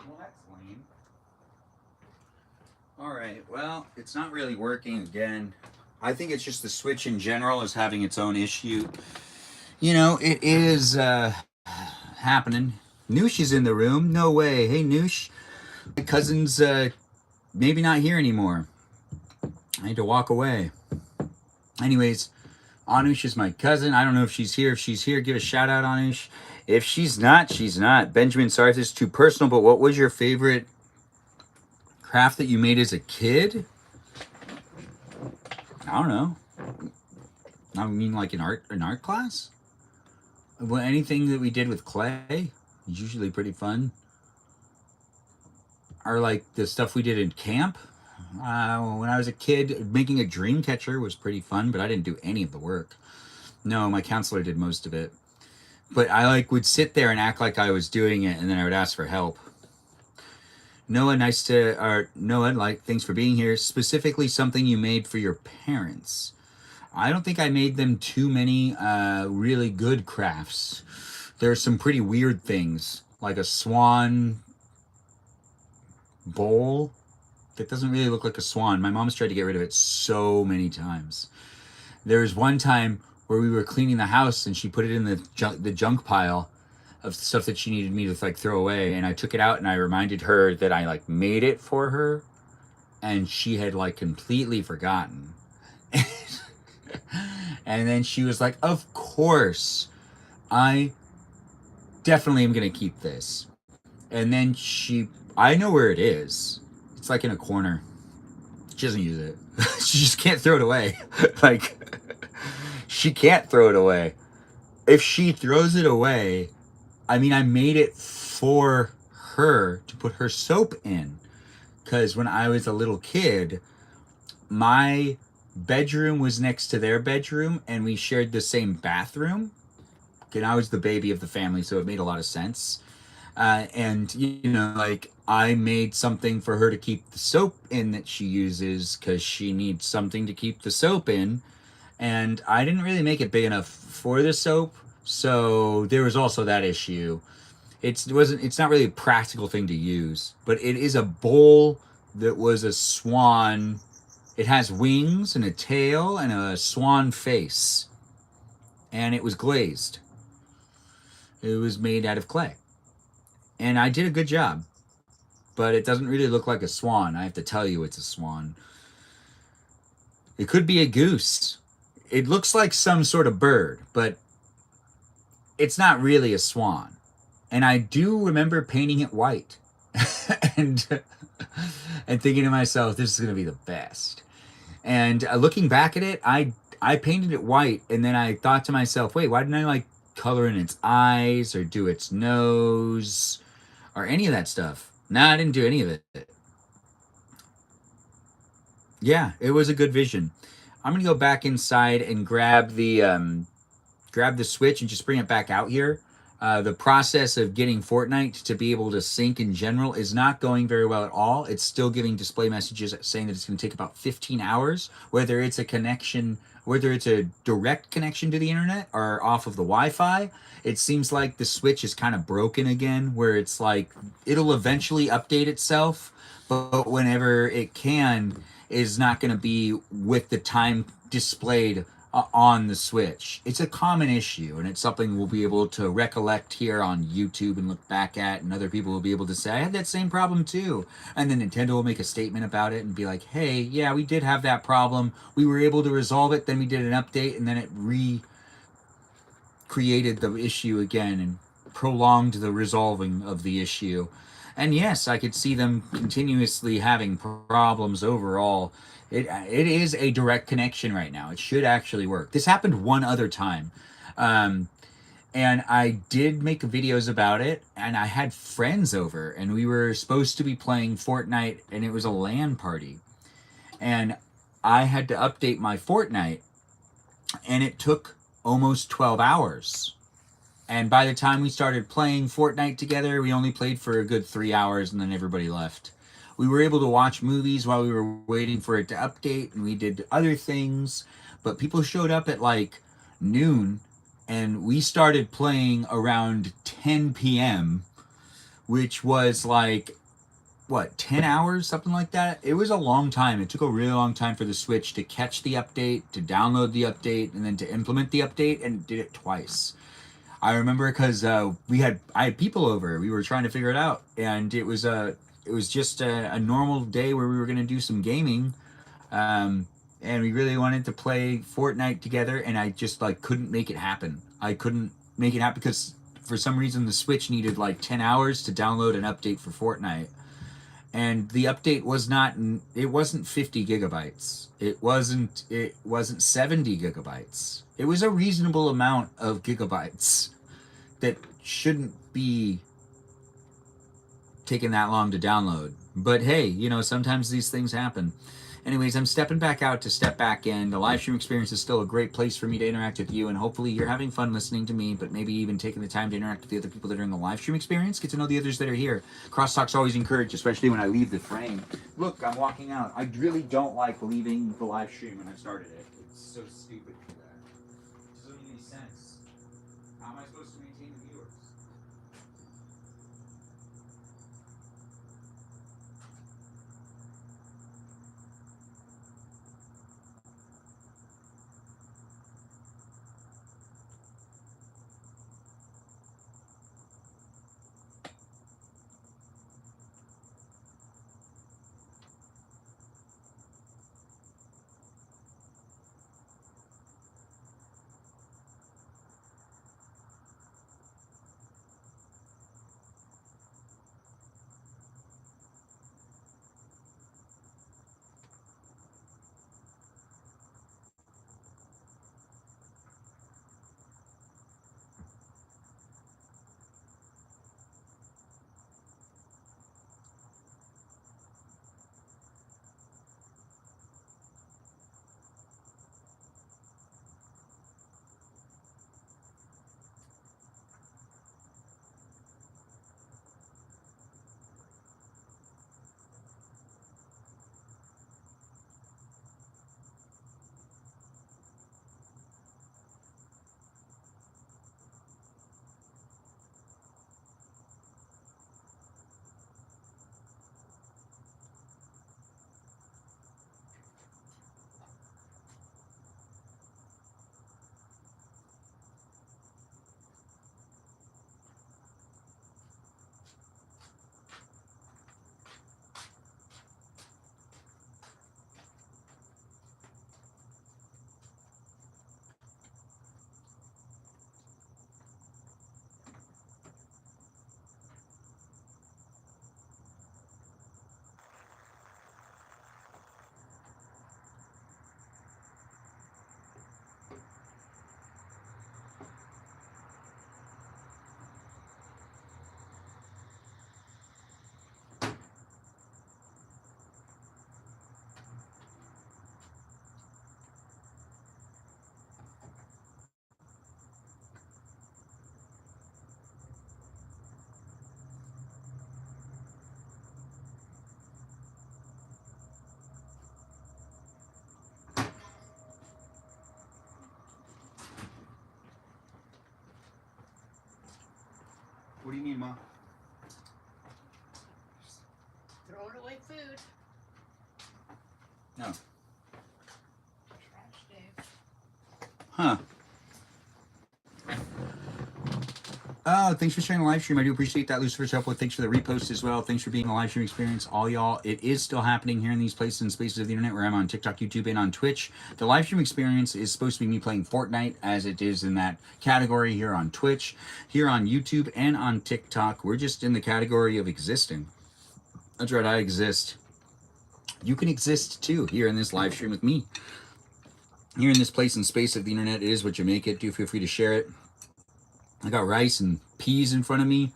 Speaker 1: Well, that's lame. Alright, well, it's not really working again. I think it's just the Switch in general is having its own issue. You know, it is happening. Noosh is in the room. No way. Hey, Noosh. My cousin's maybe not here anymore. I had to walk away. Anyways, Anush is my cousin. I don't know if she's here. If she's here, give a shout out, Anush. If she's not, she's not. Benjamin, sorry if this is too personal, but what was your favorite craft that you made as a kid? I don't know. I mean, like an art class. Well, anything that we did with clay is usually pretty fun. Or like the stuff we did in camp. When I was a kid, making a dream catcher was pretty fun, but I didn't do any of the work. No, my counselor did most of it. But I like would sit there and act like I was doing it, and then I would ask for help. Noah, Noah, like, thanks for being here. Specifically, something you made for your parents. I don't think I made them too many really good crafts. There's some pretty weird things, like a swan bowl That doesn't really look like a swan. My mom's tried to get rid of it so many times. There was one time where we were cleaning the house and she put it in the junk pile of stuff that she needed me to like throw away, and I took it out and I reminded her that I like made it for her, and she had like completely forgotten. And then she was like, "Of course, I definitely am gonna keep this." And then I know where it is. It's like in a corner. She doesn't use it. She just can't throw it away. Like, she can't throw it away. If she throws it away, I mean, I made it for her to put her soap in. Because when I was a little kid, my bedroom was next to their bedroom and we shared the same bathroom. And I was the baby of the family, so it made a lot of sense. And, you know, like, I made something for her to keep the soap in that she uses because she needs something to keep the soap in. And I didn't really make it big enough for the soap. So there was also that issue. It's not really a practical thing to use, but it is a bowl that was a swan. It has wings and a tail and a swan face. And it was glazed. It was made out of clay. And I did a good job. But it doesn't really look like a swan. I have to tell you it's a swan. It could be a goose. It looks like some sort of bird, but it's not really a swan. And I do remember painting it white. and and thinking to myself, this is going to be the best. And looking back at it, I painted it white, and then I thought to myself, wait, why didn't I like color in its eyes or do its nose or any of that stuff? Nah, I didn't do any of it. Yeah, it was a good vision. I'm gonna go back inside and grab the Switch and just bring it back out here. The process of getting Fortnite to be able to sync in general is not going very well at all. It's still giving display messages saying that it's going to take about 15 hours, whether it's a direct connection to the internet or off of the Wi-Fi. It seems like the Switch is kind of broken again, where it's like it'll eventually update itself, but whenever it can, is not going to be with the time displayed on the Switch. It's a common issue, and it's something we'll be able to recollect here on YouTube and look back at, and other people will be able to say, I had that same problem too. And then Nintendo will make a statement about it and be like, hey, yeah, we did have that problem. We were able to resolve it, then we did an update, and then it recreated the issue again and prolonged the resolving of the issue. And yes, I could see them continuously having problems overall. It is a direct connection right now. It should actually work. This happened one other time. Um, and I did make videos about it, and I had friends over, and we were supposed to be playing Fortnite, and it was a LAN party. And I had to update my Fortnite, and it took almost 12 hours. And by the time we started playing Fortnite together, we only played for a good 3 hours, and then everybody left. We were able to watch movies while we were waiting for it to update, and we did other things. But people showed up at like noon, and we started playing around 10 p.m., which was like, what, 10 hours, something like that? It was a long time. It took a really long time for the Switch to catch the update, to download the update, and then to implement the update, and it did it twice. I remember because I had people over. We were trying to figure it out, and it was just a normal day where we were going to do some gaming, and we really wanted to play Fortnite together, and I just like couldn't make it happen. I couldn't make it happen because for some reason the Switch needed like 10 hours to download an update for Fortnite, and the update was not. It wasn't 50 gigabytes. It wasn't 70 gigabytes. It was a reasonable amount of gigabytes that shouldn't be taking that long to download. But hey, you know, sometimes these things happen. Anyways, I'm stepping back out to step back in. The live stream experience is still a great place for me to interact with you, and hopefully you're having fun listening to me, but maybe even taking the time to interact with the other people that are in the live stream experience. Get to know the others that are here. Crosstalk's always encouraged, especially when I leave the frame. Look, I'm walking out. I really don't like leaving the live stream when I started it. It's so stupid for that. It doesn't make any sense. How am I supposed to maintain the viewers? What do you mean, Ma?
Speaker 2: Throwing away food.
Speaker 1: No.
Speaker 2: Trash day.
Speaker 1: Huh. Oh, thanks for sharing the live stream. I do appreciate that, Lucifer Shuffle. Thanks for the repost as well. Thanks for being a live stream experience, all y'all. It is still happening here in these places and spaces of the internet where I'm on TikTok, YouTube, and on Twitch. The live stream experience is supposed to be me playing Fortnite, as it is in that category here on Twitch, here on YouTube, and on TikTok. We're just in the category of existing. That's right, I exist. You can exist too here in this live stream with me. Here in this place and space of the internet, it is what you make it. Do feel free to share it. I got rice and peas in front of me.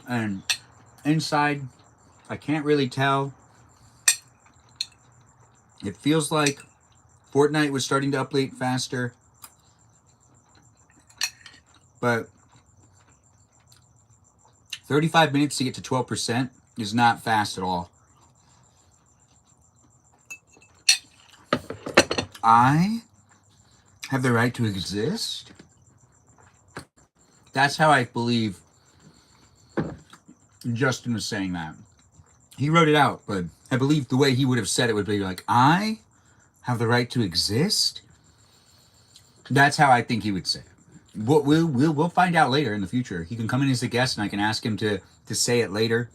Speaker 1: And inside, I can't really tell. It feels like Fortnite was starting to update faster. But 35 minutes to get to 12% is not fast at all. I have the right to exist? That's how I believe Justin was saying that. He wrote it out, but I believe the way he would have said it would be like, I have the right to exist? That's how I think he would say it. We'll find out later in the future. He can come in as a guest and I can ask him to say it later.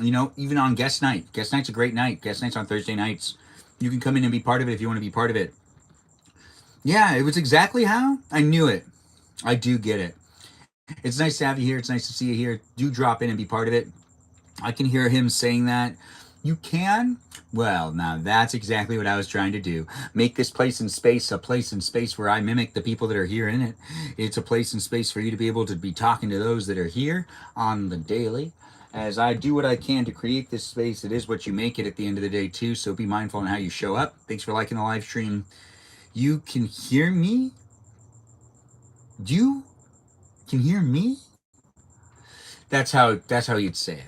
Speaker 1: You know, even on guest night. Guest night's a great night. Guest night's on Thursday nights. You can come in and be part of it if you want to be part of it. Yeah, it was exactly how I knew it. I do get it. It's nice to have you here. It's nice to see you here. Do drop in and be part of it. I can hear him saying that. You can? Well, now that's exactly what I was trying to do. Make this place and space a place and space where I mimic the people that are here in it. It's a place and space for you to be able to be talking to those that are here on the daily. As I do what I can to create this space, it is what you make it at the end of the day too. So be mindful on how you show up. Thanks for liking the live stream. You can hear me? You can hear me? That's how you'd say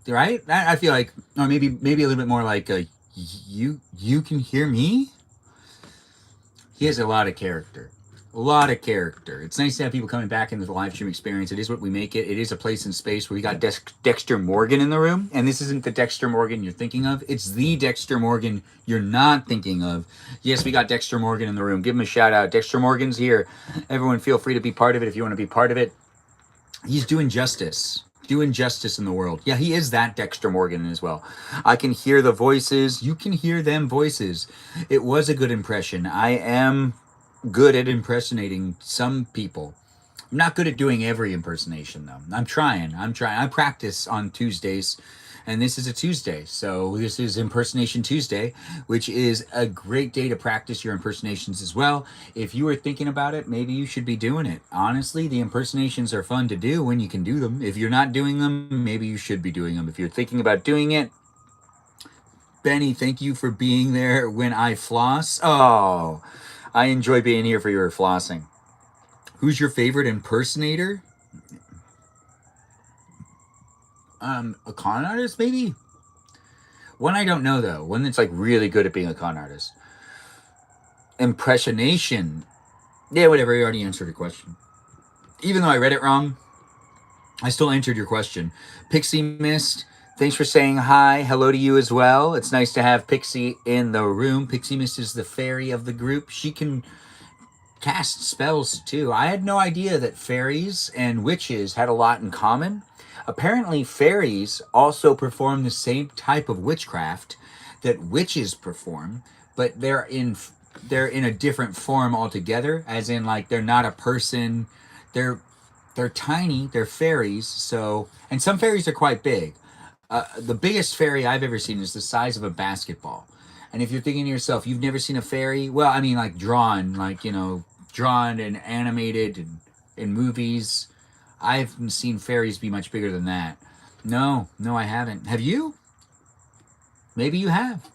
Speaker 1: it, right? I feel like, or maybe a little bit more like, you can hear me? He has a lot of character. A lot of character. It's nice to have people coming back into the live stream experience. It is what we make it. It is a place and space where we got Dexter Morgan in the room. And this isn't the Dexter Morgan you're thinking of. It's the Dexter Morgan you're not thinking of. Yes, we got Dexter Morgan in the room. Give him a shout out. Dexter Morgan's here. Everyone feel free to be part of it if you want to be part of it. He's doing justice. Doing justice in the world. Yeah, he is that Dexter Morgan as well. I can hear the voices. You can hear them voices. It was a good impression. I am good at impersonating some people. I'm not good at doing every impersonation though. I'm trying. I practice on Tuesdays, and this is a Tuesday. So this is Impersonation Tuesday, which is a great day to practice your impersonations as well. If you were thinking about it, maybe you should be doing it. Honestly, the impersonations are fun to do when you can do them. If you're not doing them, maybe you should be doing them. If you're thinking about doing it, Benny, thank you for being there when I floss. Oh, I enjoy being here for your flossing. Who's your favorite impersonator? A con artist, maybe? One I don't know, though. One that's, like, really good at being a con artist. Impressionation. Yeah, whatever. You already answered your question. Even though I read it wrong, I still answered your question. Pixie Mist, thanks for saying hi. Hello to you as well. It's nice to have Pixie in the room. Pixie Mist is the fairy of the group. She can cast spells too. I had no idea that fairies and witches had a lot in common. Apparently fairies also perform the same type of witchcraft that witches perform, but they're in a different form altogether, as in like they're not a person. They're tiny, they're fairies, so, and some fairies are quite big. The biggest fairy I've ever seen is the size of a basketball. And if you're thinking to yourself, you've never seen a fairy? Well, I mean, like drawn, like, you know, drawn and animated and in movies. I haven't seen fairies be much bigger than that. No, I haven't. Have you? Maybe you have.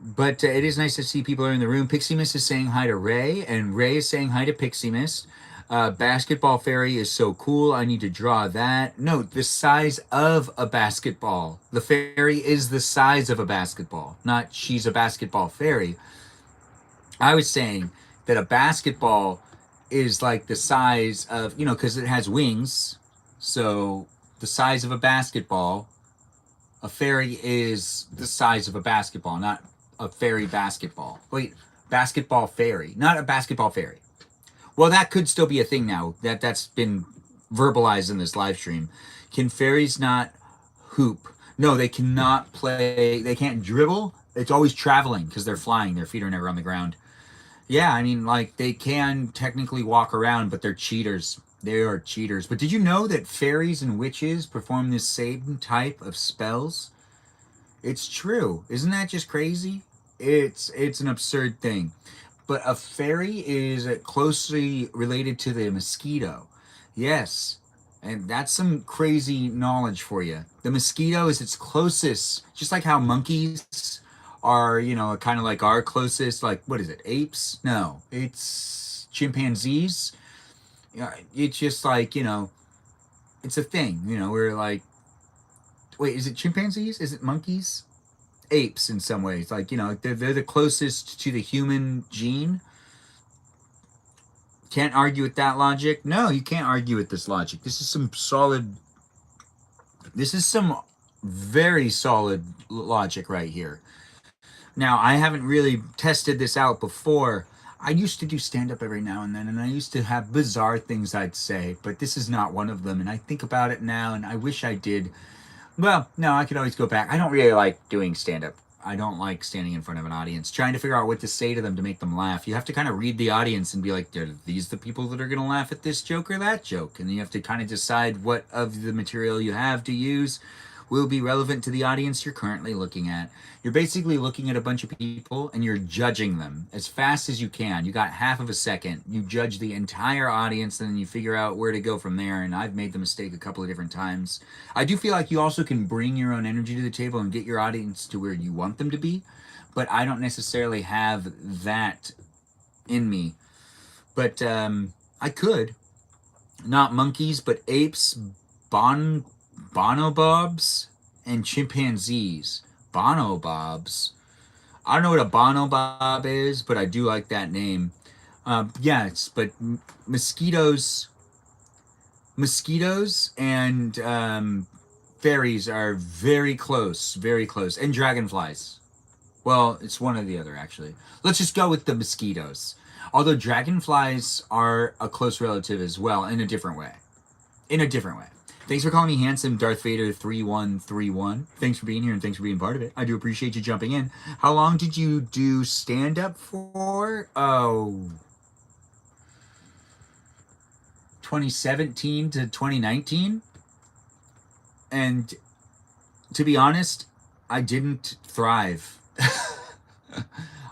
Speaker 1: But it is nice to see people are in the room. Pixie Mist is saying hi to Ray, and Ray is saying hi to Pixie Mist. Basketball fairy is so cool. I need to draw that. No, the size of a basketball. The fairy is the size of a basketball, not she's a basketball fairy. I was saying that a basketball is like the size of, you know, because it has wings. So the size of a basketball, a fairy is the size of a basketball, not a fairy basketball. Wait, basketball fairy, not a basketball fairy. Well, that could still be a thing now. That's been verbalized in this live stream. Can fairies not hoop? No, they cannot play. They can't dribble. It's always traveling because they're flying. Their feet are never on the ground. Yeah, I mean, like they can technically walk around, but they're cheaters. They are cheaters. But did you know that fairies and witches perform this same type of spells? It's true. Isn't that just crazy? It's an absurd thing. But a fairy is closely related to the mosquito. Yes. And that's some crazy knowledge for you. The mosquito is its closest, just like how monkeys are, kind of like our closest, like, what is it, apes? No, it's chimpanzees. Yeah, it's just like, it's a thing, we're like, wait, is it chimpanzees? Is it monkeys? Apes in some ways. Like, they're the closest to the human gene. Can't argue with that logic. No, you can't argue with this logic. This is some very solid logic right here. Now, I haven't really tested this out before. I used to do stand up every now and then, and I used to have bizarre things I'd say, but this is not one of them. And I think about it now, and I wish I did. Well, no, I could always go back. I don't really like doing stand up. I don't like standing in front of an audience, trying to figure out what to say to them to make them laugh. You have to kind of read the audience and be like, are these the people that are going to laugh at this joke or that joke? And you have to kind of decide what of the material you have to use will be relevant to the audience you're currently looking at. You're basically looking at a bunch of people and you're judging them as fast as you can. You got half of a second. You judge the entire audience and then you figure out where to go from there. And I've made the mistake a couple of different times. I do feel like you also can bring your own energy to the table and get your audience to where you want them to be. But I don't necessarily have that in me. But I could. Not monkeys, but apes, bonobobs, and chimpanzees. Bonobobs. I don't know what a bonobob is, but I do like that name. Yes, but mosquitoes and fairies are very close, and dragonflies. Well, it's one or the other, actually. Let's just go with the mosquitoes. Although dragonflies are a close relative as well, in a different way. Thanks for calling me handsome, Darth Vader 3131. Thanks for being here and thanks for being part of it. I do appreciate you jumping in. How long did you do stand up for? Oh, 2017 to 2019. And to be honest, I didn't thrive.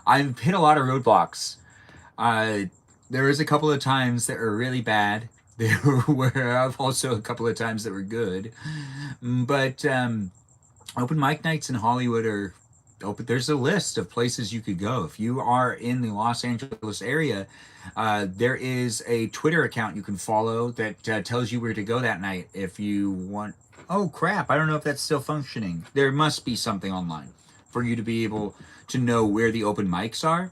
Speaker 1: I've hit a lot of roadblocks. There was a couple of times that were really bad. There were also a couple of times that were good. But open mic nights in Hollywood are open. There's a list of places you could go. If you are in the Los Angeles area, there is a Twitter account you can follow that tells you where to go that night if you want. Oh, crap. I don't know if that's still functioning. There must be something online for you to be able to know where the open mics are.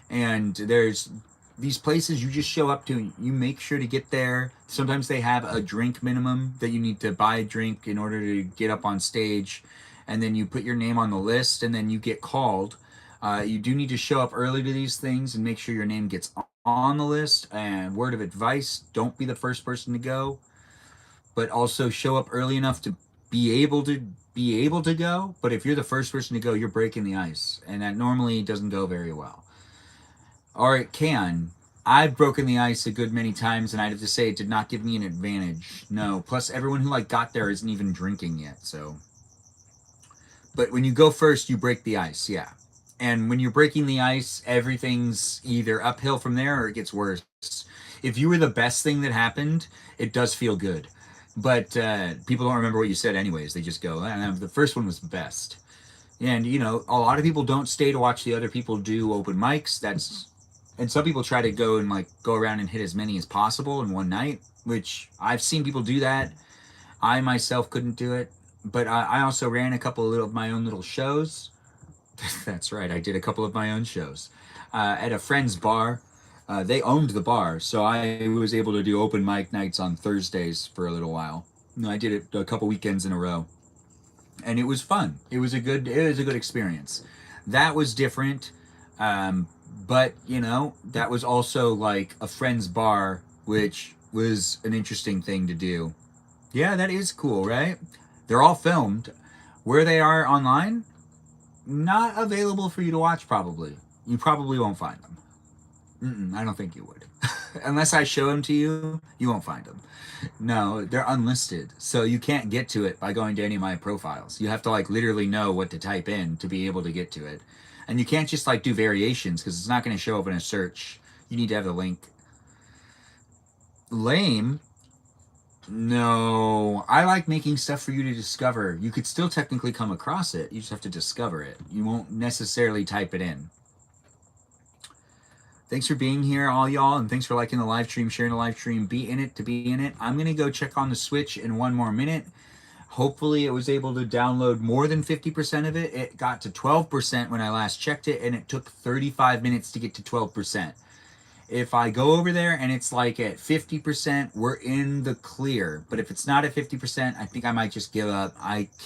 Speaker 1: And there's these places you just show up to. You make sure to get there. Sometimes they have a drink minimum that you need to buy a drink in order to get up on stage. And then you put your name on the list and then you get called. You do need to show up early to these things and make sure your name gets on the list. And word of advice, don't be the first person to go. But also show up early enough to be able to go. But if you're the first person to go, you're breaking the ice. And that normally doesn't go very well. Or it can. I've broken the ice a good many times, and I'd have to say it did not give me an advantage. No. Plus, everyone who got there isn't even drinking yet, so. But when you go first, you break the ice, yeah. And when you're breaking the ice, everything's either uphill from there or it gets worse. If you were the best thing that happened, it does feel good. But people don't remember what you said anyways. They just go, the first one was the best. And, a lot of people don't stay to watch the other people do open mics. And some people try to go and go around and hit as many as possible in one night, which I've seen people do that. I myself couldn't do it, but I also ran a couple of my own little shows. That's right, I did a couple of my own shows at a friend's bar. They owned the bar, so I was able to do open mic nights on Thursdays for a little while. No, I did it a couple weekends in a row, and it was fun. It was a good experience. That was different, um, but that was also like a friend's bar, which was an interesting thing to do. Yeah, that is cool, right? They're all filmed. Where they are online, not available for you to watch. Probably, you probably won't find them. I don't think you would. Unless I show them to you, you won't find them. No, they're unlisted. So you can't get to it by going to any of my profiles. You have to like literally know what to type in to be able to get to it. And you can't just like do variations because it's not going to show up in a search. You need to have the link. Lame? No. I like making stuff for you to discover. You could still technically come across it. You just have to discover it. You won't necessarily type it in. Thanks for being here, all y'all, and thanks for liking the live stream, sharing the live stream. Be in it to be in it. I'm going to go check on the Switch in one more minute. Hopefully it was able to download more than 50% of it. It got to 12% when I last checked it, and it took 35 minutes to get to 12%. If I go over there and it's like at 50%, we're in the clear. But if it's not at 50%, I think I might just give up.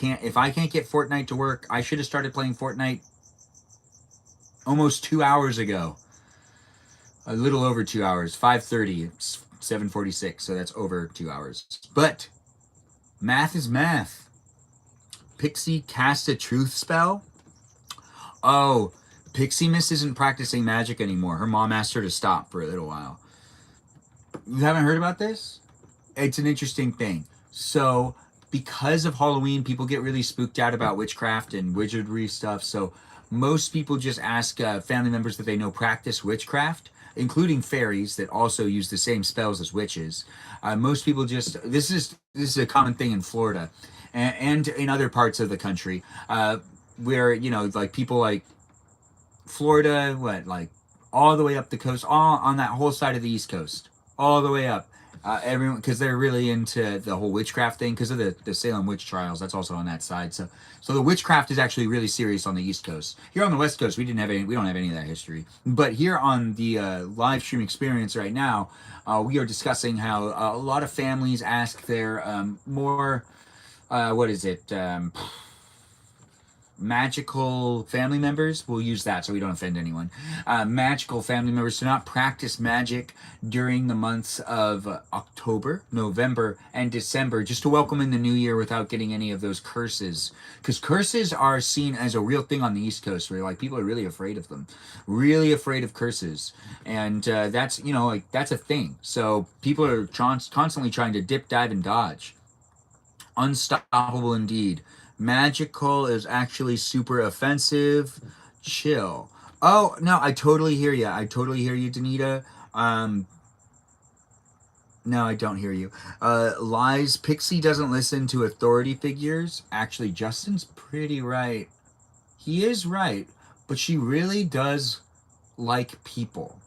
Speaker 1: If I can't get Fortnite to work, I should have started playing Fortnite almost 2 hours ago. A little over 2 hours. 5:30. It's 7:46, so that's over 2 hours. But math is math. Pixie cast a truth spell? Oh, Pixie Miss isn't practicing magic anymore. Her mom asked her to stop for a little while. You haven't heard about this? It's an interesting thing. So, because of Halloween, people get really spooked out about witchcraft and wizardry stuff. So, most people just ask family members that they know practice witchcraft, including fairies that also use the same spells as witches. Most people just this is a common thing in Florida and in other parts of the country, where like people like Florida, like all the way up the coast, all on that whole side of the East Coast, all the way up. Everyone, because they're really into the whole witchcraft thing, because of the Salem witch trials. That's also on that side. So the witchcraft is actually really serious on the East Coast. Here on the West Coast, we don't have any of that history. But here on the live stream experience right now, we are discussing how a lot of families ask their more what is it? Magical family members, we'll use that so we don't offend anyone, magical family members to not practice magic during the months of October, November, and December, just to welcome in the new year without getting any of those curses, because curses are seen as a real thing on the East Coast, where like people are really afraid of them, really afraid of curses, and that's that's a thing. So people are constantly trying to dip, dive, and dodge. Unstoppable indeed. Magical is actually super offensive. Chill. Oh no, I totally hear you. I totally hear you, Danita. No, I don't hear you. Lies. Pixie doesn't listen to authority figures. Actually, Justin's pretty right. He is right, but she really does like people.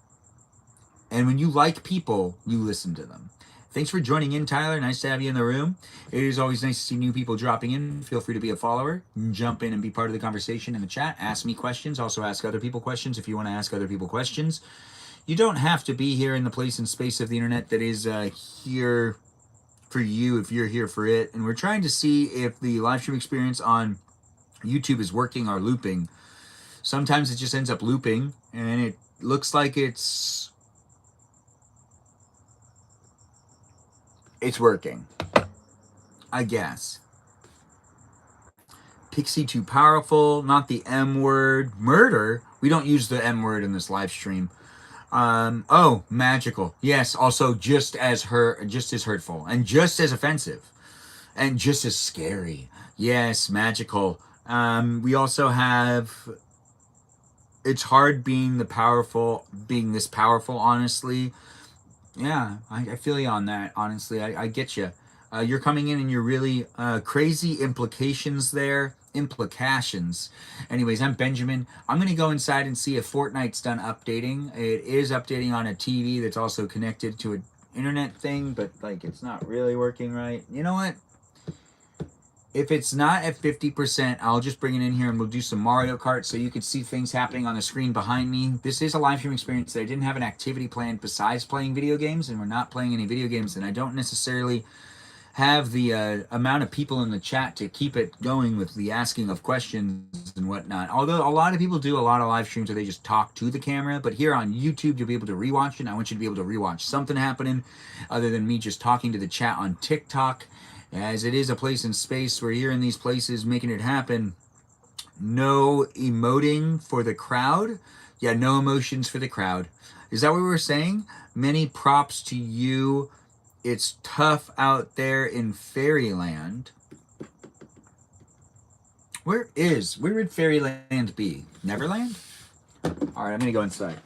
Speaker 1: And when you like people, you listen to them. Thanks for joining in, Tyler. Nice to have you in the room. It is always nice to see new people dropping in. Feel free to be a follower. Jump in and be part of the conversation in the chat. Ask me questions. Also ask other people questions if you want to ask other people questions. You don't have to be here in the place and space of the internet that is here for you if you're here for it. And we're trying to see if the live stream experience on YouTube is working or looping. Sometimes it just ends up looping, and it looks like it's working, I guess. Pixie too powerful, not the M word. Murder? We don't use the M word in this live stream. Oh, magical. Yes, also just as hurtful and just as offensive and just as scary. Yes, magical. We also have it's hard being this powerful, honestly. Yeah, I feel you on that, honestly. I get you. You're coming in and you're really crazy implications there. Implications. Anyways, I'm Benjamin. I'm going to go inside and see if Fortnite's done updating. It is updating on a TV that's also connected to an internet thing, but like it's not really working right. You know what? If it's not at 50%, I'll just bring it in here and we'll do some Mario Kart so you can see things happening on the screen behind me. This is a live stream experience that I didn't have an activity planned besides playing video games, and we're not playing any video games, and I don't necessarily have the amount of people in the chat to keep it going with the asking of questions and whatnot. Although a lot of people do a lot of live streams where they just talk to the camera, but here on YouTube you'll be able to rewatch it. And I want you to be able to rewatch something happening other than me just talking to the chat on TikTok, as it is a place and space where you're in these places making it happen. No emoting for the crowd. Yeah, no emotions for the crowd. Is that what we were saying? Many props to you. It's tough out there in Fairyland. Where would Fairyland be? Neverland? Alright, I'm gonna go inside.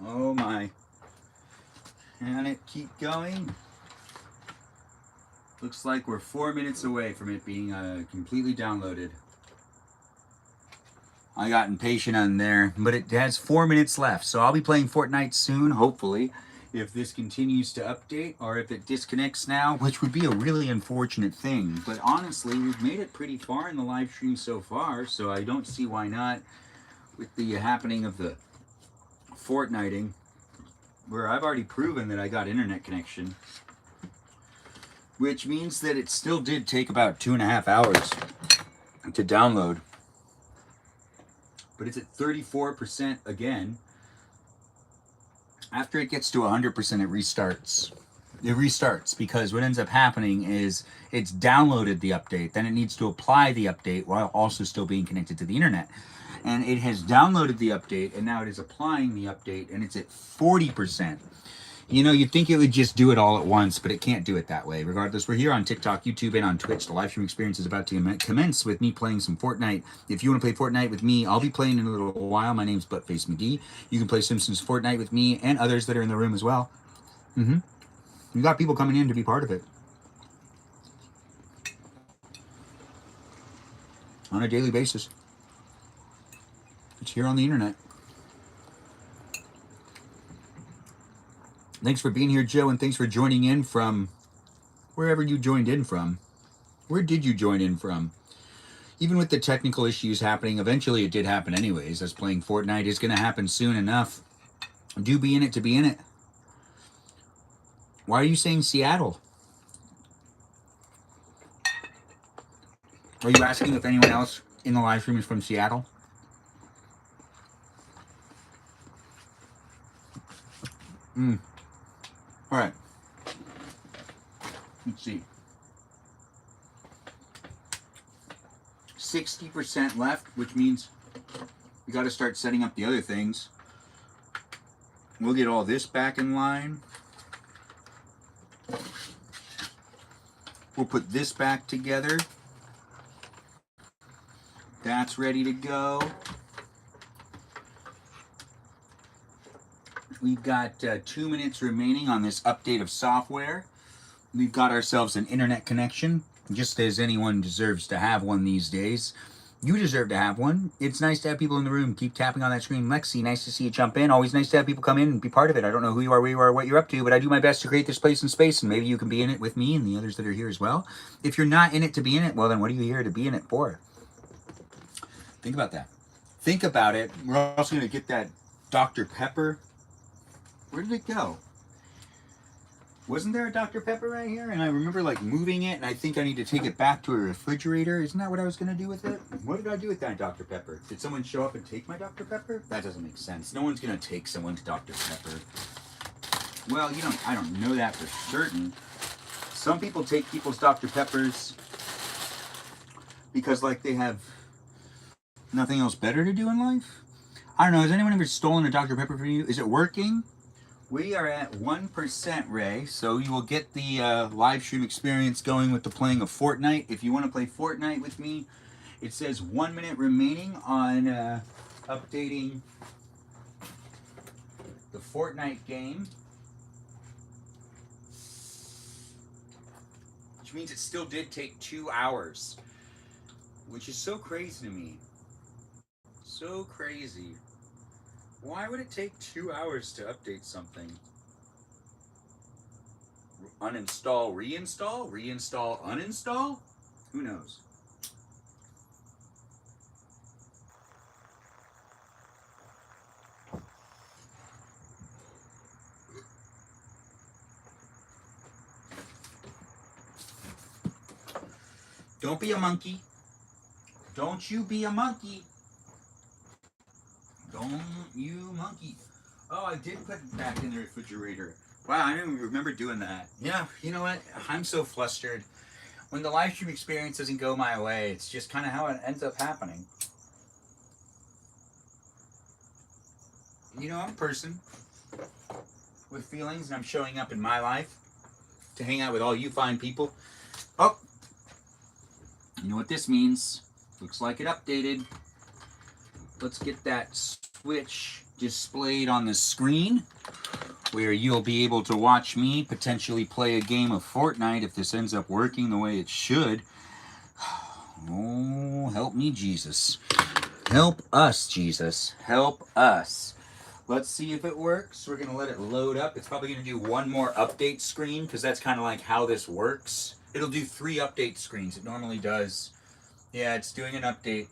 Speaker 1: Oh my. Can it keep going? Looks like we're 4 minutes away from it being completely downloaded. I got impatient on there, but it has 4 minutes left. So I'll be playing Fortnite soon, hopefully, if this continues to update or if it disconnects now, which would be a really unfortunate thing. But honestly, we've made it pretty far in the live stream so far, so I don't see why not with the happening of the Fortniting, where I've already proven that I got internet connection, which means that it still did take about 2.5 hours to download. But it's at 34% again. After it gets to 100%, it restarts. It restarts because what ends up happening is it's downloaded the update, then it needs to apply the update while also still being connected to the internet. And it has downloaded the update, and now it is applying the update, and it's at 40%. You know, you'd think it would just do it all at once, but it can't do it that way. Regardless, we're here on TikTok, YouTube, and on Twitch. The live stream experience is about to commence with me playing some Fortnite. If you want to play Fortnite with me, I'll be playing in a little while. My name's Buttface McGee. You can play Simpsons Fortnite with me and others that are in the room as well. You got people coming in to be part of it on a daily basis. It's here on the internet. Thanks for being here, Joe, and thanks for joining in from wherever you joined in from. Where did you join in from? Even with the technical issues happening, eventually it did happen anyways. Us playing Fortnite is going to happen soon enough. Do be in it to be in it. Why are you saying Seattle? Are you asking if anyone else in the live stream is from Seattle? All right. Let's see. 60% left, which means we got to start setting up the other things. We'll get all this back in line. We'll put this back together. That's ready to go. We've got 2 minutes remaining on this update of software. We've got ourselves an internet connection, just as anyone deserves to have one these days. You deserve to have one. It's nice to have people in the room. Keep tapping on that screen. Lexi, nice to see you jump in. Always nice to have people come in and be part of it. I don't know who you are, where you are, what you're up to, but I do my best to create this place and space, and maybe you can be in it with me and the others that are here as well. If you're not in it to be in it, well, then what are you here to be in it for? Think about that. Think about it. We're also going to get that Dr. Pepper. Where did it go? Wasn't there a Dr. Pepper right here? And I remember like moving it, and I think I need to take it back to a refrigerator. Isn't that what I was going to do with it? What did I do with that Dr. Pepper? Did someone show up and take my Dr. Pepper? That doesn't make sense. No one's going to take someone's Dr. Pepper. Well, I don't know that for certain. Some people take people's Dr. Peppers because like they have nothing else better to do in life. I don't know. Has anyone ever stolen a Dr. Pepper from you? Is it working? We are at 1%, Ray, so you will get the live stream experience going with the playing of Fortnite. If you want to play Fortnite with me, it says 1 minute remaining on updating the Fortnite game, which means it still did take 2 hours, which is so crazy to me. So crazy. Why would it take 2 hours to update something? Uninstall, reinstall? Reinstall, uninstall? Who knows? Don't be a monkey. Don't you be a monkey. Don't you monkey. Oh, I did put it back in the refrigerator. Wow, I didn't even remember doing that. Yeah, you know what? I'm so flustered. When the live stream experience doesn't go my way, it's just kind of how it ends up happening. You know, I'm a person with feelings, and I'm showing up in my life to hang out with all you fine people. Oh, you know what this means? Looks like it updated. Let's get that switch displayed on the screen. where you'll be able to watch me potentially play a game of Fortnite if this ends up working the way it should. Oh, help me, Jesus. Help us, Jesus. Help us. Let's see if it works. We're going to let it load up. It's probably going to do one more update screen because that's kind of like how this works. It'll do 3 update screens. It normally does. Yeah, it's doing an update.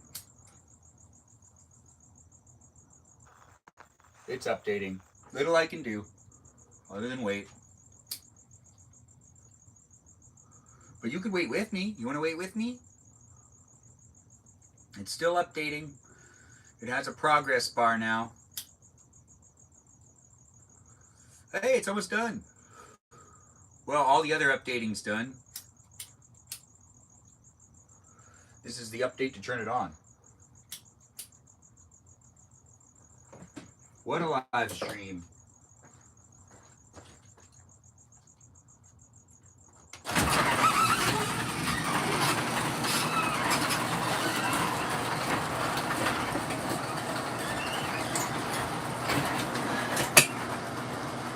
Speaker 1: It's updating. Little I can do other than wait. But you could wait with me. You want to wait with me? It's still updating. It has a progress bar now. Hey, it's almost done. Well, all the other updating's done. This is the update to turn it on. What a live stream.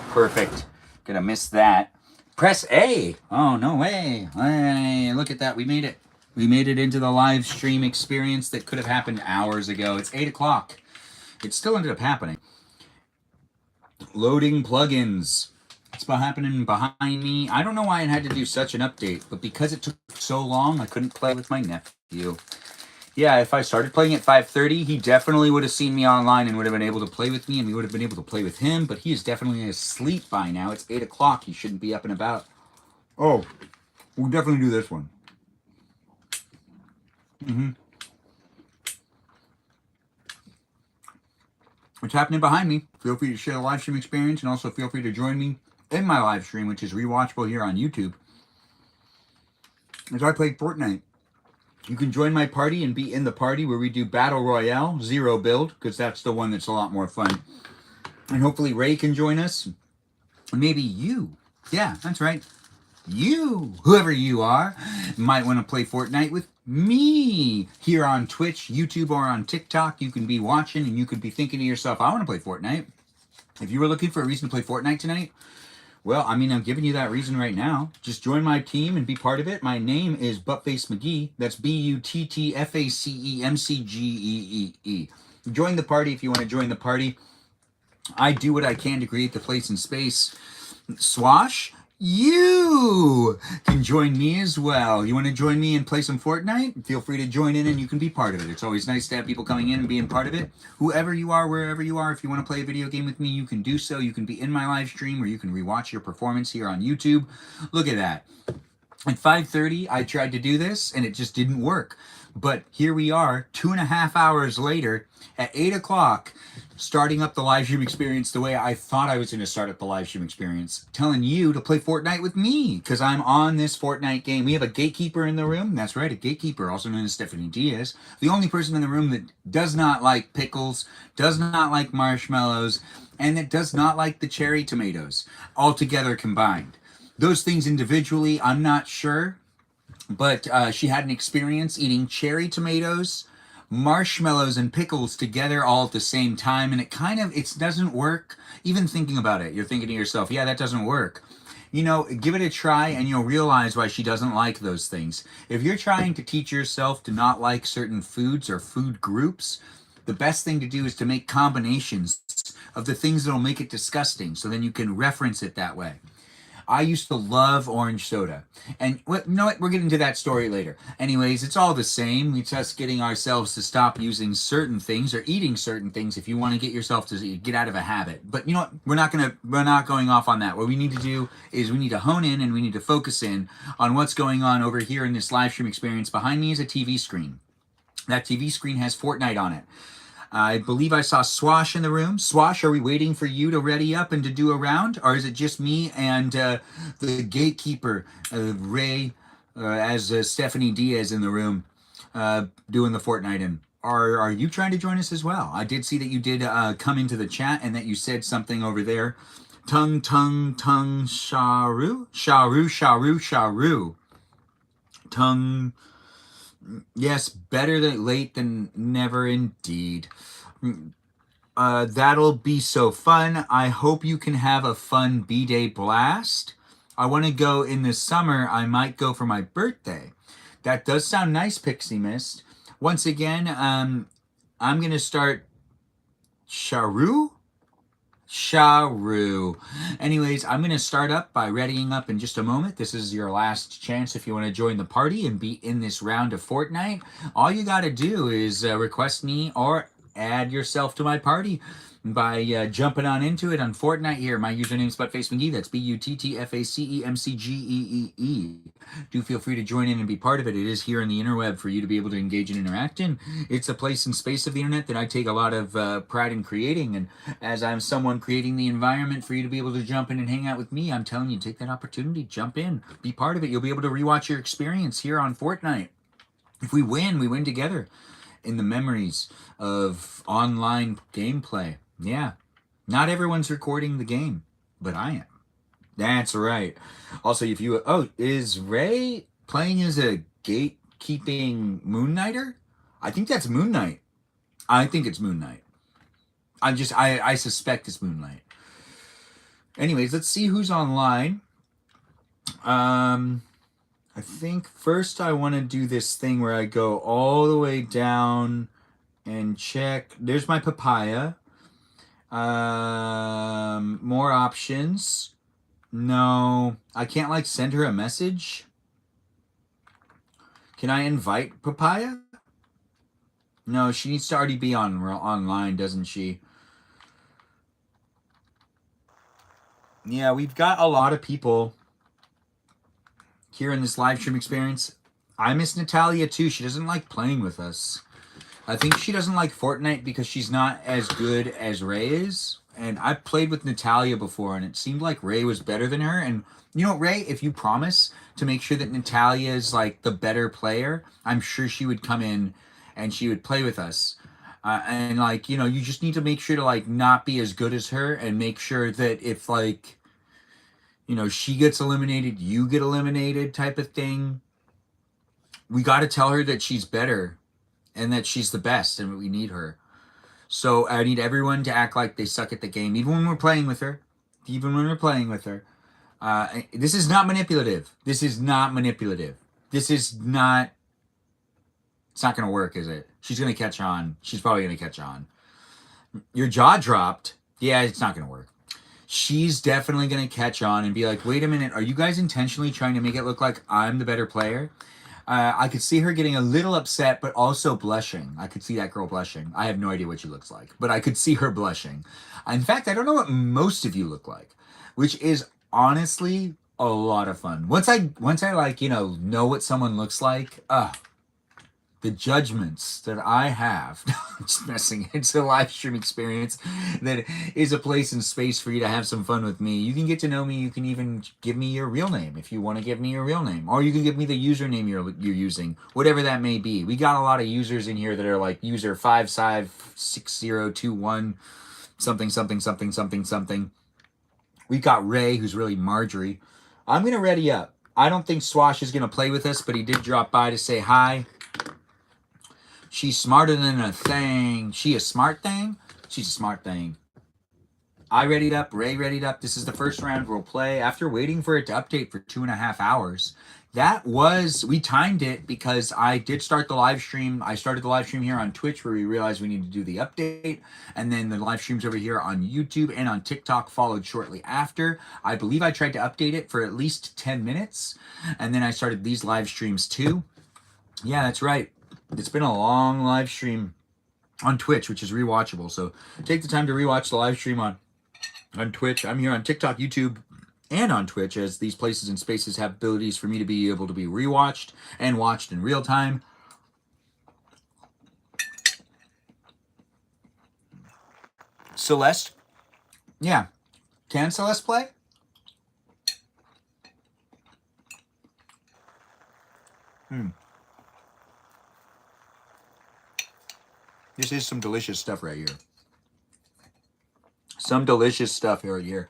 Speaker 1: Perfect. Gonna miss that. Press A. Oh, no way. Hey, look at that. We made it. We made it into the live stream experience that could have happened hours ago. It's 8 o'clock. It still ended up happening. Loading plugins. It's happening behind me. I don't know why it had to do such an update, but because it took so long, I couldn't play with my nephew. Yeah, if I started playing at 5:30, he definitely would have seen me online and would have been able to play with me, and we would have been able to play with him, but he is definitely asleep by now. It's 8 o'clock. He shouldn't be up and about. Oh, we'll definitely do this one. What's happening behind me? Feel free to share the live stream experience, and also feel free to join me in my live stream, which is rewatchable here on YouTube, as I play Fortnite. You can join my party and be in the party where we do Battle Royale, 0 build, because that's the one that's a lot more fun. And hopefully Ray can join us. And maybe you. Yeah, that's right. You, whoever you are, might want to play Fortnite with me here on Twitch, YouTube, or on TikTok. You can be watching and you could be thinking to yourself, I want to play Fortnite. If you were looking for a reason to play Fortnite tonight, well, I mean, I'm giving you that reason right now. Just join my team and be part of it. My name is Buttface McGee. That's BUTTFACEMCGEEE. Join the party if you want to join the party. I do what I can to create the place and space. Swash, you can join me as well. You want to join me and play some Fortnite? Feel free to join in and you can be part of it. It's always nice to have people coming in and being part of it. Whoever you are, wherever you are, if you want to play a video game with me, you can do so. You can be in my live stream or you can rewatch your performance here on YouTube. Look at that. At 5:30, I tried to do this and it just didn't work. But here we are, 2.5 hours later, at 8 o'clock, starting up the live stream experience the way I thought I was going to start up the live stream experience, telling you to play Fortnite with me, because I'm on this Fortnite game. We have a gatekeeper in the room. That's right, a gatekeeper, also known as Stephanie Diaz. The only person in the room that does not like pickles, does not like marshmallows, and that does not like the cherry tomatoes, all together combined. Those things individually, I'm not sure. But she had an experience eating cherry tomatoes, marshmallows, and pickles together all at the same time, and it doesn't work. Even thinking about it, you're thinking to yourself, yeah, that doesn't work. You know, give it a try and you'll realize why she doesn't like those things. If you're trying to teach yourself to not like certain foods or food groups, the best thing to do is to make combinations of the things that'll make it disgusting, so then you can reference it that way. I used to love orange soda. And you know what? We're getting to that story later. Anyways, it's all the same. It's just getting ourselves to stop using certain things or eating certain things if you want to get yourself to get out of a habit. But you know what? We're not going off on that. What we need to do is we need to hone in and we need to focus in on what's going on over here in this live stream experience. Behind me is a TV screen. That TV screen has Fortnite on it. I believe I saw Swash in the room. Swash, are we waiting for you to ready up and to do a round? Or is it just me and the gatekeeper, Ray, as Stephanie Diaz in the room doing the Fortnite? And are you trying to join us as well? I did see that you did come into the chat and that you said something over there. Tongue, sharu? Sharu. Tongue... Yes, better than late than never indeed. That'll be so fun. I hope you can have a fun B-Day blast. I want to go in the summer. I might go for my birthday. That does sound nice, Pixie Mist. Once again, I'm going to start Sharu? Sharu. Anyways, I'm going to start up by readying up in just a moment. This is your last chance if you want to join the party and be in this round of Fortnite. All you got to do is request me or add yourself to my party by jumping on into it on Fortnite here. My username is ButtFaceMcGee. That's ButtFacemcGee. Do feel free to join in and be part of it. It is here on the interweb for you to be able to engage and interact in. It's a place and space of the internet that I take a lot of pride in creating. And as I'm someone creating the environment for you to be able to jump in and hang out with me, I'm telling you, take that opportunity, jump in, be part of it. You'll be able to rewatch your experience here on Fortnite. If we win together in the memories of online gameplay. Yeah. Not everyone's recording the game, but I am. That's right. Also, if you... Oh, is Ray playing as a gatekeeping Moon Knighter? I think that's Moon Knight. I think it's Moon Knight. I suspect it's Moonlight. Anyways, let's see who's online. I think first I want to do this thing where I go all the way down and check. There's my papaya. More options. No, I can't like send her a message. Can I invite papaya? No, she needs to already be online, doesn't she? Yeah, we've got a lot of people here in this live stream experience. I miss Natalia too. She doesn't like playing with us. I think she doesn't like Fortnite because she's not as good as Ray is. And I've played with Natalia before, and it seemed like Ray was better than her. And you know, Ray, if you promise to make sure that Natalia is like the better player, I'm sure she would come in and she would play with us. And like, you know, you just need to make sure to like not be as good as her and make sure that if like, you know, she gets eliminated, you get eliminated type of thing. We got to tell her that she's better and that she's the best and we need her. So I need everyone to act like they suck at the game, even when we're playing with her. Even when we're playing with her. This is not manipulative. This is not manipulative. This is not... It's not going to work, is it? She's going to catch on. She's probably going to catch on. Your jaw dropped. Yeah, it's not going to work. She's definitely going to catch on and be like, wait a minute, are you guys intentionally trying to make it look like I'm the better player? I could see her getting a little upset, but also blushing. I could see that girl blushing. I have no idea what she looks like, but I could see her blushing. In fact, I don't know what most of you look like, which is honestly a lot of fun. Once I like, you know what someone looks like, the judgments that I have, just messing, it's a live stream experience that is a place and space for you to have some fun with me. You can get to know me. You can even give me your real name if you want to give me your real name, or you can give me the username you're using, whatever that may be. We got a lot of users in here that are like user 556021 something something something something something. We got Ray, who's really Marjorie. I'm gonna ready up. I don't think Swash is gonna play with us, but he did drop by to say hi. She's smarter than a thing. She a smart thing? She's a smart thing. I readied up. Ray readied up. This is the first round we'll play after waiting for it to update for 2.5 hours. We timed it because I did start the live stream. I started the live stream here on Twitch where we realized we needed to do the update. And then the live streams over here on YouTube and on TikTok followed shortly after. I believe I tried to update it for at least 10 minutes. And then I started these live streams too. Yeah, that's right. It's been a long live stream on Twitch, which is rewatchable. So take the time to rewatch the live stream on Twitch. I'm here on TikTok, YouTube, and on Twitch, as these places and spaces have abilities for me to be able to be rewatched and watched in real time. Celeste? Yeah. Can Celeste play? This is some delicious stuff right here. Some delicious stuff right here.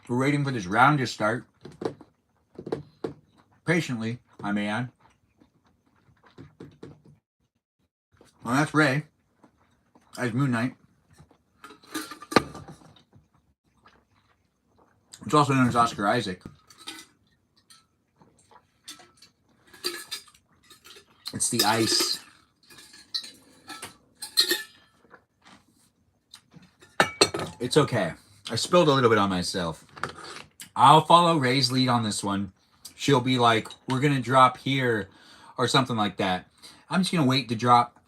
Speaker 1: We're waiting for this round to start. Patiently, I may add. Well, that's Ray. That's Moon Knight. It's also known as Oscar Isaac. It's the ice. It's okay. I spilled a little bit on myself. I'll follow Ray's lead on this one. She'll be like, we're going to drop here or something like that. I'm just going to wait to drop.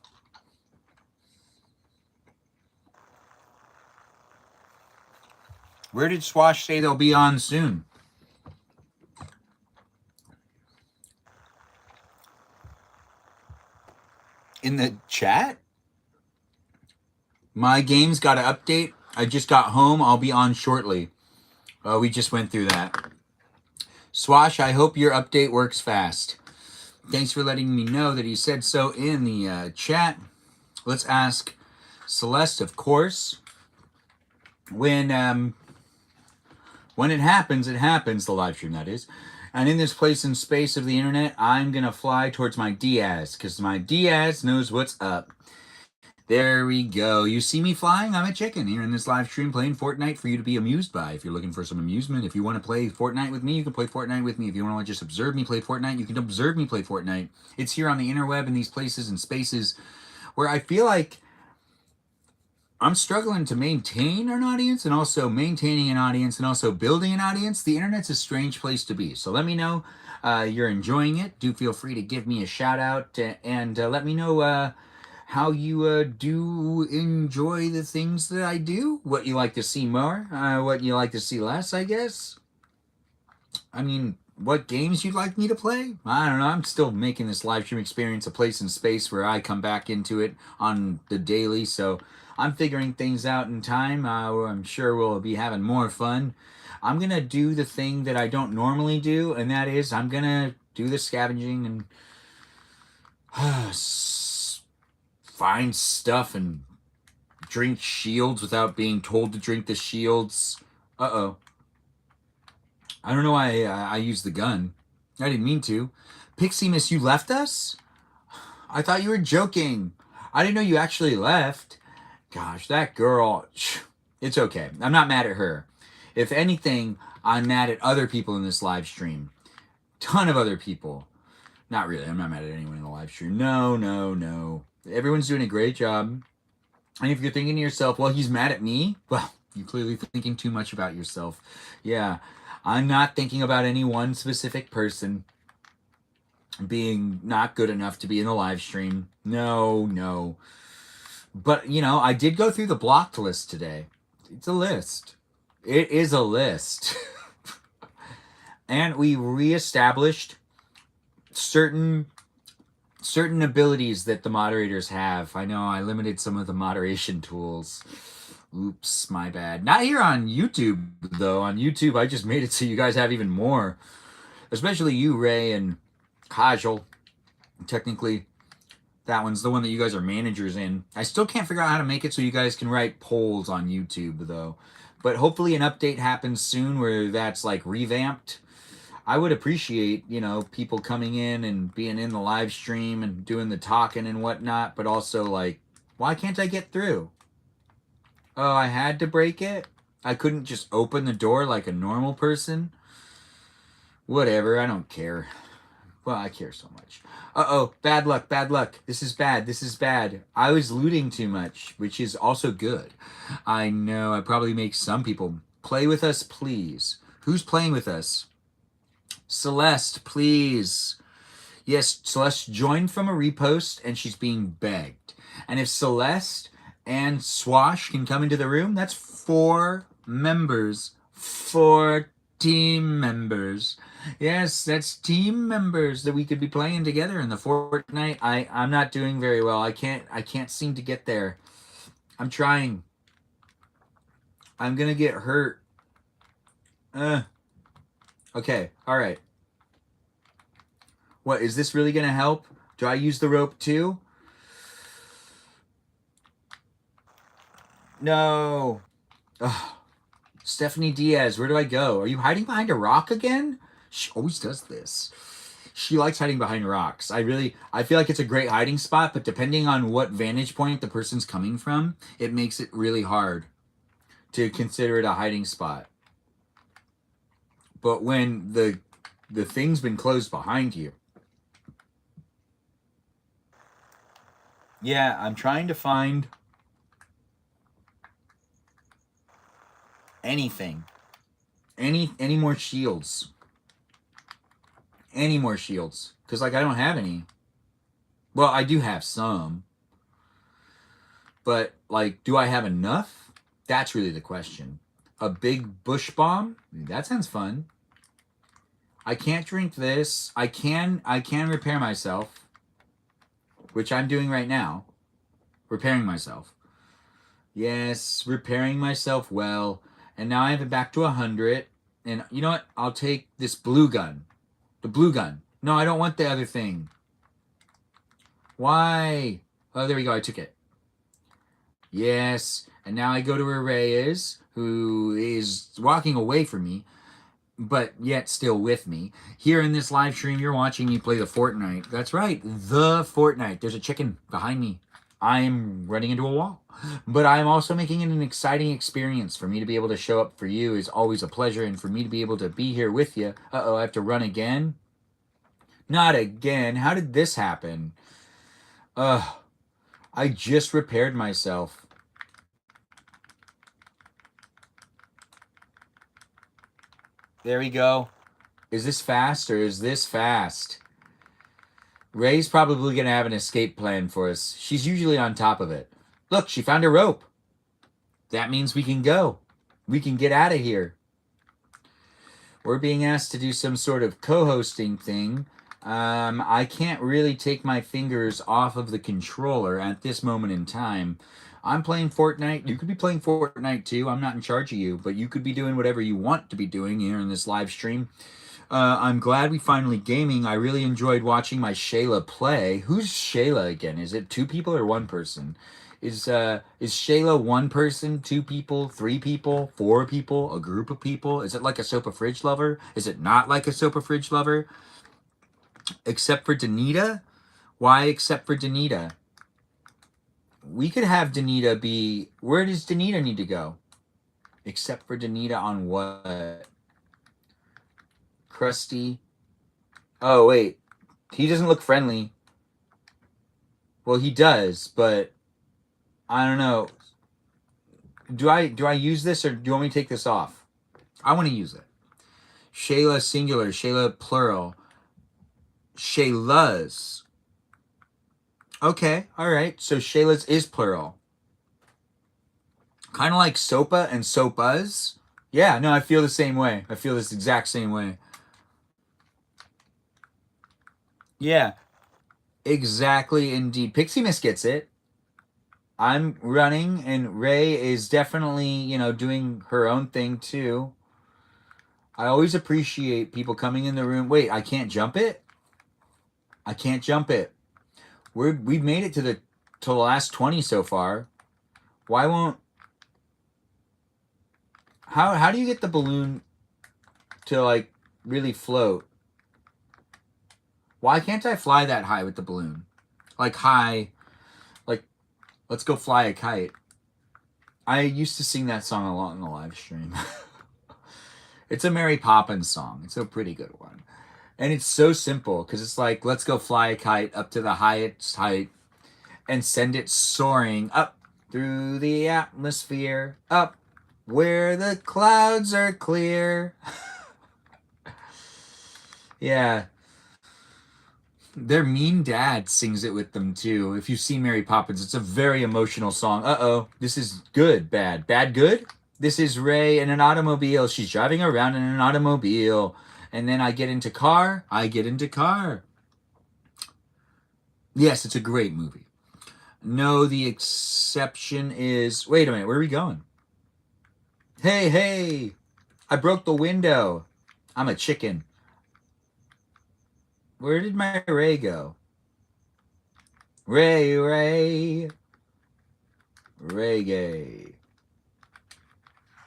Speaker 1: Where did Swash say they'll be on soon? In the chat? My game's got an update. I just got home. I'll be on shortly. We just went through that. Swash, I hope your update works fast. Thanks for letting me know that he said so in the chat. Let's ask Celeste, of course. When it happens, the live stream, that is. And in this place and space of the internet, I'm going to fly towards my Diaz, because my Diaz knows what's up. There we go. You see me flying? I'm a chicken here in this live stream playing Fortnite for you to be amused by. If you're looking for some amusement, if you want to play Fortnite with me, you can play Fortnite with me. If you want to just observe me play Fortnite, you can observe me play Fortnite. It's here on the interweb in these places and spaces where I feel like I'm struggling to maintain an audience and also maintaining an audience and also building an audience. The internet's a strange place to be. So let me know you're enjoying it. Do feel free to give me a shout out and let me know how you do enjoy the things that I do. What you like to see more. What you like to see less, I guess. I mean, what games you'd like me to play? I don't know. I'm still making this live stream experience a place and space where I come back into it on the daily. So I'm figuring things out in time. I'm sure we'll be having more fun. I'm going to do the thing that I don't normally do, and that is I'm going to do the scavenging and find stuff and drink shields without being told to drink the shields. Uh-oh. I don't know why I used the gun. I didn't mean to. Pixie Miss, you left us? I thought you were joking. I didn't know you actually left. Gosh, that girl. It's okay. I'm not mad at her. If anything, I'm mad at other people in this live stream. Ton of other people. Not really. I'm not mad at anyone in the live stream. No. Everyone's doing a great job. And if you're thinking to yourself, well, he's mad at me. Well, you're clearly thinking too much about yourself. Yeah. I'm not thinking about any one specific person being not good enough to be in the live stream. No. But, I did go through the blocked list today. It's a list. It is a list. And we reestablished certain abilities that the moderators have. I know I limited some of the moderation tools. Oops, my bad. Not here on YouTube, though. On YouTube, I just made it so you guys have even more. Especially you, Ray, and Kajal. Technically, that one's the one that you guys are managers in. I still can't figure out how to make it so you guys can write polls on YouTube, though. But hopefully an update happens soon where that's, revamped. I would appreciate, people coming in and being in the live stream and doing the talking and whatnot. But also, why can't I get through? Oh, I had to break it? I couldn't just open the door like a normal person? Whatever, I don't care. Well, I care so much. Uh-oh, bad luck. This is bad. I was looting too much, which is also good. I know, I probably make some people. Play with us, please. Who's playing with us? Celeste, please. Yes, Celeste joined from a repost, and she's being begged. And if Celeste and Swash can come into the room, that's 4 members. 4 team members. Yes, that's team members that we could be playing together in the Fortnite. I'm not doing very well. I can't seem to get there. I'm trying. I'm gonna get hurt. Okay, alright. What, is this really gonna help? Do I use the rope too? No. Ugh. Stephanie Diaz, where do I go? Are you hiding behind a rock again? She always does this. She likes hiding behind rocks. I feel like it's a great hiding spot, but depending on what vantage point the person's coming from, it makes it really hard to consider it a hiding spot. But when the thing's been closed behind you. Yeah, I'm trying to find anything. Any more shields. Any more shields. Because, like, I don't have any. Well, I do have some. But, like, do I have enough? That's really the question. A big bush bomb? That sounds fun. I can't drink this. I can repair myself. Which I'm doing right now. Repairing myself. Yes, repairing myself well. And now I have it back to 100. And you know what? I'll take this blue gun. The blue gun. No, I don't want the other thing. Why? Oh, there we go. I took it. Yes. And now I go to where Ray is, who is walking away from me, but yet still with me. Here in this live stream, you're watching me play the Fortnite. That's right. The Fortnite. There's a chicken behind me. I'm running into a wall. But I'm also making it an exciting experience. For me to be able to show up for you is always a pleasure. And for me to be able to be here with you. Uh-oh, I have to run again? Not again. How did this happen? Ugh. I just repaired myself. There we go. Is this fast or is this fast? Ray's probably going to have an escape plan for us. She's usually on top of it. Look, she found a rope. That means we can go. We can get out of here. We're being asked to do some sort of co-hosting thing. I can't really take my fingers off of the controller at this moment in time. I'm playing Fortnite. You could be playing Fortnite too. I'm not in charge of you, but you could be doing whatever you want to be doing here in this live stream. I'm glad we finally gaming. I really enjoyed watching my Shayla play. Who's Shayla again? Is it 2 people or 1 person? Is Shayla 1 person, 2 people, 3 people, 4 people, a group of people? Is it like a Sopa Fridge Lover? Is it not like a Sopa Fridge Lover? Except for Danita? Why except for Danita? We could have Danita be... Where does Danita need to go? Except for Danita on what? Krusty. Oh, wait. He doesn't look friendly. Well, he does, but... I don't know. Do I use this or do you want me to take this off? I want to use it. Shayla singular, Shayla plural. Shayla's. Okay, alright. So Shayla's is plural. Kind of like Sopa and Sopas. Yeah, no, I feel the same way. I feel this exact same way. Yeah. Exactly, indeed. Pixie Miss gets it. I'm running, and Ray is definitely, you know, doing her own thing, too. I always appreciate people coming in the room. Wait, I can't jump it? I can't jump it. We've made it to the last 20 so far. Why won't... How do you get the balloon to, like, really float? Why can't I fly that high with the balloon? Like, high... Like, let's go fly a kite. I used to sing that song a lot in the live stream. It's a Mary Poppins song. It's a pretty good one. And it's so simple, because it's like, let's go fly a kite up to the highest height and send it soaring up through the atmosphere, up where the clouds are clear. Yeah. Their mean dad sings it with them too. If you've seen Mary Poppins, it's a very emotional song. Uh-oh. This is good, bad. Bad, good? This is Ray in an automobile. She's driving around in an automobile. And then I get into car. I get into car. Yes, it's a great movie. No, the exception is... Wait a minute, where are we going? Hey, hey! I broke the window. I'm a chicken. Where did my Ray go? Ray, Ray. Reggae.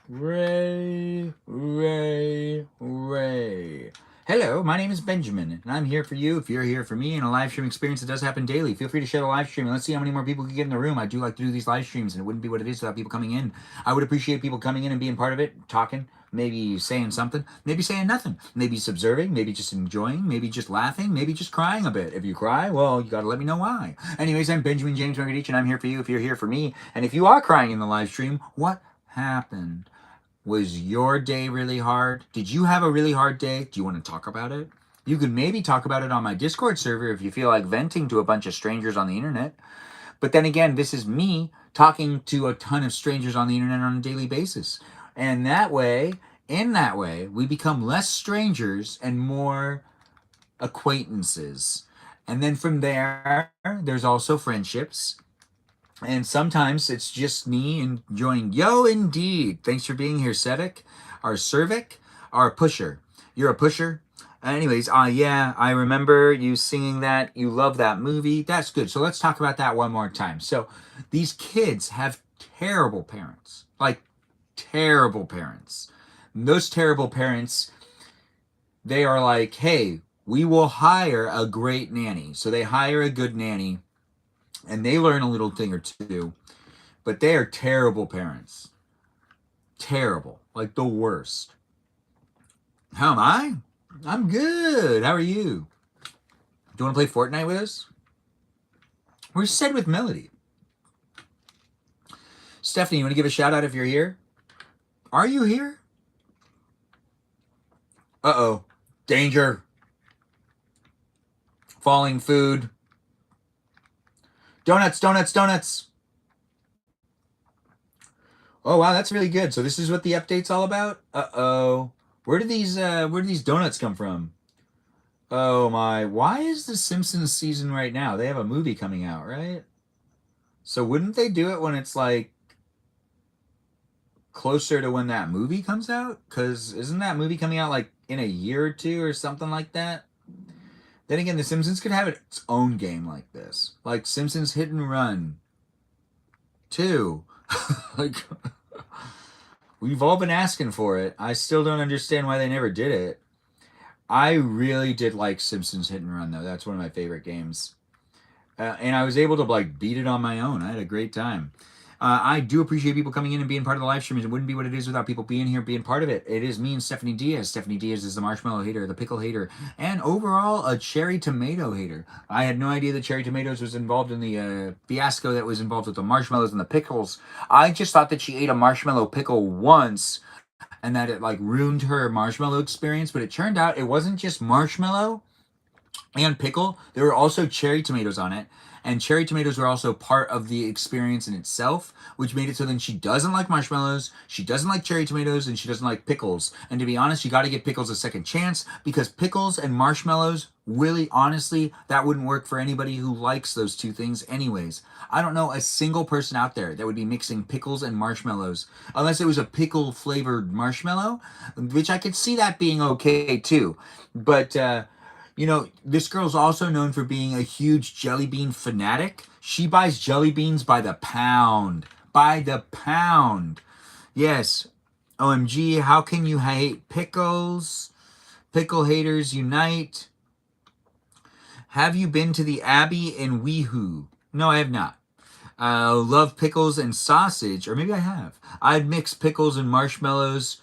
Speaker 1: Ray, Ray, Ray. Hello, my name is Benjamin, and I'm here for you if you're here for me in a live stream experience that does happen daily. Feel free to share the live stream and let's see how many more people can get in the room. I do like to do these live streams, and it wouldn't be what it is without people coming in. I would appreciate people coming in and being part of it, talking, maybe saying something, maybe saying nothing, maybe observing, maybe just enjoying, maybe just laughing, maybe just crying a bit. If you cry, well, you gotta let me know why. Anyways, I'm Benjamin James Magrdichian, and I'm here for you if you're here for me. And if you are crying in the live stream, what happened? Was your day really hard? Did you have a really hard day? Do you want to talk about it? You could maybe talk about it on my Discord server if you feel like venting to a bunch of strangers on the internet. But then again, this is me talking to a ton of strangers on the internet on a daily basis. And in that way, we become less strangers and more acquaintances. And then from there, there's also friendships. And sometimes it's just me enjoying. Yo, indeed. Thanks for being here, Sevik. Our Cervic, our pusher. You're a pusher. Anyways, yeah, I remember you singing that. You love that movie. That's good. So let's talk about that one more time. So these kids have terrible parents. Like, terrible parents. And those terrible parents, they are like, hey, we will hire a great nanny. So they hire a good nanny and they learn a little thing or two, but they are terrible parents. Terrible. Like the worst. How am I? I'm good. How are you? Do you want to play Fortnite with us? We're said with Melody. Stephanie, you want to give a shout out if you're here? Are you here? Uh-oh. Danger. Falling food. Donuts, donuts, donuts. Oh wow, that's really good. So this is what the update's all about? Uh-oh. Where do these donuts come from? Oh my, why is the Simpsons season right now? They have a movie coming out, right? So wouldn't they do it when it's like closer to when that movie comes out? Cuz isn't that movie coming out like in a year or two or something like that? Then again, the Simpsons could have its own game like this. Like Simpsons Hit and Run 2. Like we've all been asking for it. I still don't understand why they never did it. I really did like Simpsons Hit and Run though. That's one of my favorite games. And I was able to like beat it on my own. I had a great time. I do appreciate people coming in and being part of the live stream. It wouldn't be what it is without people being here, being part of it. It is me and Stephanie Diaz. Stephanie Diaz is the marshmallow hater, the pickle hater, and overall a cherry tomato hater. I had no idea that cherry tomatoes was involved in the fiasco that was involved with the marshmallows and the pickles. I just thought that she ate a marshmallow pickle once and that it like ruined her marshmallow experience, but it turned out it wasn't just marshmallow and pickle. There were also cherry tomatoes on it. And cherry tomatoes were also part of the experience in itself, which made it so then she doesn't like marshmallows, she doesn't like cherry tomatoes, and she doesn't like pickles. And to be honest, you got to give pickles a second chance because pickles and marshmallows, really, honestly, that wouldn't work for anybody who likes those two things anyways. I don't know a single person out there that would be mixing pickles and marshmallows, unless it was a pickle flavored marshmallow, which I could see that being okay too. But, you know, this girl's also known for being a huge jelly bean fanatic. She buys jelly beans by the pound. By the pound. Yes. OMG, how can you hate pickles? Pickle haters unite. Have you been to the Abbey in Weehoo? No, I have not. Love pickles and sausage, or maybe I have. I'd mix pickles and marshmallows,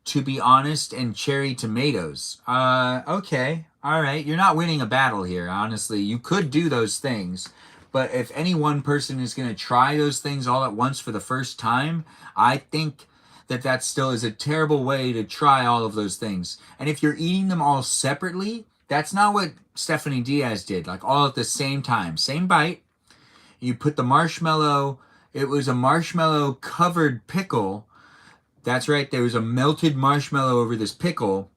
Speaker 1: to be honest, and cherry tomatoes. Okay. All right. You're not winning a battle here, honestly. You could do those things. But if any one person is going to try those things all at once for the first time, I think that that still is a terrible way to try all of those things. And if you're eating them all separately, that's not what Stephanie Diaz did. Like all at the same time. Same bite. You put the marshmallow. It was a marshmallow covered pickle. That's right. There was a melted marshmallow over this pickle.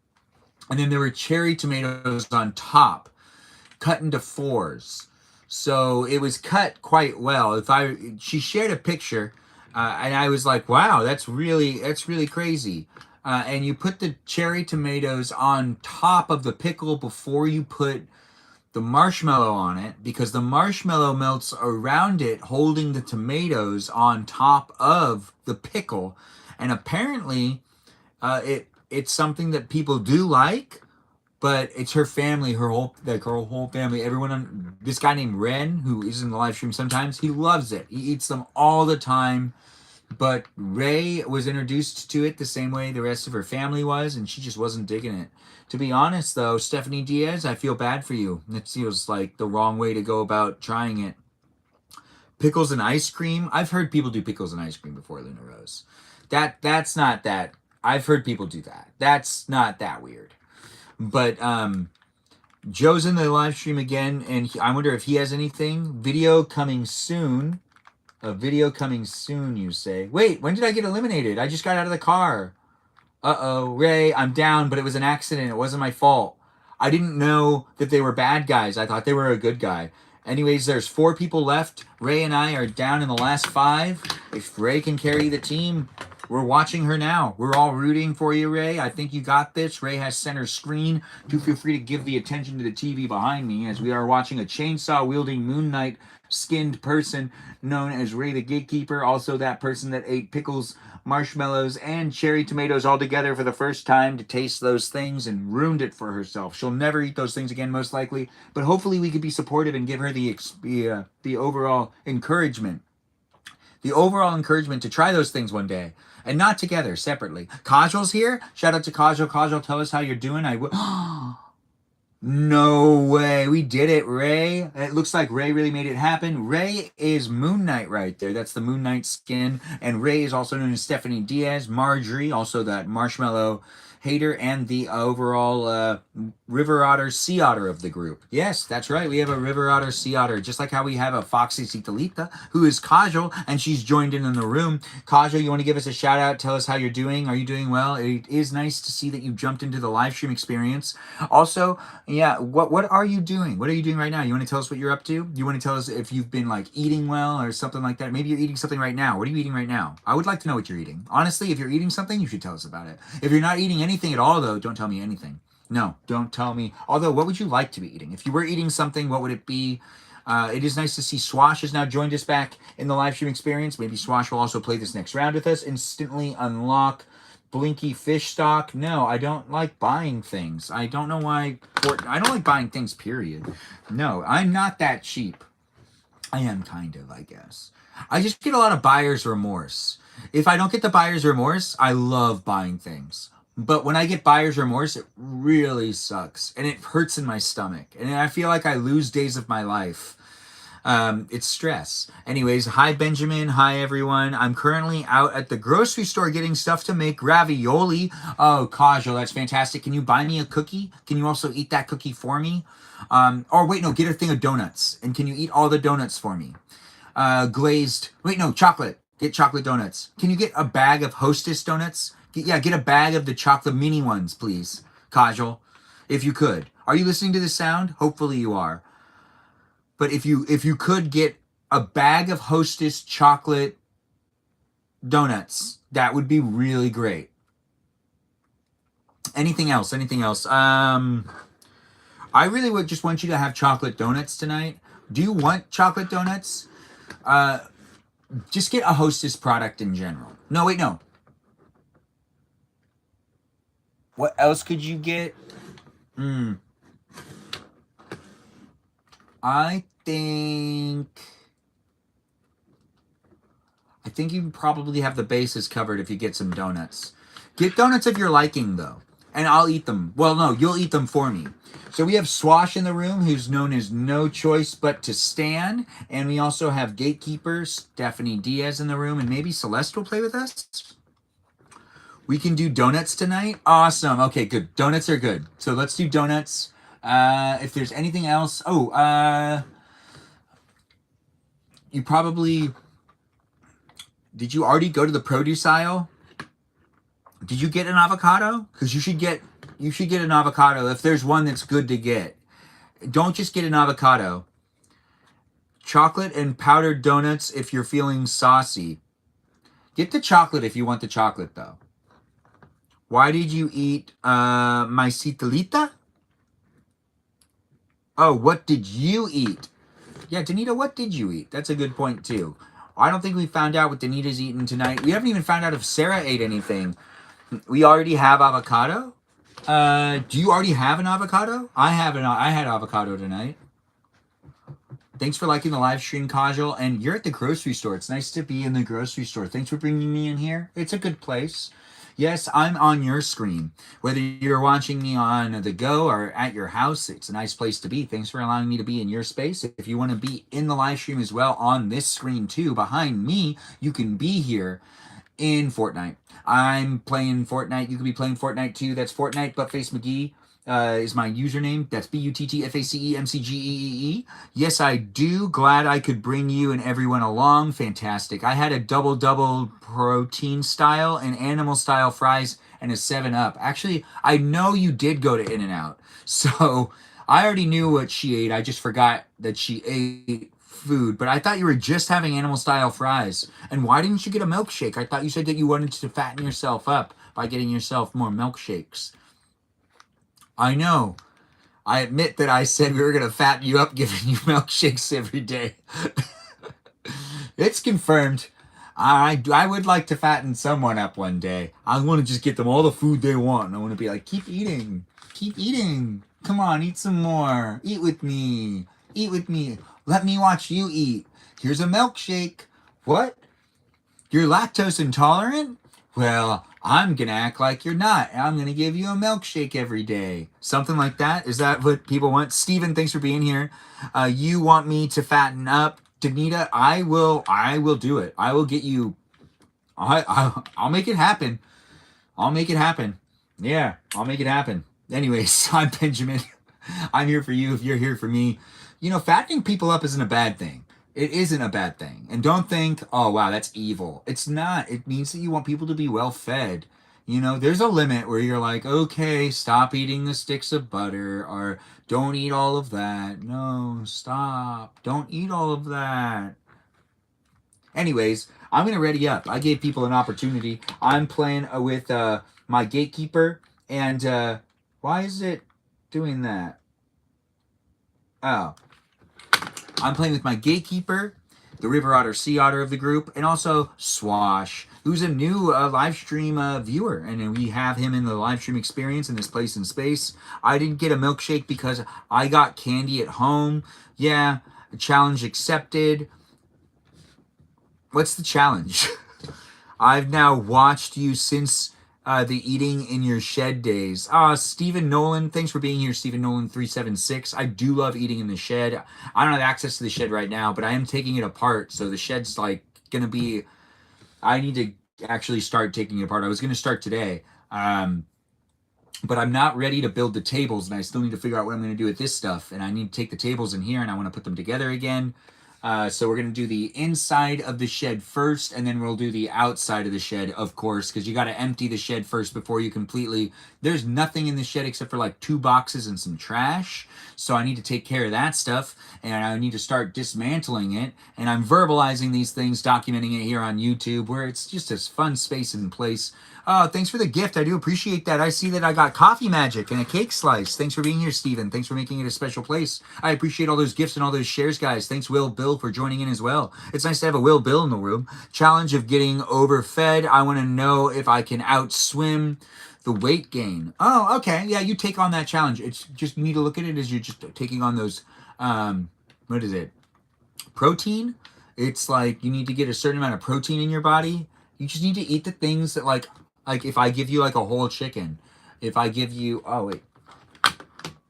Speaker 1: And then there were cherry tomatoes on top, cut into fours. So it was cut quite well. She shared a picture, and I was like, wow, that's really crazy. And you put the cherry tomatoes on top of the pickle before you put the marshmallow on it, because the marshmallow melts around it, holding the tomatoes on top of the pickle. And apparently, it's something that people do like. but it's her family, her whole family, everyone on this guy named Ren, who is in the live stream sometimes, he loves it. He eats them all the time. But Ray was introduced to it the same way the rest of her family was, and she just wasn't digging it. To be honest, though, Stephanie Diaz, I feel bad for you. It feels like the wrong way to go about trying it. Pickles and ice cream. I've heard people do pickles and ice cream before, Luna Rose. That's not that. I've heard people do that. That's not that weird. But Joe's in the live stream again, and I wonder if he has anything. Video coming soon. A video coming soon, you say. Wait, when did I get eliminated? I just got out of the car. Uh-oh, Ray, I'm down, but it was an accident. It wasn't my fault. I didn't know that they were bad guys. I thought they were a good guy. Anyways, there's 4 people left. Ray and I are down in the last 5. If Ray can carry the team, we're watching her now. We're all rooting for you, Ray. I think you got this. Ray has center screen. Do feel free to give the attention to the TV behind me as we are watching a chainsaw-wielding Moon Knight skinned person known as Ray the Gatekeeper. Also that person that ate pickles, marshmallows, and cherry tomatoes all together for the first time to taste those things and ruined it for herself. She'll never eat those things again, most likely. But hopefully we could be supportive and give her the overall encouragement. The overall encouragement to try those things one day. And not together, separately. Kajal's here. Shout out to Kajal. Kajal, tell us how you're doing. No way. We did it, Ray. It looks like Ray really made it happen. Ray is Moon Knight right there. That's the Moon Knight skin. And Ray is also known as Stephanie Diaz. Marjorie, also that marshmallow hater, and the overall river otter, sea otter of the group. Yes, that's right. We have a river otter, sea otter, just like how we have a foxy Citalita, who is Kajal, and she's joined in the room. Kajal, you want to give us a shout out? Tell us how you're doing. Are you doing well? It is nice to see that you jumped into the live stream experience. Also, yeah, what are you doing? What are you doing right now? You want to tell us what you're up to? You want to tell us if you've been like eating well or something like that? Maybe you're eating something right now. What are you eating right now? I would like to know what you're eating. Honestly, if you're eating something, you should tell us about it. If you're not eating anything at all, though, don't tell me anything. No, don't tell me. Although, what would you like to be eating? If you were eating something, what would it be? It is nice to see Swash has now joined us back in the live stream experience. Maybe Swash will also play this next round with us. Instantly unlock Blinky fish stock. No, I don't like buying things. I don't know why. I don't like buying things, period. No, I'm not that cheap. I am kind of, I guess. I just get a lot of buyer's remorse. If I don't get the buyer's remorse, I love buying things. But when I get buyer's remorse, it really sucks. And it hurts in my stomach. And I feel like I lose days of my life. It's stress. Anyways, hi Benjamin. Hi everyone. I'm currently out at the grocery store getting stuff to make ravioli. Oh, Kajal, that's fantastic. Can you buy me a cookie? Can you also eat that cookie for me? Or wait, no, get a thing of donuts. And can you eat all the donuts for me? Glazed. Wait, no, chocolate. Get chocolate donuts. Can you get a bag of Hostess donuts? Get a bag of the chocolate mini ones, please, Kajal, if you could. Are you listening to this sound? Hopefully you are. But if you could get a bag of Hostess chocolate donuts, that would be really great. Anything else? I really would just want you to have chocolate donuts tonight. Do you want chocolate donuts? Just get a Hostess product in general. No, wait, no. What else could you get? I think you probably have the bases covered if you get some donuts. Get donuts of your liking, though. And I'll eat them. Well, no, you'll eat them for me. So we have Swash in the room, who's known as No Choice But to Stand. And we also have Gatekeeper, Stephanie Diaz in the room. And maybe Celeste will play with us? We can do donuts tonight? Awesome. Okay, good. Donuts are good. So let's do donuts. If there's anything else... you probably... Did you already go to the produce aisle? Did you get an avocado? Because you should get an avocado if there's one that's good to get. Don't just get an avocado. Chocolate and powdered donuts if you're feeling saucy. Get the chocolate if you want the chocolate, though. Why did you eat my citalita? Oh, what did you eat? Yeah, Danita, what did you eat? That's a good point, too. I don't think we found out what Danita's eating tonight. We haven't even found out if Sarah ate anything. We already have avocado? Do you already have an avocado? I had avocado tonight. Thanks for liking the live stream, Kajal. And you're at the grocery store. It's nice to be in the grocery store. Thanks for bringing me in here. It's a good place. Yes, I'm on your screen. Whether you're watching me on the go or at your house, it's a nice place to be. Thanks for allowing me to be in your space. If you want to be in the live stream as well on this screen too, behind me, you can be here in Fortnite. I'm playing Fortnite. You could be playing Fortnite too. That's Fortnite Buttface McGee. Is my username. That's BUTTFACEMCGEEE. Yes, I do. Glad I could bring you and everyone along. Fantastic. I had a double protein style and animal style fries and a 7-Up. Actually, I know you did go to In-N-Out. So I already knew what she ate. I just forgot that she ate food. But I thought you were just having animal style fries. And why didn't you get a milkshake? I thought you said that you wanted to fatten yourself up by getting yourself more milkshakes. I know. I admit that I said we were going to fatten you up giving you milkshakes every day. It's confirmed. I would like to fatten someone up one day. I want to just get them all the food they want. And I want to be like, keep eating. Keep eating. Come on, eat some more. Eat with me. Eat with me. Let me watch you eat. Here's a milkshake. What? You're lactose intolerant? Well, I'm going to act like you're not. I'm going to give you a milkshake every day. Something like that. Is that what people want? Steven, thanks for being here. You want me to fatten up? Danita, I will do it. I will get you. I'll make it happen. I'll make it happen. Yeah, I'll make it happen. Anyways, I'm Benjamin. I'm here for you if you're here for me. You know, fattening people up isn't a bad thing. It isn't a bad thing. And don't think, oh, wow, that's evil. It's not. It means that you want people to be well fed. You know, there's a limit where you're like, okay, stop eating the sticks of butter, or don't eat all of that. No, stop. Don't eat all of that. Anyways, I'm going to ready up. I gave people an opportunity. I'm playing with my gatekeeper. And why is it doing that? Oh. I'm playing with my gatekeeper, the river otter, sea otter of the group, and also Swash, who's a new live stream viewer. And we have him in the live stream experience in this place in space. I didn't get a milkshake because I got candy at home. Yeah, challenge accepted. What's the challenge? I've now watched you since the eating in your shed days. Stephen Nolan, thanks for being here, Stephen Nolan 376. I do love eating in the shed. I don't have access to the shed right now, but I am taking it apart. So the shed's like gonna be. I need to actually start taking it apart. I was gonna start today, but I'm not ready to build the tables, and I still need to figure out what I'm gonna do with this stuff. And I need to take the tables in here, and I want to put them together again. So we're going to do the inside of the shed first, and then we'll do the outside of the shed, of course, because you got to empty the shed first before you completely... There's nothing in the shed except for like 2 boxes and some trash. So I need to take care of that stuff, and I need to start dismantling it. And I'm verbalizing these things, documenting it here on YouTube, where it's just a fun space and place. Oh, thanks for the gift. I do appreciate that. I see that I got coffee magic and a cake slice. Thanks for being here, Steven. Thanks for making it a special place. I appreciate all those gifts and all those shares, guys. Thanks, Will Bill, for joining in as well. It's nice to have a Will Bill in the room. Challenge of getting overfed. I want to know if I can outswim the weight gain. Oh, okay. Yeah, you take on that challenge. It's just, you need to look at it as you're just taking on those, what is it? Protein? It's like you need to get a certain amount of protein in your body. You just need to eat the things that like if I give you like a whole chicken, if I give you, oh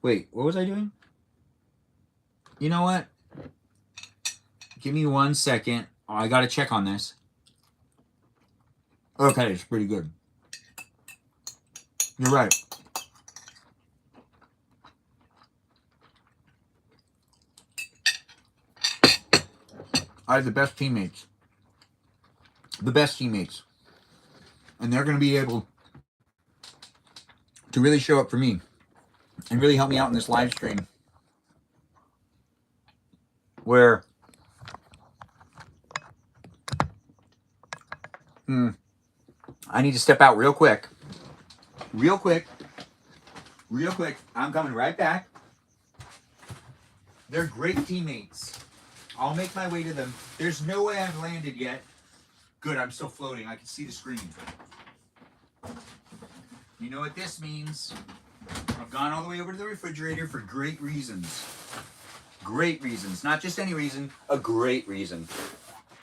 Speaker 1: wait, what was I doing? You know what? Give me 1 second. Oh, I got to check on this. Okay, it's pretty good. You're right. I have the best teammates. The best teammates. And they're going to be able to really show up for me and really help me out in this live stream where I need to step out real quick. Real quick. I'm coming right back. They're great teammates. I'll make my way to them. There's no way I've landed yet. Good, I'm still floating. I can see the screen. You know what this means? I've gone all the way over to the refrigerator for great reasons. Great reasons. Not just any reason, a great reason.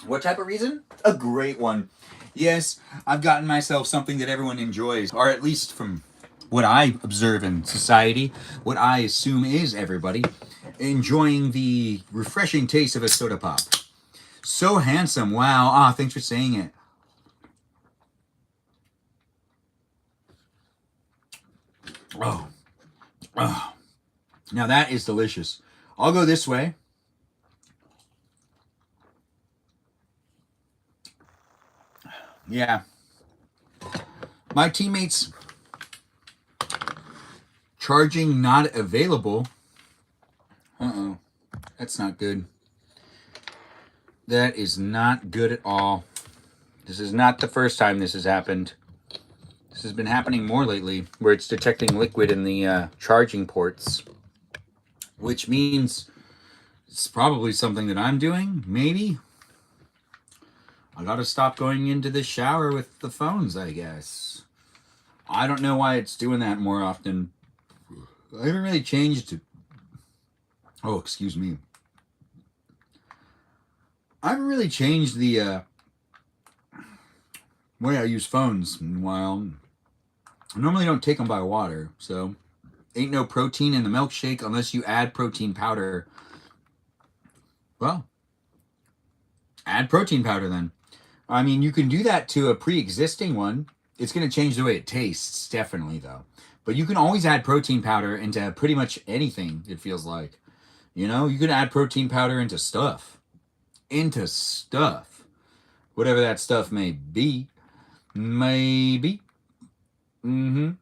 Speaker 1: What type of reason? A great one. Yes, I've gotten myself something that everyone enjoys, or at least from what I observe in society, what I assume is everybody, enjoying the refreshing taste of a soda pop. So handsome. Wow. Ah, thanks for saying it. Oh. Oh. Now that is delicious. I'll go this way. Yeah. My teammates charging not available. Uh-oh. That's not good. That is not good at all. This is not the first time this has happened. This has been happening more lately, where it's detecting liquid in the charging ports. Which means it's probably something that I'm doing, maybe. I gotta stop going into the shower with the phones, I guess. I don't know why it's doing that more often. I haven't really changed it. Oh, excuse me. I haven't really changed the way I use phones in a while. I normally don't take them by water, so ain't no protein in the milkshake unless you add protein powder. Well, add protein powder then. I mean, you can do that to a pre-existing one. It's going to change the way it tastes, definitely, though. But you can always add protein powder into pretty much anything, it feels like. You know, you can add protein powder into stuff. Into stuff. Whatever that stuff may be. Maybe. I'm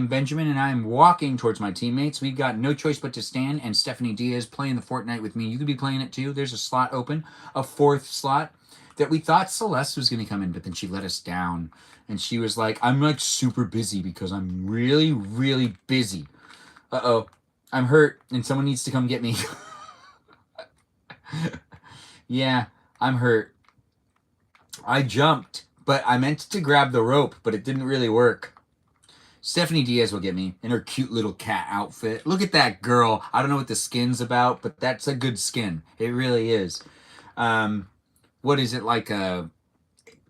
Speaker 1: Benjamin, and I'm walking towards my teammates. We've got No Choice But to Stand and Stephanie Diaz playing the Fortnite with me. You could be playing it too. There's a slot open, a fourth slot that we thought Celeste was going to come in, but then she let us down. And she was like, I'm like super busy because I'm really, really busy. Uh-oh. I'm hurt, and someone needs to come get me. Yeah, I'm hurt. I jumped. But I meant to grab the rope, but it didn't really work. Stephanie Diaz will get me in her cute little cat outfit. Look at that girl. I don't know what the skin's about, but that's a good skin. It really is. What is it like a?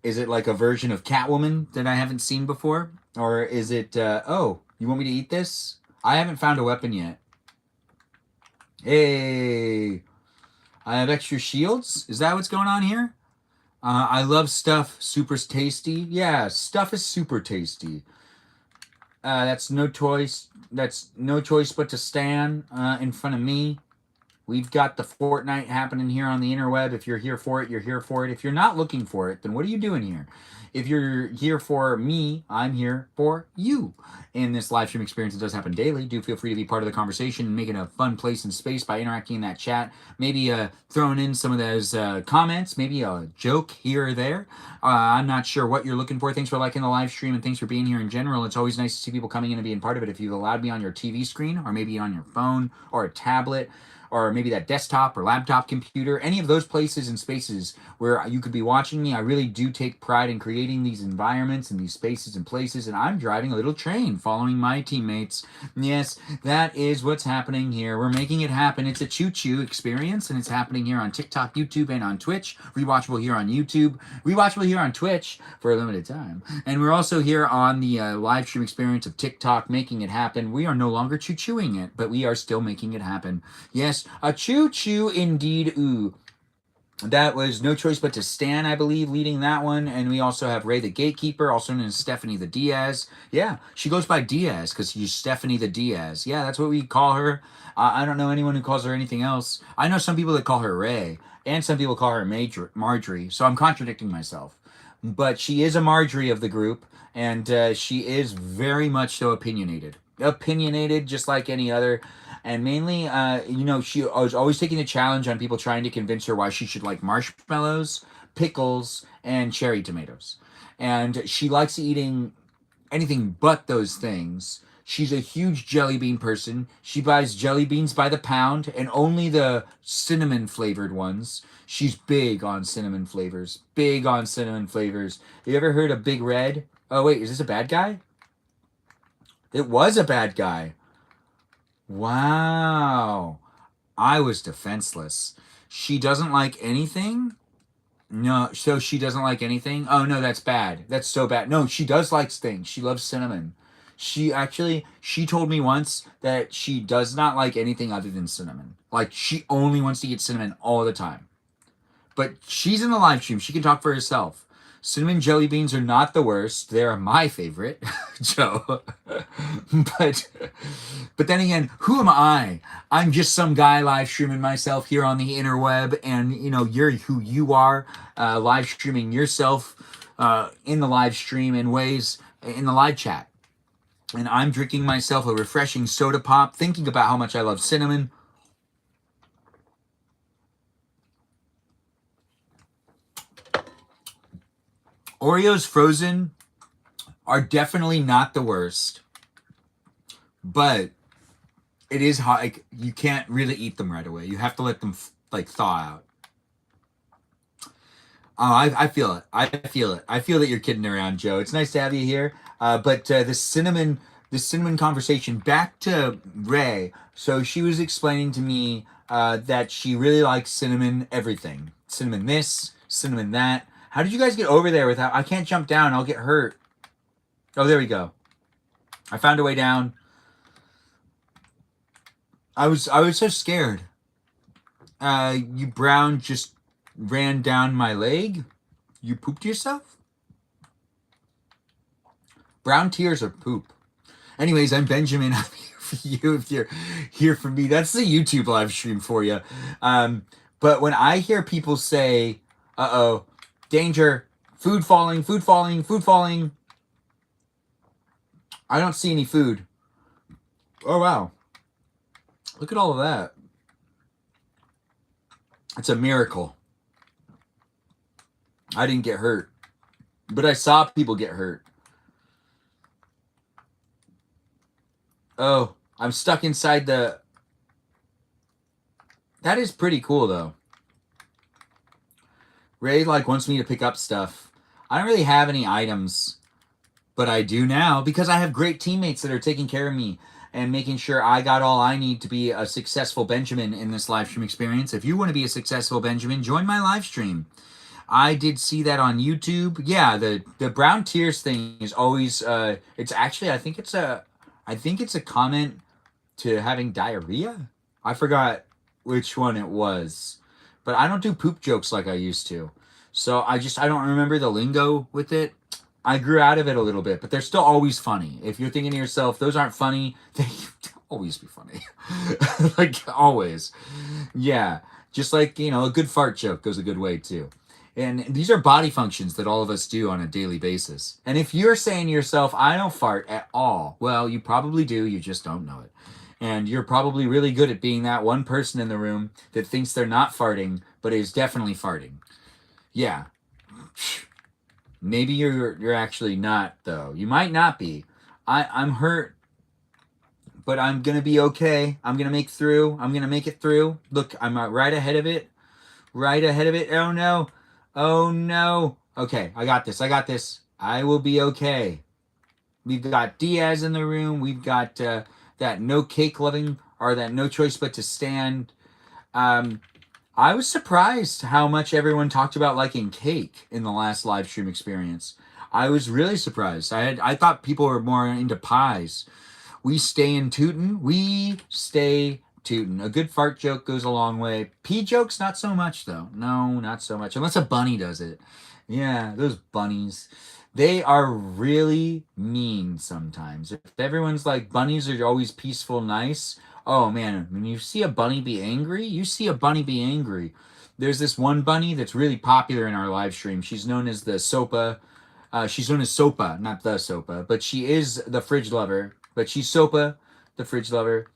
Speaker 1: Is it like a version of Catwoman that I haven't seen before, or is it? Oh, you want me to eat this? I haven't found a weapon yet. Hey, I have extra shields. Is that what's going on here? I love stuff. Super tasty. Yeah, stuff is super tasty. That's no choice. That's no choice but to stand in front of me. We've got the Fortnite happening here on the interweb. If you're here for it, you're here for it. If you're not looking for it, then what are you doing here? If you're here for me, I'm here for you. In this live stream experience that does happen daily, do feel free to be part of the conversation and make it a fun place and space by interacting in that chat. Maybe throwing in some of those comments, maybe a joke here or there. I'm not sure what you're looking for. Thanks for liking the live stream and thanks for being here in general. It's always nice to see people coming in and being part of it. If you've allowed me on your TV screen or maybe on your phone or a tablet, or maybe that desktop or laptop computer, any of those places and spaces where you could be watching me. I really do take pride in creating these environments and these spaces and places, and I'm driving a little train following my teammates. Yes, that is what's happening here. We're making it happen. It's a choo-choo experience, and it's happening here on TikTok, YouTube, and on Twitch. Rewatchable here on YouTube. Rewatchable here on Twitch for a limited time. And we're also here on the live stream experience of TikTok, making it happen. We are no longer choo-chooing it, but we are still making it happen. Yes, a choo-choo indeed. Ooh. That was No Choice But to Stand, I believe, leading that one. And we also have Ray the Gatekeeper, also known as Stephanie the Diaz. Yeah, she goes by Diaz because she's Stephanie the Diaz. Yeah, that's what we call her. I don't know anyone who calls her anything else. I know some people that call her Ray, and some people call her Marjorie, so I'm contradicting myself. But she is a Marjorie of the group, and she is very much so opinionated. Opinionated, just like any other. And mainly, she was always taking the challenge on people trying to convince her why she should like marshmallows, pickles, and cherry tomatoes. And she likes eating anything but those things. She's a huge jelly bean person. She buys jelly beans by the pound and only the cinnamon flavored ones. She's big on cinnamon flavors. Big on cinnamon flavors. You ever heard of Big Red? Oh, wait, is this a bad guy? It was a bad guy. Wow. I was defenseless. She doesn't like anything? No, so she doesn't like anything? Oh no, that's bad. That's so bad. No, she does like things. She loves cinnamon. She told me once that she does not like anything other than cinnamon. Like she only wants to get cinnamon all the time. But she's in the live stream. She can talk for herself. Cinnamon jelly beans are not the worst. They're my favorite, Joe. but but then again, who am I? I'm just some guy live streaming myself here on the interweb, and you're who you are, live streaming yourself in the live stream in ways in the live chat. And I'm drinking myself a refreshing soda pop, thinking about how much I love cinnamon. Oreos frozen are definitely not the worst, but it is hot. Like, you can't really eat them right away. You have to let them like thaw out. Oh, I feel it. I feel it. I feel that you're kidding around, Joe. It's nice to have you here. But the cinnamon conversation. Back to Ray. So she was explaining to me that she really likes cinnamon everything. Cinnamon this, cinnamon that. How did you guys get over there without? I can't jump down. I'll get hurt. Oh, there we go. I found a way down. I was so scared. You Brown just ran down my leg. You pooped yourself? Brown tears are poop. Anyways, I'm Benjamin. I'm here for you if you're here for me. That's the YouTube live stream for you. But when I hear people say, uh-oh, danger, food falling, food falling, food falling, I don't see any food. Oh, wow. Look at all of that. It's a miracle. I didn't get hurt. But I saw people get hurt. Oh, I'm stuck inside the... That is pretty cool, though. Ray, wants me to pick up stuff. I don't really have any items, but I do now because I have great teammates that are taking care of me and making sure I got all I need to be a successful Benjamin in this live stream experience. If you want to be a successful Benjamin, join my live stream. I did see that on YouTube. Yeah, the brown tears thing is always it's actually I think it's a comment to having diarrhea. I forgot which one it was. But I don't do poop jokes like I used to. So I don't remember the lingo with it. I grew out of it a little bit, but they're still always funny. If you're thinking to yourself, those aren't funny, they always be funny. Always. Yeah. Just like, a good fart joke goes a good way too. And these are body functions that all of us do on a daily basis. And if you're saying to yourself, I don't fart at all, well, you probably do, you just don't know it. And you're probably really good at being that one person in the room that thinks they're not farting, but is definitely farting. Yeah. Maybe you're actually not, though. You might not be. I'm hurt, but I'm gonna be okay. I'm gonna make through. I'm gonna make it through. Look, I'm right ahead of it. Right ahead of it. Oh no. Oh no. Okay, I got this. I got this. I will be okay. We've got Diaz in the room. We've got that no cake loving or that no choice but to stand. I was surprised how much everyone talked about liking cake in the last live stream experience. I was really surprised. I thought people were more into pies. We stay in tootin'. We stay tootin'. A good fart joke goes a long way. Pee jokes, not so much though. No, not so much. Unless a bunny does it. Yeah, those bunnies. They are really mean sometimes. If everyone's like, bunnies are always peaceful, nice. Oh man, when you see a bunny be angry, you see a bunny be angry. There's this one bunny that's really popular in our live stream. She's known as the Sopa. She's known as Sopa, not the Sopa, but she is the fridge lover. But she's Sopa, the fridge lover.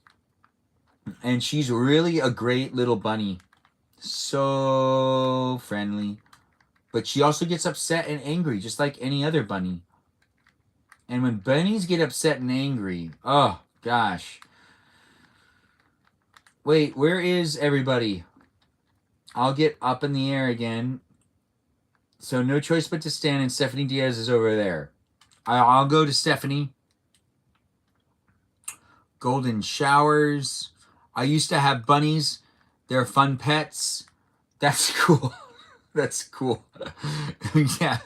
Speaker 1: And she's really a great little bunny. So friendly. But she also gets upset and angry, just like any other bunny. And when bunnies get upset and angry, oh gosh. Wait, where is everybody? I'll get up in the air again. So no choice but to stand, and Stephanie Diaz is over there. I'll go to Stephanie. Golden showers. I used to have bunnies. They're fun pets. That's cool. That's cool. Yeah.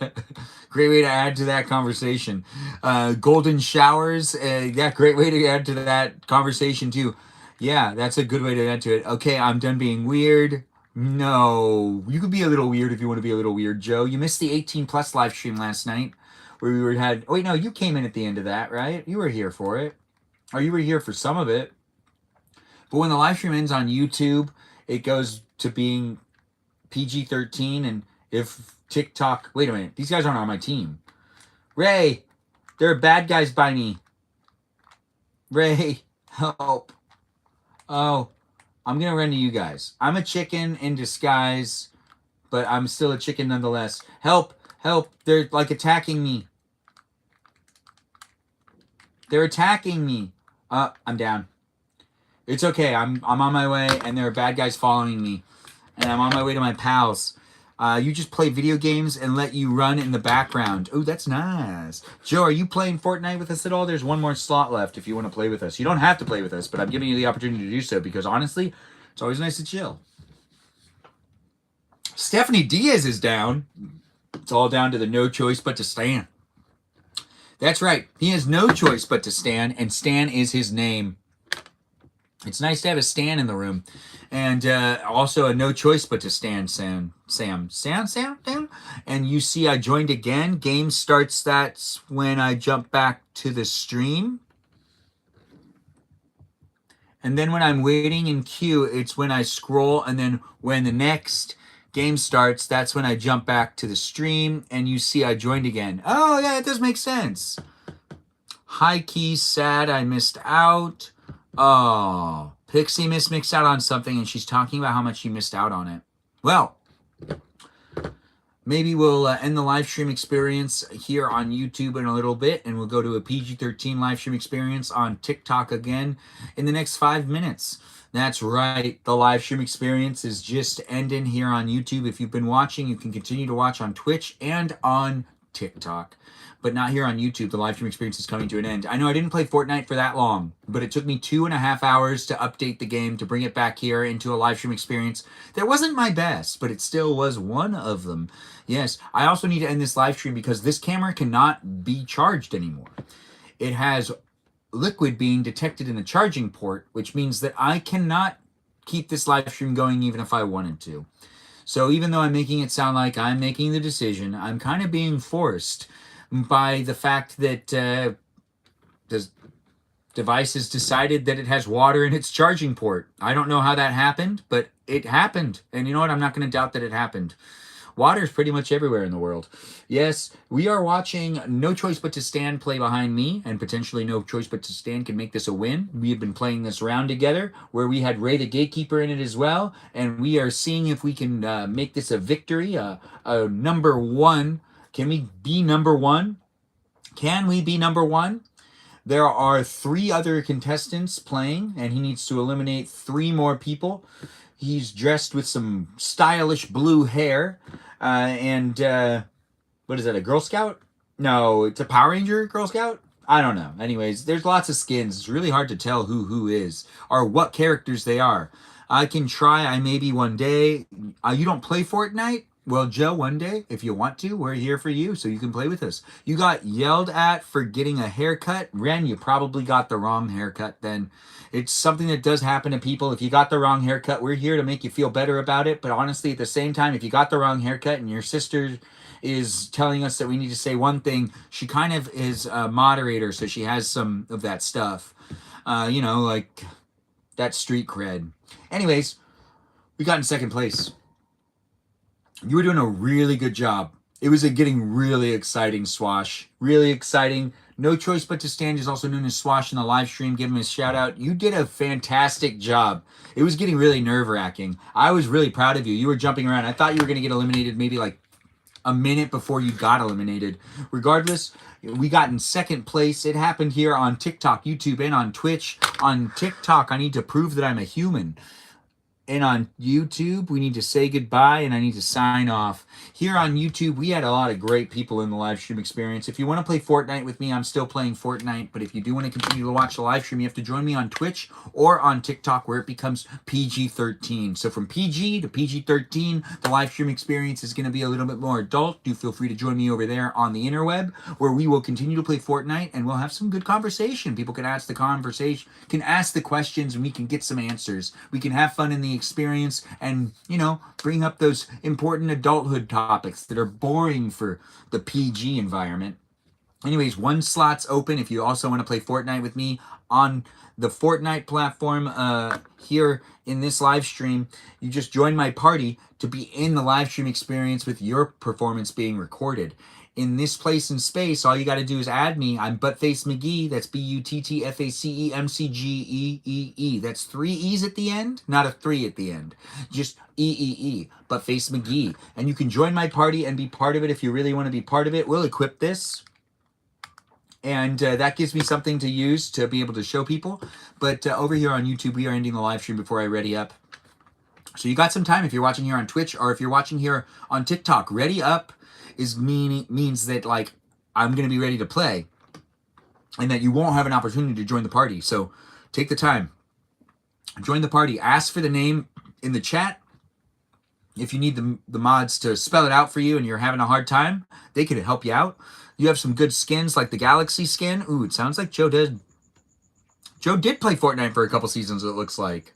Speaker 1: Great way to add to that conversation. Golden showers. Yeah, great way to add to that conversation too. Yeah, that's a good way to add to it. Okay, I'm done being weird. No, you could be a little weird if you want to be a little weird, Joe. You missed the 18 plus live stream last night where we had. Oh, wait, no, you came in at the end of that, right? You were here for it. Or you were here for some of it. But when the live stream ends on YouTube, it goes to being PG-13. And if TikTok, wait a minute, these guys aren't on my team. Ray, there are bad guys by me. Ray, help. Oh, I'm gonna run to you guys. I'm a chicken in disguise, but I'm still a chicken nonetheless. Help, help, they're like attacking me. They're attacking me. I'm down. It's okay. I'm on my way, and there are bad guys following me, and I'm on my way to my pals. You just play video games and let you run in the background. Oh, that's nice. Joe, are you playing Fortnite with us at all? There's one more slot left if you want to play with us. You don't have to play with us, but I'm giving you the opportunity to do so because honestly, it's always nice to chill. Stephanie Diaz is down. It's all down to the no choice but to stand. That's right. He has no choice but to Stan, and Stan is his name. It's nice to have a Stan in the room. And also a no choice but to Stan, Sam. And you see I joined again. Game starts, that's when I jump back to the stream. And then when I'm waiting in queue, it's when I scroll. And then when the next game starts, that's when I jump back to the stream. And you see I joined again. Oh, yeah, it does make sense. High key, sad I missed out. Oh, Pixie missed out on something, and she's talking about how much she missed out on it. Well, maybe we'll end the live stream experience here on YouTube in a little bit, and we'll go to a PG-13 live stream experience on TikTok again in the next 5 minutes. That's right. The live stream experience is just ending here on YouTube. If you've been watching, you can continue to watch on Twitch and on TikTok. But not here on YouTube. The live stream experience is coming to an end. I know I didn't play Fortnite for that long, but it took me 2.5 hours to update the game to bring it back here into a live stream experience. That wasn't my best, but it still was one of them. Yes, I also need to end this live stream because this camera cannot be charged anymore. It has liquid being detected in the charging port, which means that I cannot keep this live stream going even if I wanted to. So even though I'm making it sound like I'm making the decision, I'm kind of being forced by the fact that the device has decided that it has water in its charging port. I don't know how that happened, but it happened. And you know what? I'm not going to doubt that it happened. Water is pretty much everywhere in the world. Yes, we are watching No Choice But to Stand play behind me, and potentially No Choice But to Stand can make this a win. We have been playing this round together, where we had Ray the Gatekeeper in it as well, and we are seeing if we can make this a victory, a number one. Can we be number one? Can we be number one? There are 3 other contestants playing, and he needs to eliminate 3 more people. He's dressed with some stylish blue hair, and what is that, a Girl Scout? No, it's a Power Ranger Girl Scout? I don't know. Anyways, there's lots of skins. It's really hard to tell who is, or what characters they are. I can try, I maybe one day. You don't play Fortnite? Well, Joe, one day, if you want to, we're here for you, so you can play with us. You got yelled at for getting a haircut. Ren, you probably got the wrong haircut then. It's something that does happen to people. If you got the wrong haircut, we're here to make you feel better about it. But honestly, at the same time, if you got the wrong haircut and your sister is telling us that we need to say one thing, she kind of is a moderator, so she has some of that stuff. You know, like that street cred. Anyways, we got in second place. You were doing a really good job. It was a getting really exciting, Swash. Really exciting. No Choice But to Stand is also known as Swash in the live stream. Give him a shout out. You did a fantastic job. It was getting really nerve-wracking. I was really proud of you. You were jumping around. I thought you were going to get eliminated maybe like a minute before you got eliminated. Regardless, we got in second place. It happened here on TikTok, YouTube, and on Twitch. On TikTok, I need to prove that I'm a human. And on YouTube, we need to say goodbye and I need to sign off. Here on YouTube, we had a lot of great people in the live stream experience. If you want to play Fortnite with me, I'm still playing Fortnite. But if you do want to continue to watch the live stream, you have to join me on Twitch or on TikTok where it becomes PG-13. So from PG to PG-13, the live stream experience is going to be a little bit more adult. Do feel free to join me over there on the interweb where we will continue to play Fortnite and we'll have some good conversation. People can ask the conversation, can ask the questions, and we can get some answers. We can have fun in the experience and, bring up those important adulthood topics that are boring for the PG environment. Anyways, one slot's open if you also want to play Fortnite with me on the Fortnite platform here in this live stream. You just join my party to be in the live stream experience with your performance being recorded. In this place and space, all you got to do is add me. I'm Buttface McGee. That's BUTTFACEMCGEEE. That's 3 E's at the end, not a 3 at the end. Just EEE, Buttface McGee. And you can join my party and be part of it if you really want to be part of it. We'll equip this. And that gives me something to use to be able to show people. But over here on YouTube, we are ending the live stream before I ready up. So you got some time if you're watching here on Twitch or if you're watching here on TikTok. Ready up means that, like, I'm going to be ready to play and that you won't have an opportunity to join the party. So take the time. Join the party. Ask for the name in the chat. If you need the mods to spell it out for you and you're having a hard time, they could help you out. You have some good skins like the Galaxy skin. Ooh, it sounds like Joe did play Fortnite for a couple seasons, it looks like.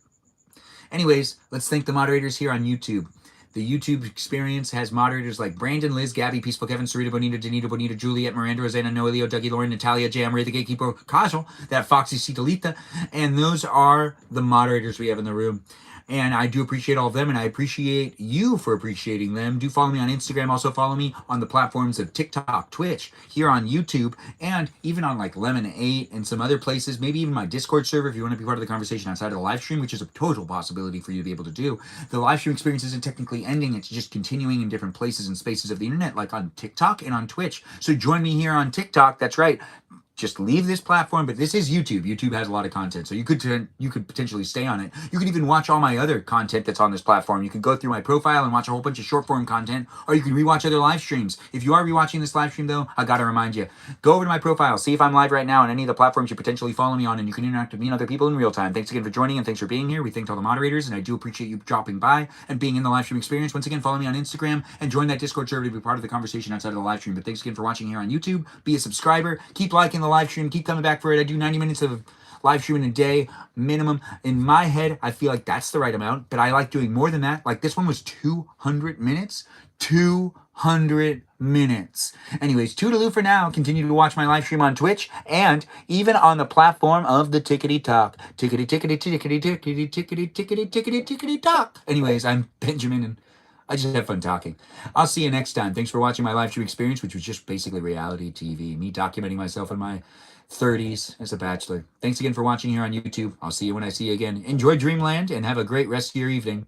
Speaker 1: Anyways, let's thank the moderators here on YouTube. The YouTube experience has moderators like Brandon, Liz, Gabby, Peaceful Kevin, Sarita, Bonita, Danita, Bonita, Juliet, Miranda, Rosanna, Noah, Leo, Dougie, Lauren, Natalia, Jam, Ray, the Gatekeeper, Kajal, that Foxy, Citalita, and those are the moderators we have in the room. And I do appreciate all of them, and I appreciate you for appreciating them. Do follow me on Instagram. Also follow me on the platforms of TikTok, Twitch, here on YouTube, and even on like Lemon8 and some other places. Maybe even my Discord server if you want to be part of the conversation outside of the live stream, which is a total possibility for you to be able to do. The live stream experience isn't technically ending. It's just continuing in different places and spaces of the internet, like on TikTok and on Twitch. So join me here on TikTok. That's right. Just leave this platform, but this is YouTube. YouTube has a lot of content, so you could potentially stay on it. You could even watch all my other content that's on this platform. You could go through my profile and watch a whole bunch of short form content, or you can rewatch other live streams. If you are rewatching this live stream, though, I gotta remind you, go over to my profile, see if I'm live right now on any of the platforms you potentially follow me on, and you can interact with me and other people in real time. Thanks again for joining, and thanks for being here. We thanked all the moderators, and I do appreciate you dropping by and being in the live stream experience. Once again, follow me on Instagram and join that Discord server to be part of the conversation outside of the live stream. But thanks again for watching here on YouTube. Be a subscriber. Keep liking the live stream. Keep coming back for it. I do 90 minutes of live streaming a day minimum. In my head, I feel like that's the right amount, but I like doing more than that. Like this one was 200 minutes. 200 minutes. Anyways, toodaloo for now. Continue to watch my live stream on Twitch and even on the platform of the Tickety Talk. Tickety, tickety, tickety, tickety, tickety, tickety, tickety, tickety talk. Anyways, I'm Benjamin and I just have fun talking. I'll see you next time. Thanks for watching my live stream experience, which was just basically reality TV. Me documenting myself in my 30s as a bachelor. Thanks again for watching here on YouTube. I'll see you when I see you again. Enjoy Dreamland and have a great rest of your evening.